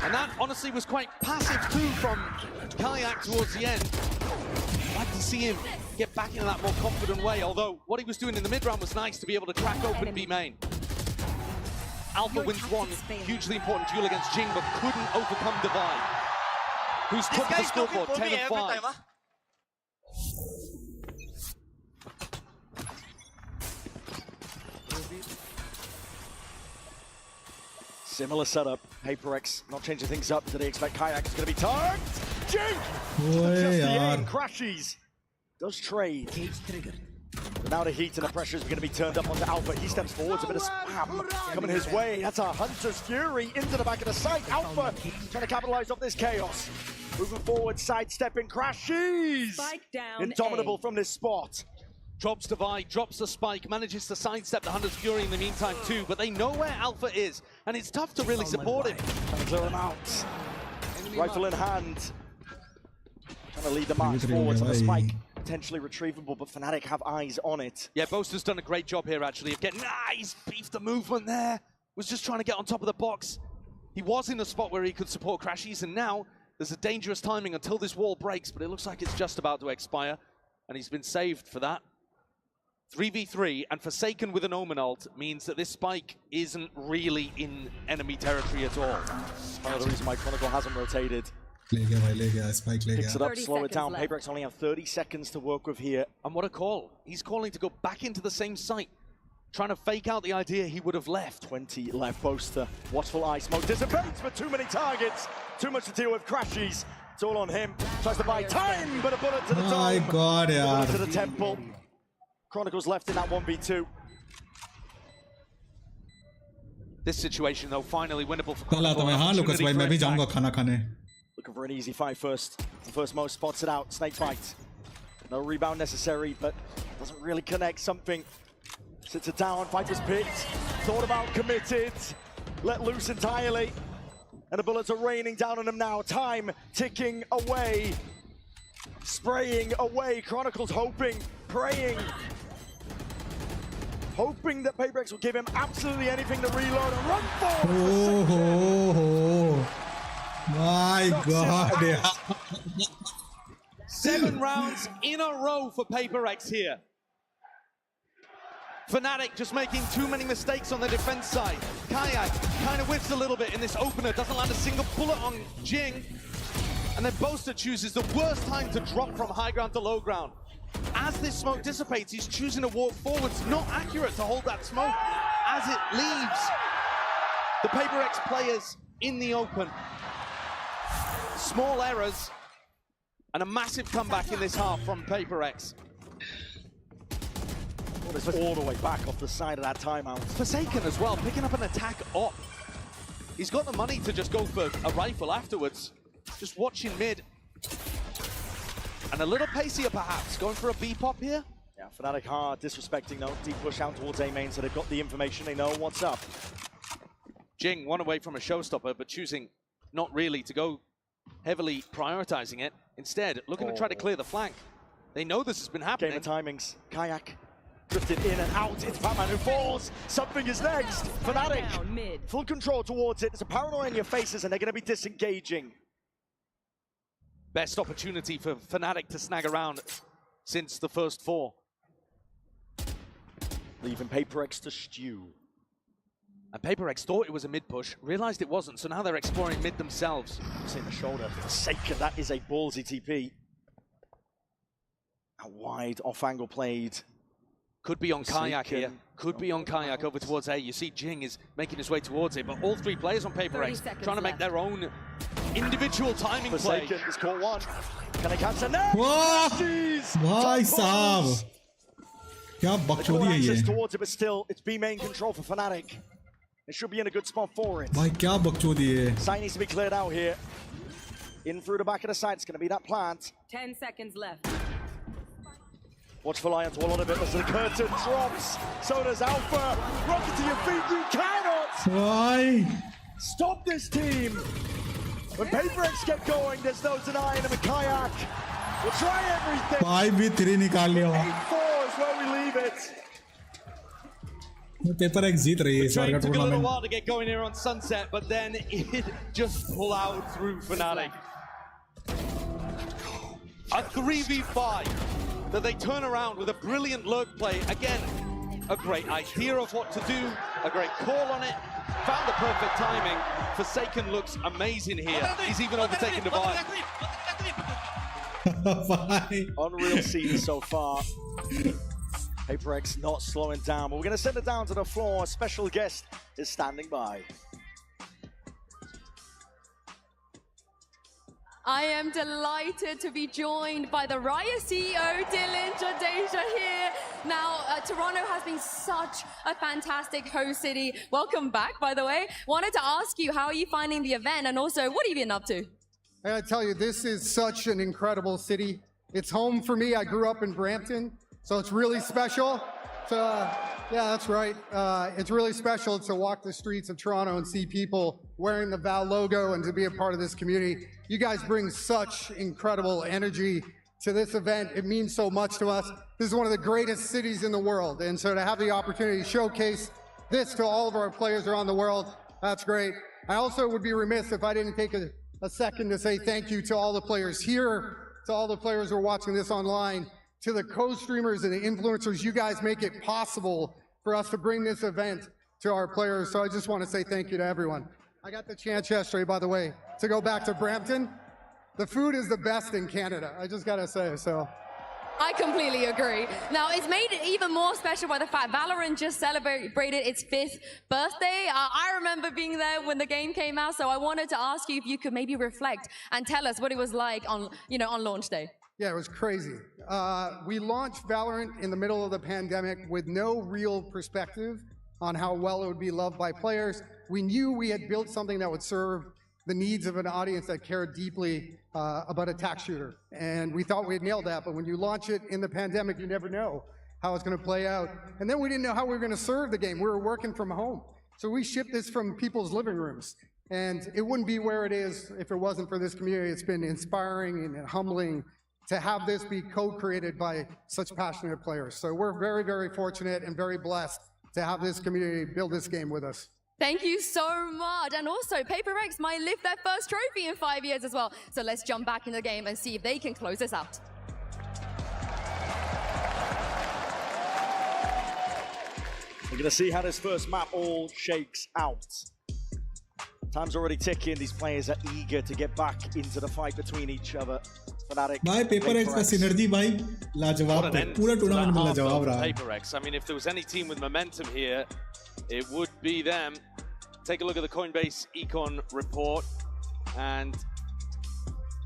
S13: And that honestly was quite passive too from Kayak towards the end. I'd like to see him get back into that more confident way, although what he was doing in the mid-round was nice to be able to crack open B main. Alpha wins one hugely important duel against Jing, but couldn't overcome Divide, who's top of the scoreboard, 10-5.
S22: Similar setup. PaperX not changing things up. Do they expect Kayak is going to be tagged? Jing!
S1: Oye,
S22: Just the
S1: yaar.
S22: aim crashes. Does trade. But now the heat and the pressure is going to be turned up onto Alpha. He steps forwards, a bit of spam coming his way. That's a Hunter's Fury into the back of the site. Alpha trying to capitalize off this chaos. Moving forward, sidestepping, crashes.
S2: Spike down
S22: Indomitable
S2: A.
S22: from this spot.
S13: Drops Divide, drops the spike, manages to sidestep the Hunter's Fury in the meantime too, but they know where Alpha is, and it's tough to really support him.
S22: Trying to clear him out. Rifle in hand. Trying to lead the march forwards on the spike. Potentially retrievable, but Fnatic have eyes on it.
S13: Yeah, Boaster's done a great job here actually of getting, he's beefed the movement there. Was just trying to get on top of the box. He was in a spot where he could support Crashies, and now there's a dangerous timing until this wall breaks, but it looks like it's just about to expire, and he's been saved for that. 3v3, and Forsaken with an Omen ult means that this spike isn't really in enemy territory at all.
S22: Part of the reason why Chronicle hasn't rotated.
S1: ले गया spike ले
S22: Picks it
S1: गया
S22: up, slow it down. PaperX only have 30 seconds to work with here.
S13: And what a call. He's calling to go back into the same site, trying to fake out the idea he would have left.
S22: 20 left. Boaster, watchful eye smoke dissipates, but too many targets. Too much to deal with. Crashes. It's all on him. Tries to buy time, but a bullet to the dome.
S1: My God,
S22: Bullet
S1: yaar.
S22: to the temple. Chronicles left in that 1v2.
S13: This situation, though, finally winnable for
S1: कल आता
S13: Chronicle.
S1: मैं हाँ Lucas भाई मैं भी जाऊंगा खाना खाने
S22: Looking for an easy fight first. The first most spots it out. Snake bite. No rebound necessary, but doesn't really connect. Something sits it down. Viper's picked. Thought about, committed. Let loose entirely. And the bullets are raining down on him now. Time ticking away. Spraying away. Chronicles hoping, praying. Hoping that PaperX will give him absolutely anything to reload and run forward.
S1: Oh, my God. Yeah.
S13: 7 rounds in a row for PaperX here. Fnatic just making too many mistakes on the defense side. Kayak kind of whiffs a little bit in this opener, doesn't land a single bullet on Jing. And then Boaster chooses the worst time to drop from high ground to low ground. As this smoke dissipates, he's choosing to walk forwards. Not accurate to hold that smoke as it leaves the PaperX players in the open. Small errors and a massive comeback in this half from PaperX.
S22: All the way back off the side of that timeout.
S13: Forsaken as well, picking up an attack op. He's got the money to just go for a rifle afterwards. Just watching mid. And a little pacier perhaps, going for a B-pop here.
S22: Yeah, Fnatic hard, disrespecting though. Deep push out towards A main, so they've got the information, they know what's up.
S13: Jing, one away from a showstopper, but choosing not really to go heavily prioritizing it. Instead, looking to try to clear the flank. They know this has been happening.
S22: Game of timings. Kayak drifted in and out. It's Batman who falls. Something is next. Fnatic, full control towards it. There's a paranoia in your faces, and they're going to be disengaging.
S13: Best opportunity for Fnatic to snag around since the first 4.
S22: Leaving PaperX to stew.
S13: And PaperX thought it was a mid push, realized it wasn't, so now they're exploring mid themselves.
S22: In the shoulder. Forsaken, that is a ballsy TP. Out wide, off angle played.
S13: Could be on Kayak here. Could be on Kayak over towards A. You see Jing is making his way towards it, but all 3 players on PaperX trying to make their own individual timing play.
S22: Forsaken has caught one. Can I catch a net?
S1: भाई साहब क्या बकचोदी है ये
S22: towards it, but still, it's B main control for Fnatic. It should be in a good spot for it.
S1: भाई क्या बकचोदी है
S22: Site needs to be cleared out here. In through the back of the site, it's going to be that plant.
S2: 10 seconds left.
S22: Watch for Lions wall on a bit as the curtain drops. So does Alpha. Rocket to your feet, you cannot
S1: Why?
S22: stop this team. When PaperX get going, there's no denying them. Kayak will try everything.
S1: 5v3 निकाल लिया
S22: 8-4 is where we leave it.
S1: PaperX जीत रही है इस बार का
S13: Took a little
S1: tournament
S13: while to get going here on Sunset, but then it just plowed through Fnatic. A 3v5 that they turn around with a brilliant lurk play. Again, a great idea of what to do, a great call on it. Found the perfect timing. Forsaken looks amazing here. He's even overtaken Divine.
S22: Unreal scene so far. PaperX not slowing down, but we're going to send it down to the floor. A special guest is standing by.
S16: I am delighted to be joined by the Riot CEO, Dylan Jadeja here. Now, Toronto has been such a fantastic host city. Welcome back, by the way. Wanted to ask you, how are you finding the event? And also, what have you been up to?
S17: I gotta tell you, this is such an incredible city. It's home for me. I grew up in Brampton, so it's really special. Yeah, that's right. It's really special to walk the streets of Toronto and see people wearing the Val logo and to be a part of this community. You guys bring such incredible energy to this event. It means so much to us. This is one of the greatest cities in the world. And so to have the opportunity to showcase this to all of our players around the world, that's great. I also would be remiss if I didn't take a second to say thank you to all the players here, to all the players who are watching this online, to the co-streamers and the influencers. You guys make it possible for us to bring this event to our players. So I just want to say thank you to everyone. I got the chance yesterday, by the way, to go back to Brampton. The food is the best in Canada, I just gotta say, so.
S16: I completely agree. Now, it's made it even more special by the fact Valorant just celebrated its 5th birthday. I remember being there when the game came out, so I wanted to ask you if you could maybe reflect and tell us what it was like on, on launch day.
S17: Yeah, it was crazy. We launched Valorant in the middle of the pandemic with no real perspective on how well it would be loved by players. We knew we had built something that would serve the needs of an audience that cared deeply about a tax shooter. And we thought we had nailed that, but when you launch it in the pandemic, you never know how it's going to play out. And then we didn't know how we were going to serve the game. We were working from home. So we shipped this from people's living rooms. And it wouldn't be where it is if it wasn't for this community. It's been inspiring and humbling to have this be co-created by such passionate players. So we're very, very fortunate and very blessed to have this community build this game with us.
S16: Thank you so much. And also, PaperX might lift their first trophy in 5 years as well. So let's jump back in the game and see if they can close this out.
S22: We're going to see how this first map all shakes out. Time's already ticking. These players are eager to get back into the fight between each other. Fnatic,
S1: भाई PaperX का synergy भाई लाजवाब है पूरा tournament में लाजवाब रहा है.
S13: PaperX. I mean, if there was any team with momentum here, it would be them. Take a look at the Coinbase Econ report and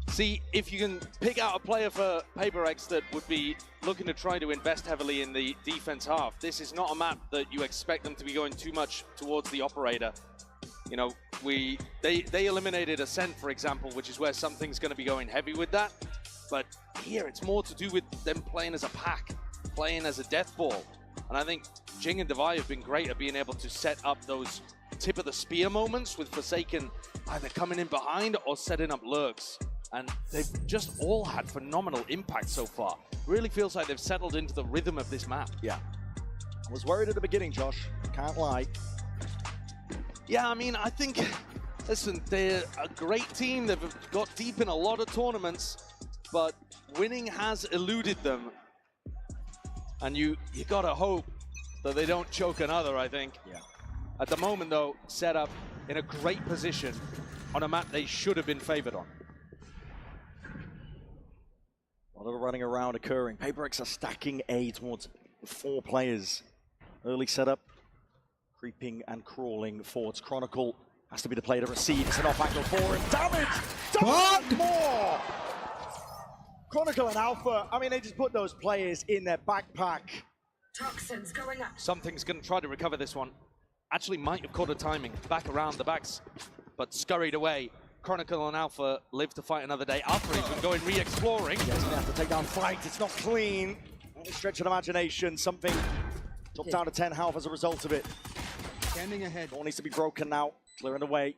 S13: see if you can pick out a player for PaperX that would be looking to try to invest heavily in the defense half. This is not a map that you expect them to be going too much towards the operator. You know, they eliminated Ascent, for example, which is where something's going to be going heavy with that. But here, it's more to do with them playing as a pack, playing as a death ball. And I think Jing and Devi have been great at being able to set up those tip of the spear moments with Forsaken either coming in behind or setting up lurks. And they've just all had phenomenal impact so far. Really feels like they've settled into the rhythm of this map.
S22: Yeah. I was worried at the beginning, Josh. Can't lie.
S13: Yeah, I mean, I think, listen, they're a great team. They've got deep in a lot of tournaments, but winning has eluded them. And you gotta hope that they don't choke another, I think.
S22: Yeah.
S13: At the moment, though, set up in a great position on a map they should have been favored on.
S22: A lot of running around occurring. PaperX are stacking A towards 4 players. Early setup. Creeping and crawling forwards. Chronicle has to be the player to receive. It's an off-angle for him. Damage! Damage more! Chronicle and Alpha, I mean, they just put those players in their backpack.
S20: Toxins going up.
S13: Something's going to try to recover this one. Actually might have caught a timing. Back around the backs, but scurried away. Chronicle and Alpha live to fight another day. Alpha even going re-exploring.
S22: Yeah, he's going to have to take down Fight. It's not clean. Any stretch of imagination. Something dropped down to 10 health as a result of it.
S17: Standing ahead.
S22: All needs to be broken now. Clearing away.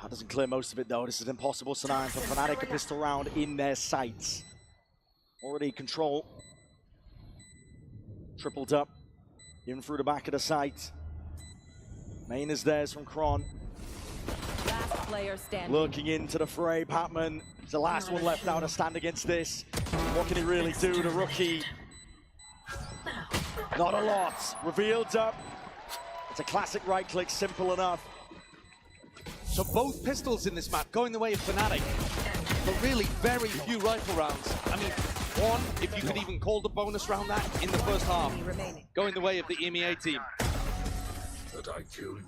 S22: That doesn't clear most of it, though. This is an impossible scenario for Fnatic. A pistol round in their sights. Already control. Tripled up. In through the back of the site. Main is theirs from Kron.
S2: Last player standing.
S22: Lurking into the fray. Patman is the last one left now to stand against this. What can he really do, the rookie? Not a lot. Revealed up. It's a classic right click, simple enough.
S13: So both pistols in this map going the way of Fnatic, but really very few rifle rounds. I mean, one, if you could even call the bonus round that in the first half, going the way of the EMEA team.
S5: Did I kill you?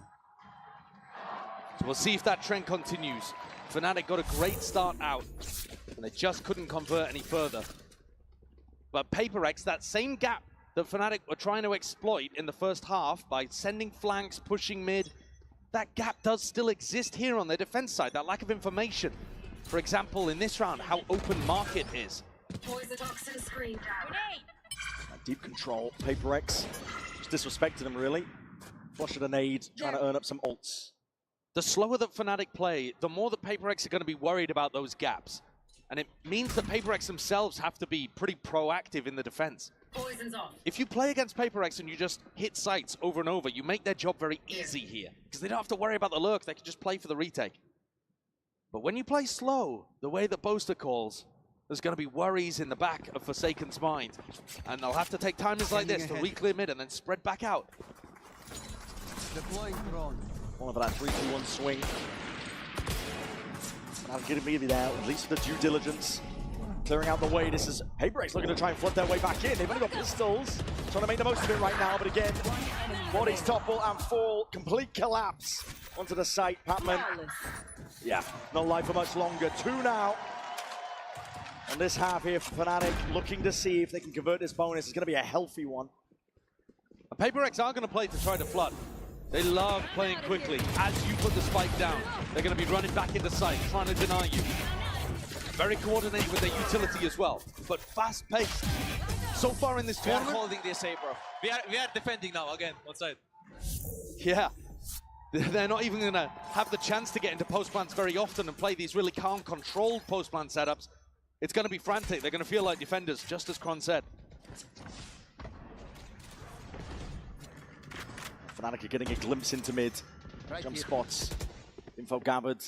S13: So we'll see if that trend continues. Fnatic got a great start out, and they just couldn't convert any further. But PaperX, that same gap that Fnatic were trying to exploit in the first half by sending flanks, pushing mid, that gap does still exist here on their defense side, that lack of information. For example, in this round, how open market is.
S20: Poison toxin screen down.
S22: Deep control. PaperX just disrespected him, really. Flush at a nade, trying to earn up some ults.
S13: The slower that Fnatic play, the more that PaperX are going to be worried about those gaps. And it means that PaperX themselves have to be pretty proactive in the defense.
S20: Poison's off.
S13: If you play against PaperX and you just hit sites over and over, you make their job very easy here. Because they don't have to worry about the lurk, they can just play for the retake. But when you play slow, the way that Boaster calls, there's going to be worries in the back of Forsaken's mind. And they'll have to take timings like this to re-clear mid and then spread back out.
S22: Deploying drone. One of that 3-2-1 swing. I'll get immediately there, at least for the due diligence. Clearing out the way, this is PaperX looking to try and flood their way back in. They've only got pistols, trying to make the most of it right now, but again, bodies topple and fall, complete collapse onto the site. Patman, yeah, no life for much longer. 2 now. And this half here for Fnatic, looking to see if they can convert this bonus. It's going to be a healthy one.
S13: PaperX are going to play to try to flood. They love playing quickly. As you put the spike down, they're going to be running back into sight, trying to deny you. Very coordinated with their utility as well, but fast-paced. So far in this tournament...
S8: We are holding this A, bro. We are defending now, again, one side.
S13: Yeah. They're not even going to have the chance to get into post plants very often and play these really calm, controlled post plant setups. It's going to be frantic. They're going to feel like defenders, just as Kron said.
S22: Fnatic are getting a glimpse into mid. Jump spots. Info gathered.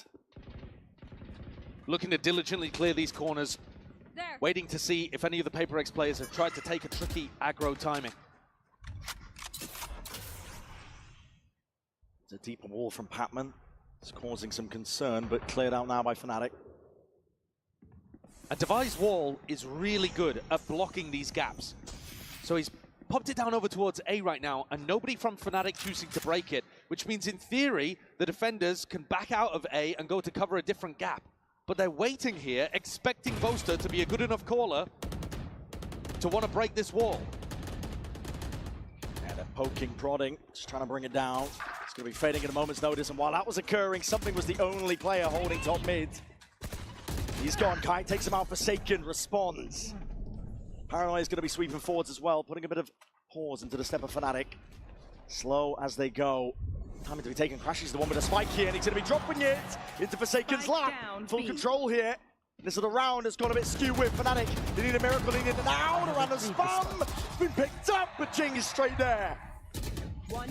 S13: Looking to diligently clear these corners. Waiting to see if any of the Paper X players have tried to take a tricky aggro timing.
S22: It's a deeper wall from Patman. It's causing some concern, but cleared out now by Fnatic.
S13: A devised wall is really good at blocking these gaps. So he's popped it down over towards A right now, and nobody from Fnatic choosing to break it, which means in theory, the defenders can back out of A and go to cover a different gap. But they're waiting here, expecting Boaster to be a good enough caller to want to break this wall.
S22: Yeah, they're poking, prodding, just trying to bring it down. It's going to be fading at a moment's notice, and while that was occurring, something was the only player holding top mid. He's gone. Kai takes him out. Forsaken responds. Paranoia is going to be sweeping forwards as well, putting a bit of pause into the step of Fnatic. Slow as they go. Time to be taken. Crashes the one with a spike here, and he's going to be dropping it into Forsaken's lap. Full control here. This is the round has gone a bit skewed with Fnatic. They need a miracle, they need it now. The random spam been picked up, but Jing is straight there.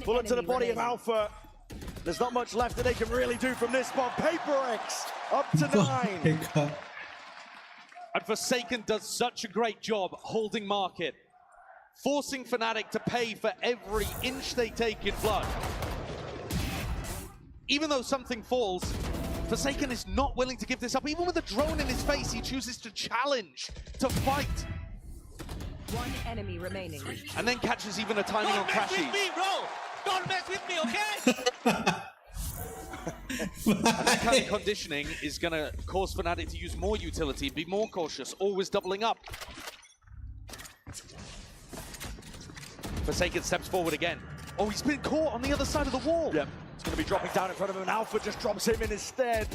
S22: Bullet to the body of Alpha. There's not much left that they can really do from this spot. Paper X up to 9.
S13: And Forsaken does such a great job holding market, forcing Fnatic to pay for every inch they take in blood. Even though something falls, Forsaken is not willing to give this up. Even with a drone in his face, he chooses to challenge, to fight.
S2: One enemy remaining.
S13: And then catches even a timing on crashes.
S8: Don't mess with me, bro! Don't mess with me, okay?
S13: And that kind of conditioning is going to cause Fnatic to use more utility, be more cautious, always doubling up. Forsaken steps forward again. Oh, he's been caught on the other side of the wall.
S22: Yep. It's going to be dropping down in front of him, and Alpha just drops him in instead.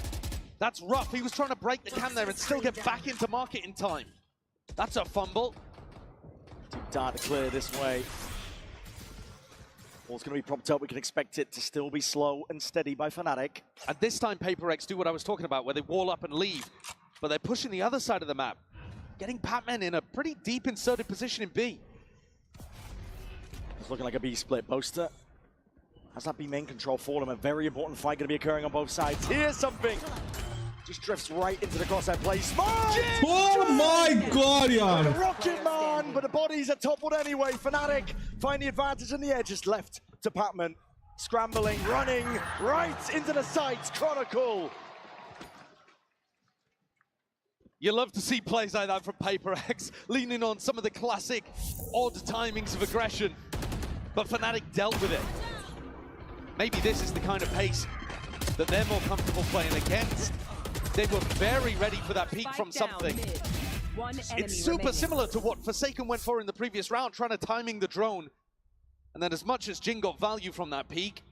S13: That's rough. He was trying to break the cam there and still get back into market in time. That's a fumble.
S22: Too dark to clear this way. Ball's going to be propped up. We can expect it to still be slow and steady by Fnatic.
S13: And this time, Paper X do what I was talking about, where they wall up and leave. But they're pushing the other side of the map, getting Patman in a pretty deep inserted position in B.
S22: It's looking like a B split. Boaster has that B main control for him. A very important fight going to be occurring on both sides. Here's something. Just drifts right into the crosshair play. Smart!
S1: Oh my god, yeah!
S22: Rocket Man, but the bodies are toppled anyway. Fnatic find the advantage and the edge is left to Patman. Scrambling, running right into the sights. Chronicle.
S13: You love to see plays like that from Paper X, leaning on some of the classic odd timings of aggression. But Fnatic dealt with it. Maybe this is the kind of pace that they're more comfortable playing against. They were very ready for that peak from something. It's super similar to what Forsaken went for in the previous round, trying to timing the drone. And then as much as Jing got value from that peak,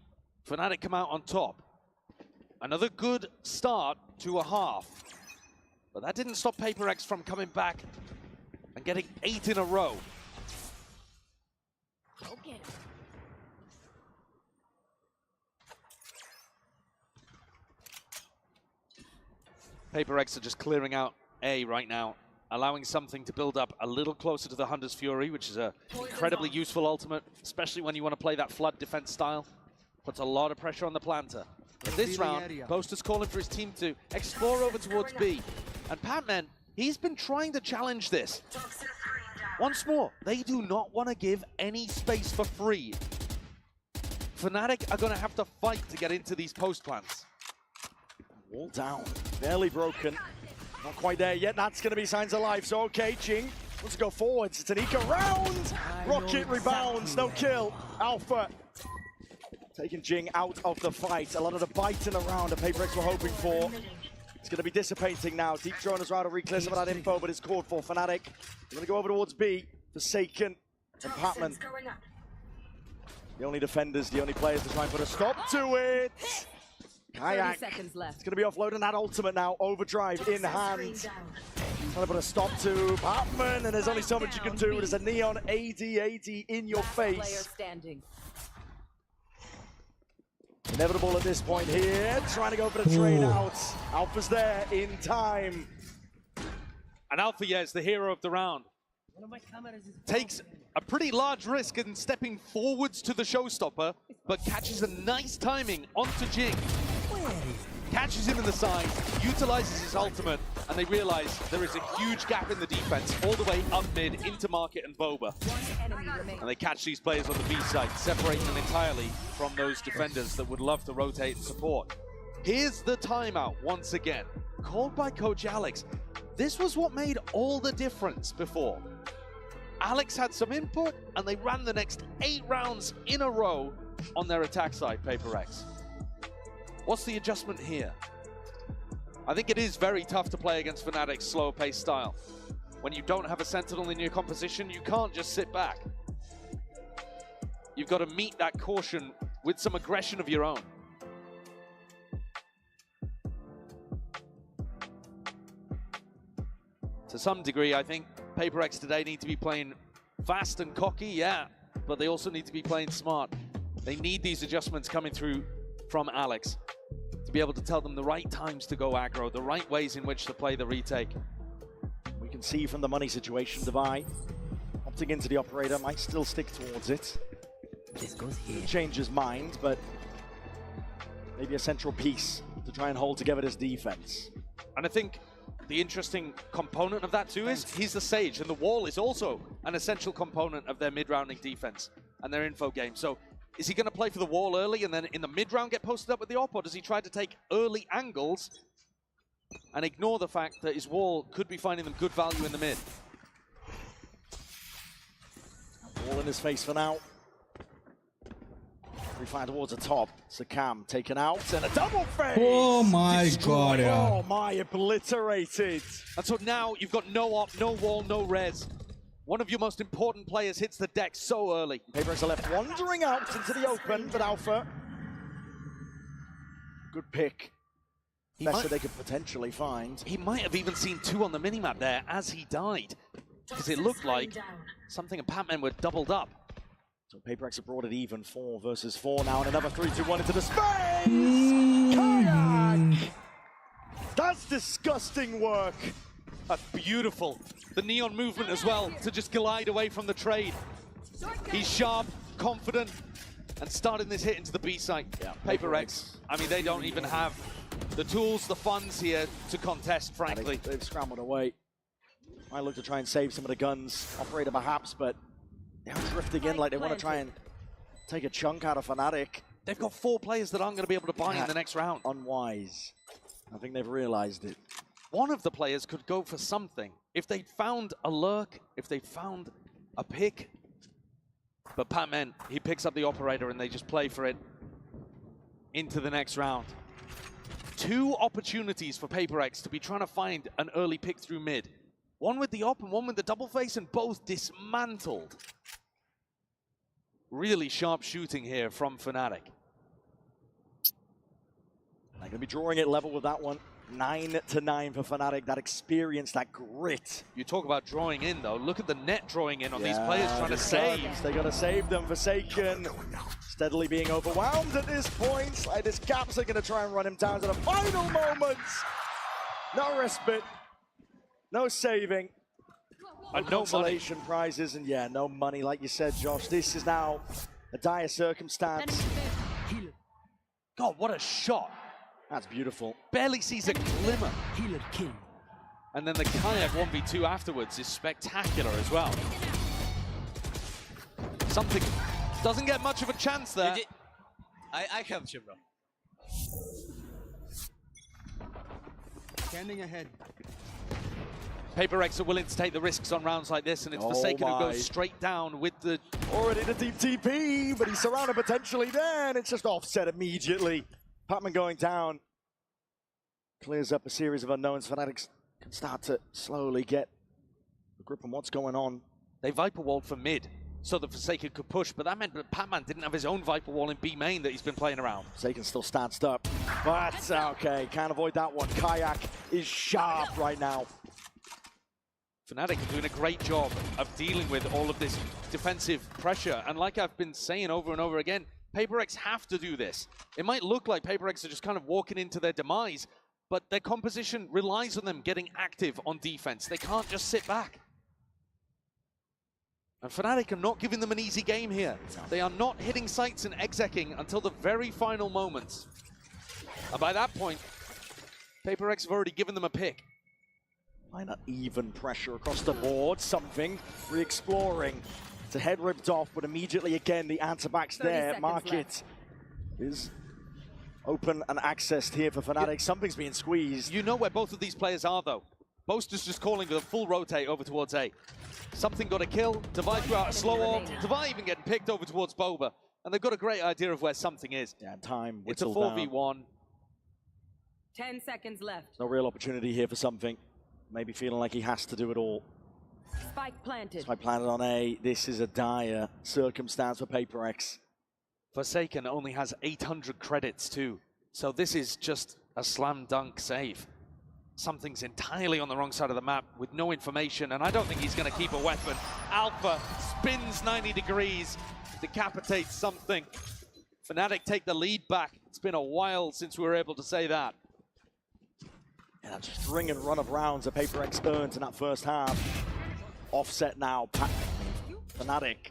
S13: Fnatic come out on top. Another good start to a half. But that didn't stop Paper X from coming back and getting 8 in a row.
S14: Okay.
S13: Paper X are just clearing out A right now, allowing something to build up a little closer to the Hunter's Fury, which is an incredibly useful ultimate, especially when you want to play that flood defense style. Puts a lot of pressure on the planter. In this round, Boaster's calling for his team to explore over towards B. And Patman, he's been trying to challenge this. Once more, they do not want to give any space for free. Fnatic are going to have to fight to get into these post plants.
S22: Wall down, barely broken. Not quite there yet. That's going to be signs of life. So, okay, Jing wants to go forwards. It's an eco round. Rocket rebounds, no kill. Alpha taking Jing out of the fight. A lot of the biting around the Paper X were hoping for. It's going to be dissipating now. Deep drone is around to reclear some of that info, but it's called for Fnatic. They're going to go over towards B. Forsaken and Patman. The only defenders, the only players to try and put a stop to it.
S2: 30 seconds left.
S22: It's going to be offloading that ultimate now. Overdrive in hand. Trying to put a stop to Patman, and there's only so much you can do. There's a neon AD in your
S2: Player
S22: face.
S2: standing.
S22: Inevitable at this point here. Trying to go for the trade out. Alpha's there in time.
S13: And Alpha, yeah, is the hero of the round. Takes a pretty large risk in stepping forwards to the showstopper, but catches a nice timing onto Jing. Catches him in the side, utilizes his ultimate, and they realize there is a huge gap in the defense all the way up mid into Market and Boba. And they catch these players on the B side, separating them entirely from those defenders that would love to rotate and support. Here's the timeout once again, called by Coach Alex. This was what made all the difference before. Alex had some input, and they ran the next 8 rounds in a row on their attack side, PaperX. What's the adjustment here? I think it is very tough to play against Fnatic's slower pace style. When you don't have a Sentinel in your composition, you can't just sit back. You've got to meet that caution with some aggression of your own. To some degree, I think PaperX today need to be playing fast and cocky, yeah, but they also need to be playing smart. They need these adjustments coming through from Alex to be able to tell them the right times to go aggro, the right ways in which to play the retake.
S22: We can see from the money situation, Divine opting into the operator, might still stick towards it.
S4: This goes here.
S22: Change his mind, but maybe a central piece to try and hold together this defense.
S13: And I think the interesting component of that too is he's the Sage, and the wall is also an essential component of their mid-rounding defense and their info game. So is he going to play for the wall early and then in the mid-round get posted up with the op, or does he try to take early angles and ignore the fact that his wall could be finding them good value in the mid?
S22: Wall in his face for now. We find towards the top. Sakam taken out and a double face.
S1: Oh my god, yeah.
S22: Oh my, obliterated.
S13: And so now you've got no op, no wall, no res. One of your most important players hits the deck so early.
S22: PaperX are left wandering out into the open, but Alpha. Good pick. Best that they could potentially find.
S13: He might have even seen 2 on the minimap there as he died, because it looked like something and Patman were doubled up.
S22: So PaperX have brought it even, 4 versus 4 now, and another 3-2-1 into the space! Kayak! That's disgusting work.
S13: That's beautiful. The neon movement as well, to just glide away from the trade. He's sharp, confident, and starting this hit into the B site.
S22: Yeah,
S13: PaperX, I mean, they don't even have the tools, the funds here to contest, frankly.
S22: They've scrambled away. Might look to try and save some of the guns. Operator perhaps, but they're drifting in like they want to try and take a chunk out of Fnatic.
S13: They've got 4 players that aren't going to be able to buy in the next round.
S22: Unwise. I think they've realized it.
S13: One of the players could go for something. If they found a lurk, if they found a pick. But Patman, he picks up the operator and they just play for it into the next round. 2 opportunities for PaperX to be trying to find an early pick through mid. One with the op and one with the double face, and both dismantled. Really sharp shooting here from Fnatic.
S22: They're going to be drawing it level with that one. 9-9 for Fnatic. That experience, that grit.
S13: You talk about drawing in, though. Look at the net drawing in on these players trying to save.
S22: They got to save them. Forsaken steadily being overwhelmed at this point. Like this Caps are going to try and run him down to the final moments. No respite. No saving. No consolation prizes. And yeah, no money. Like you said, Josh, this is now a dire circumstance.
S13: God, what a shot.
S22: That's beautiful.
S13: Barely sees a glimmer. And then the Kayak 1v2 afterwards is spectacular as well. Something doesn't get much of a chance there.
S8: I helped you, bro.
S10: Standing ahead.
S13: PaperX are willing to take the risks on rounds like this, and it's Forsaken who goes straight down with the...
S22: Already the deep TP, but he's surrounded potentially there, and it's just offset immediately. Patman going down. Clears up a series of unknowns. Fnatic can start to slowly get a grip on what's going on.
S13: They Viper walled for mid, so that Forsaken could push, but that meant that Patman didn't have his own Viper wall in B main that he's been playing around.
S22: Forsaken still stanced up, but okay, can't avoid that one. Kayak is sharp right now.
S13: Fnatic are doing a great job of dealing with all of this defensive pressure, and like I've been saying over and over again, PaperX have to do this. It might look like PaperX are just kind of walking into their demise, but their composition relies on them getting active on defense. They can't just sit back. And Fnatic are not giving them an easy game here. They are not hitting sights and execing until the very final moments. And by that point, PaperX have already given them a pick.
S22: Find that even pressure across the board, something, re-exploring. It's a head ripped off, but immediately again, the answer-back's there. Market is open and accessed here for Fnatic. Something's being squeezed.
S13: You know where both of these players are, though. Boaster's just calling for a full rotate over towards A. Something got a kill, Divide threw out a slow orb, Divide even getting picked over towards Boba. And they've got a great idea of where something is.
S22: Yeah, time
S13: it's a
S22: whittled
S13: 4v1.
S22: down.
S2: 10 seconds left.
S22: No real opportunity here for something. Maybe feeling like he has to do it all.
S2: Spike planted.
S22: Spike planted on A. This is a dire circumstance for PaperX.
S13: Forsaken only has 800 credits too. So this is just a slam dunk save. Something's entirely on the wrong side of the map with no information, and I don't think he's going to keep a weapon. Alpha spins 90 degrees, decapitates something. Fnatic take the lead back. It's been a while since we were able to say that.
S22: Yeah, that string and run of rounds that PaperX earned in that first half. Offset now, Fnatic.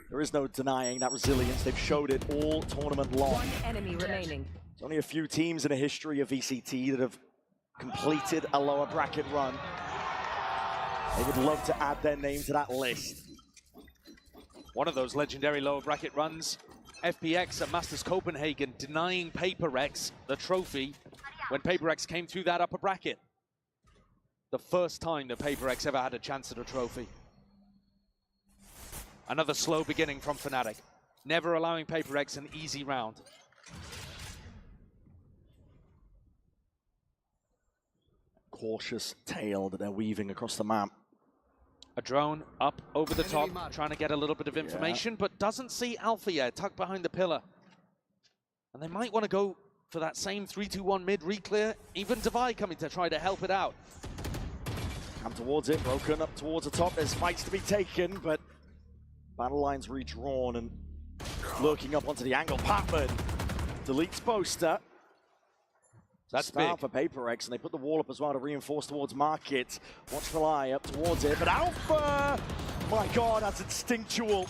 S22: There is no denying that resilience. They've showed it all tournament long.
S2: One enemy remaining.
S22: There's only a few teams in the history of VCT that have completed a lower bracket run. They would love to add their name to that list.
S13: One of those legendary lower bracket runs, FPX at Masters Copenhagen denying PaperX the trophy when PaperX came through that upper bracket. The first time that PaperX ever had a chance at a trophy. Another slow beginning from Fnatic, never allowing PaperX an easy round.
S22: Cautious tail that they're weaving across the map.
S13: A drone up over the top, trying to get a little bit of information, but doesn't see Alpha yet, tucked behind the pillar. And they might want to go for that same 3-2-1 mid re-clear. Even Divide coming to try to help it out.
S22: Come towards it, broken up towards the top. There's fights to be taken, but battle lines redrawn and lurking up onto the angle. Patman deletes Boaster.
S13: That's
S22: Start
S13: big.
S22: for PaperX, and they put the wall up as well to reinforce towards Market. Watchful eye up towards it, but Alpha! My God, that's instinctual.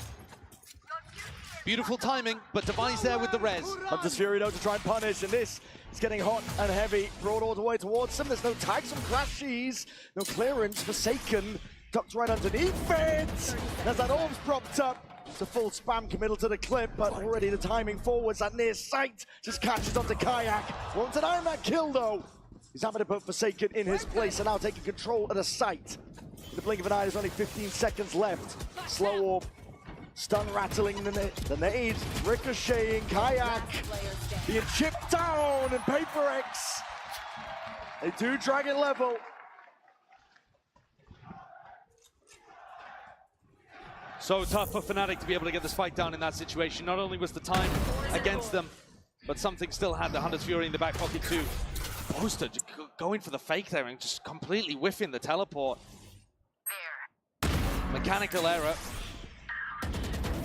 S13: Beautiful timing, but Divide's there with the res.
S22: Hunter's Fury though to try and punish, and this is getting hot and heavy. Brought all the way towards him. There's no tags from Crashies, no clearance. Forsaken ducked right underneath it. There's that orbs propped up. It's a full spam committal to the clip, but already the timing forwards at near sight just catches onto Kayak. Won't deny him that kill though. He's having to put Forsaken in his place and now taking control of the site. In the blink of an eye, there's only 15 seconds left. Slow orb, stun rattling the nade, ricocheting, Kayak being chipped down, and PaperX. They do drag it level.
S13: So tough for Fnatic to be able to get the spike down in that situation. Not only was the time against them, but something still had the Hunter's Fury in the back pocket too. Boaster going for the fake there and just completely whiffing the teleport. Mechanical error.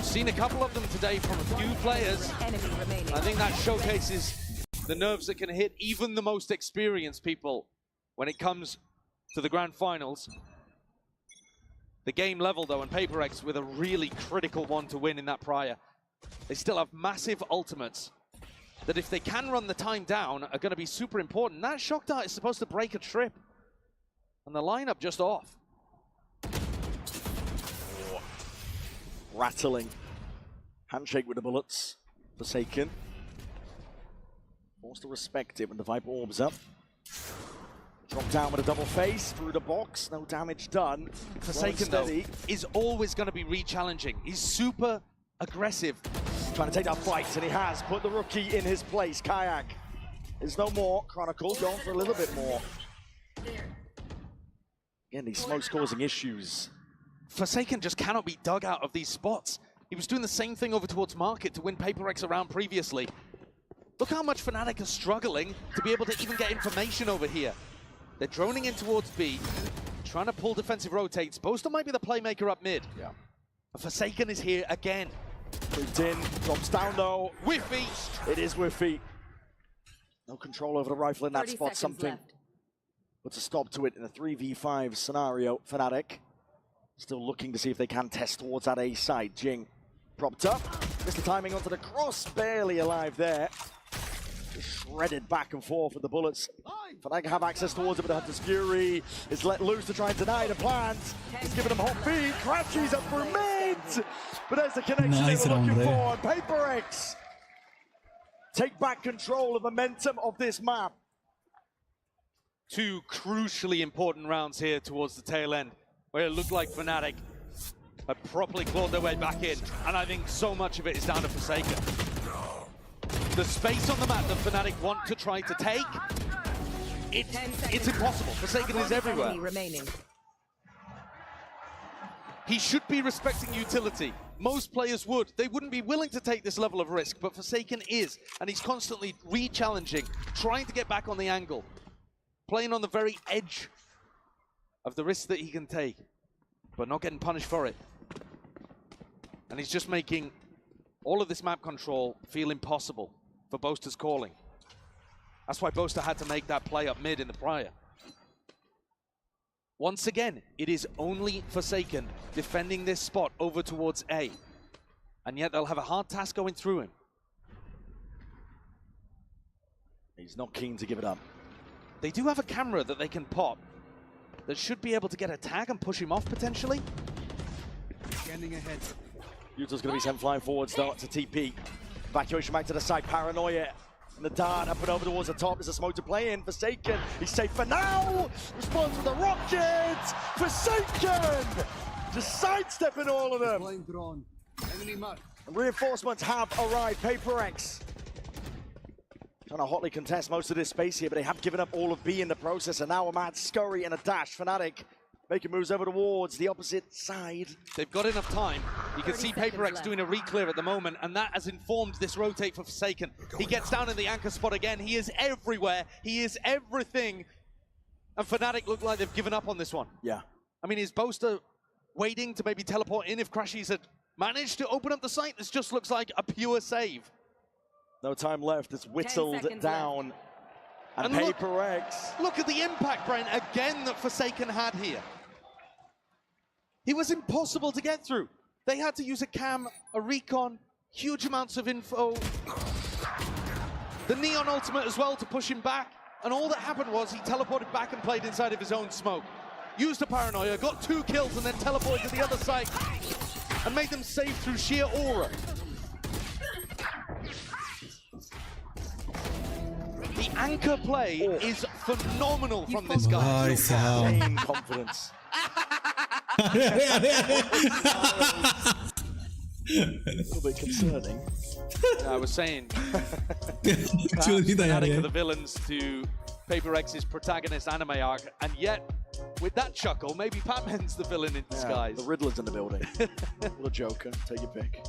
S13: Seen a couple of them today from a few players. I think that showcases the nerves that can hit even the most experienced people when it comes to the grand finals. The game level though, and PaperX with a really critical one to win in that prior. They still have massive ultimates that if they can run the time down are going to be super important. That shock dart is supposed to break a trip. And the lineup just off.
S22: Rattling. Handshake with the bullets. Forsaken. Forced to respect it when the Viper orbs up. Drop down with a double face through the box. No damage done.
S13: Forsaken though is always going to be re-challenging. He's super aggressive.
S22: Trying to take that fight, and he has put the rookie in his place. Kayak. There's no more. Chronicle going for a little bit more. Again, these smokes causing issues
S13: Forsaken just cannot be dug out of these spots. He was doing the same thing over towards Market to win PaperX around previously. Look how much Fnatic is struggling to be able to even get information over here. They're droning in towards B, trying to pull defensive rotates. Boaster might be the playmaker up mid.
S22: Yeah.
S13: Forsaken is here again.
S22: Moved in, drops down though.
S13: With feet.
S22: It is with feet. No control over the rifle in that spot. Something puts a stop to it in a 3v5 scenario. Fnatic still looking to see if they can test towards that A side. Jing propped up. Missed the timing onto the cross. Barely alive there. Just shredded back and forth with the bullets. Fnatic have access towards it, but Hunter's Fury is let loose to try and deny the plans. He's giving them hot feet. Crashes up for mid. But there's the connection
S1: Nice
S22: they were looking
S1: round
S22: for. PaperX take back control of the momentum of this map.
S13: Two crucially important rounds here towards the tail end, where it looked like Fnatic had properly clawed their way back in, and I think so much of it is down to Forsaken. The space on the map that Fnatic want to try to take, it's impossible. Forsaken is everywhere.
S2: Remaining.
S13: He should be respecting utility. Most players would. They wouldn't be willing to take this level of risk, but Forsaken is, and he's constantly re-challenging, trying to get back on the angle, playing on the very edge of the risk that he can take, but not getting punished for it. And he's just making all of this map control feel impossible for Boaster's calling. That's why Boaster had to make that play up mid in the prior. Once again, it is only Forsaken defending this spot over towards A. And yet they'll have a hard task going through him.
S22: He's not keen to give it up.
S13: They do have a camera that they can pop that should be able to get a tag and push him off potentially.
S22: Scanning ahead. Yuto's going to be sent flying forwards though to TP. Evacuation back to the side. Paranoia in the dart up and over towards the top. There's a smoke to play in. Forsaken, he's safe for now. Responds with the rockets. Forsaken just sidestepping all of them. And reinforcements have arrived. PaperX trying to hotly contest most of this space here, but they have given up all of B in the process, and now a mad scurry and a dash. Fnatic making moves over towards the opposite side.
S13: They've got enough time. You can see PaperX doing a re-clear at the moment, and that has informed this rotate for Forsaken. He gets down in the anchor spot again. He is everywhere. He is everything. And Fnatic look like they've given up on this one.
S22: Yeah.
S13: I mean, is Boaster waiting to maybe teleport in if Crashies had managed to open up the site? This just looks like a pure save.
S22: No time left. It's whittled down. And PaperX.
S13: Look at the impact, Brent, again that Forsaken had here. It was impossible to get through. They had to use a cam, a recon, huge amounts of info. The Neon ultimate as well to push him back. And all that happened was he teleported back and played inside of his own smoke. Used a paranoia, got 2 kills, and then teleported to the other side and made them save through sheer aura. The anchor play is phenomenal from this guy.
S22: Insane confidence. A little bit concerning.
S13: I was saying, Fnatic are the villains to PaperX's protagonist anime arc, and yet, with that chuckle, maybe Batman's the villain in disguise.
S22: The Riddler's in the building. Or the Joker, take your pick.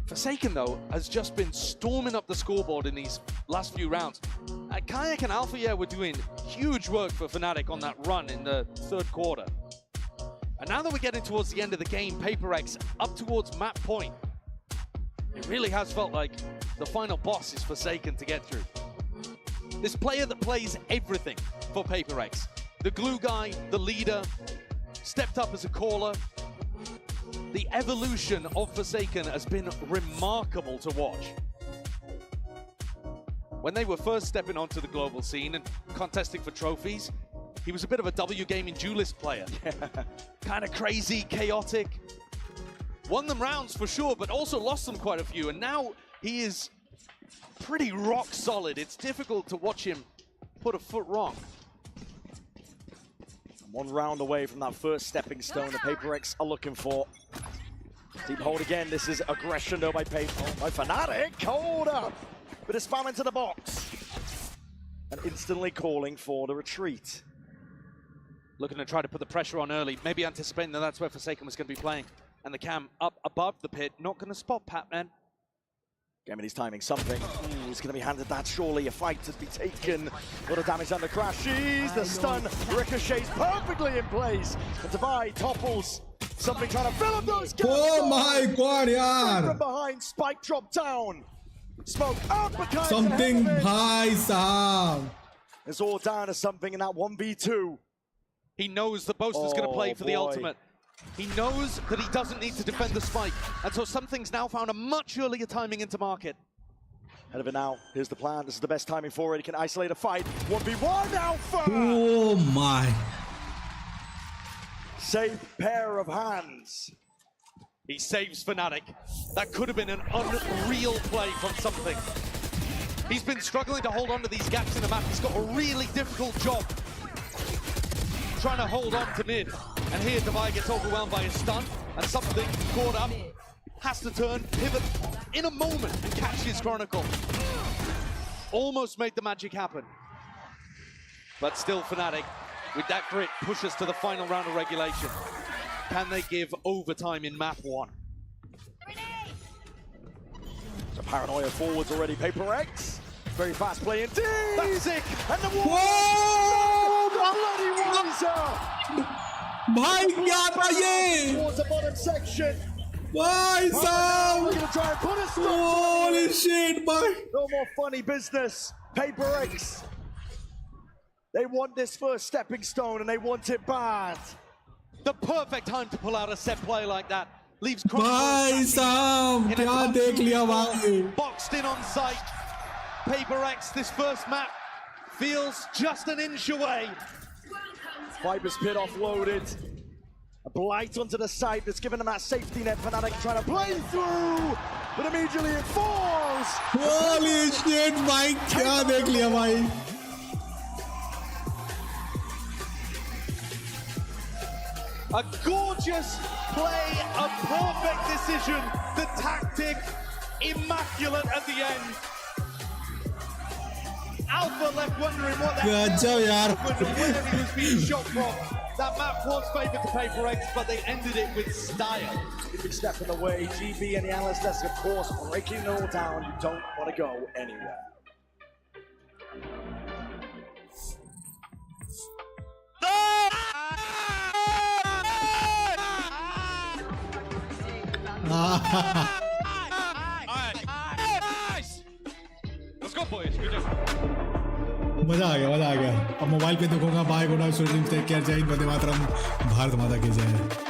S13: Forsaken, though, has just been storming up the scoreboard in these last few rounds. Kayak and Alpha were doing huge work for Fnatic on that run in the 3rd quarter. And now that we're getting towards the end of the game, PaperX up towards map point. It really has felt like the final boss is Forsaken to get through. This player that plays everything for PaperX. The glue guy, the leader, stepped up as a caller. The evolution of Forsaken has been remarkable to watch. When they were first stepping onto the global scene and contesting for trophies, he was a bit of a W Gaming duelist player. Kind of crazy, chaotic. Won them rounds for sure, but also lost them quite a few. And now he is pretty rock solid. It's difficult to watch him put a foot wrong.
S22: 1 round away from that first stepping stone the PaperX are looking for. Deep hold again. This is aggression though by Fnatic. Hold up. Bit of spam into the box. And instantly calling for the retreat.
S13: looking to try to put the pressure on early, maybe anticipating that that's where Forsaken was going to be playing. And the cam up above the pit, not going to spot Patman.
S22: Gaming his timing, something. He's going to be handed that, surely. A fight to be taken. A lot of damage under Crashies. The stun ricochets perfectly in place. And Divide topples. Something trying to fill up those gaps.
S1: Oh my god, yaar.
S22: From behind, Spike drop down. Smoke up behind.
S1: Something, bhai sahab.
S22: It's all down to something in that 1v2.
S13: He knows the Boaster's going to play for the ultimate. He knows that he doesn't need to defend the spike. And so Something's now found a much earlier timing into market.
S22: Ahead of it now. Here's the plan. This is the best timing for it. He can isolate a fight. 1v1 Alpha!
S1: Oh my.
S22: Safe pair of hands.
S13: He saves Fnatic. That could have been an unreal play from Something. He's been struggling to hold on to these gaps in the map. He's got a really difficult job trying to hold on to mid. And here Divide gets overwhelmed by his stun, and Something caught up, has to turn, pivot in a moment and catch his Chronicle. Almost made the magic happen. But still Fnatic, with that grit, pushes to the final round of regulation. Can they give overtime in map 1?
S22: So Paranoia forwards already. Paper X. Very fast play indeed.
S13: That's sick.
S22: And the wall. Bloody Wiser.
S1: भाई क्या था ये?
S22: Towards the bottom section.
S1: भाई साहब.
S22: We're gonna try and put a stop.
S1: Holy shit, भाई.
S22: No more funny business. Paper X. They want this first stepping stone and they want it bad.
S13: The perfect time to pull out a set play like that. Leaves
S1: भाई साहब क्या देख लिया भाई.
S13: Boxed in on sight. Paper X, this first map feels just an inch away.
S22: Viper's pit offloaded. A blight onto the side that's given them that safety net. Fnatic trying to play through, but immediately it falls.
S1: Holy shit, भाई क्या देख लिया भाई.
S13: A gorgeous play, a perfect decision. The tactic, immaculate at the end. Alpha left wondering what that happened and where he was being shot from. That map was favoured to Paper X, but they ended it with style.
S22: If you step in the way, GB and the analyst desk, of course, breaking it all down. You don't want to go anywhere.
S13: Let's go, boys. Good job.
S1: मजा आ गया. अब mobile पे देखूंगा. Bye good night. Take care. जय हिंद. वंदे मातरम. भारत माता की जय.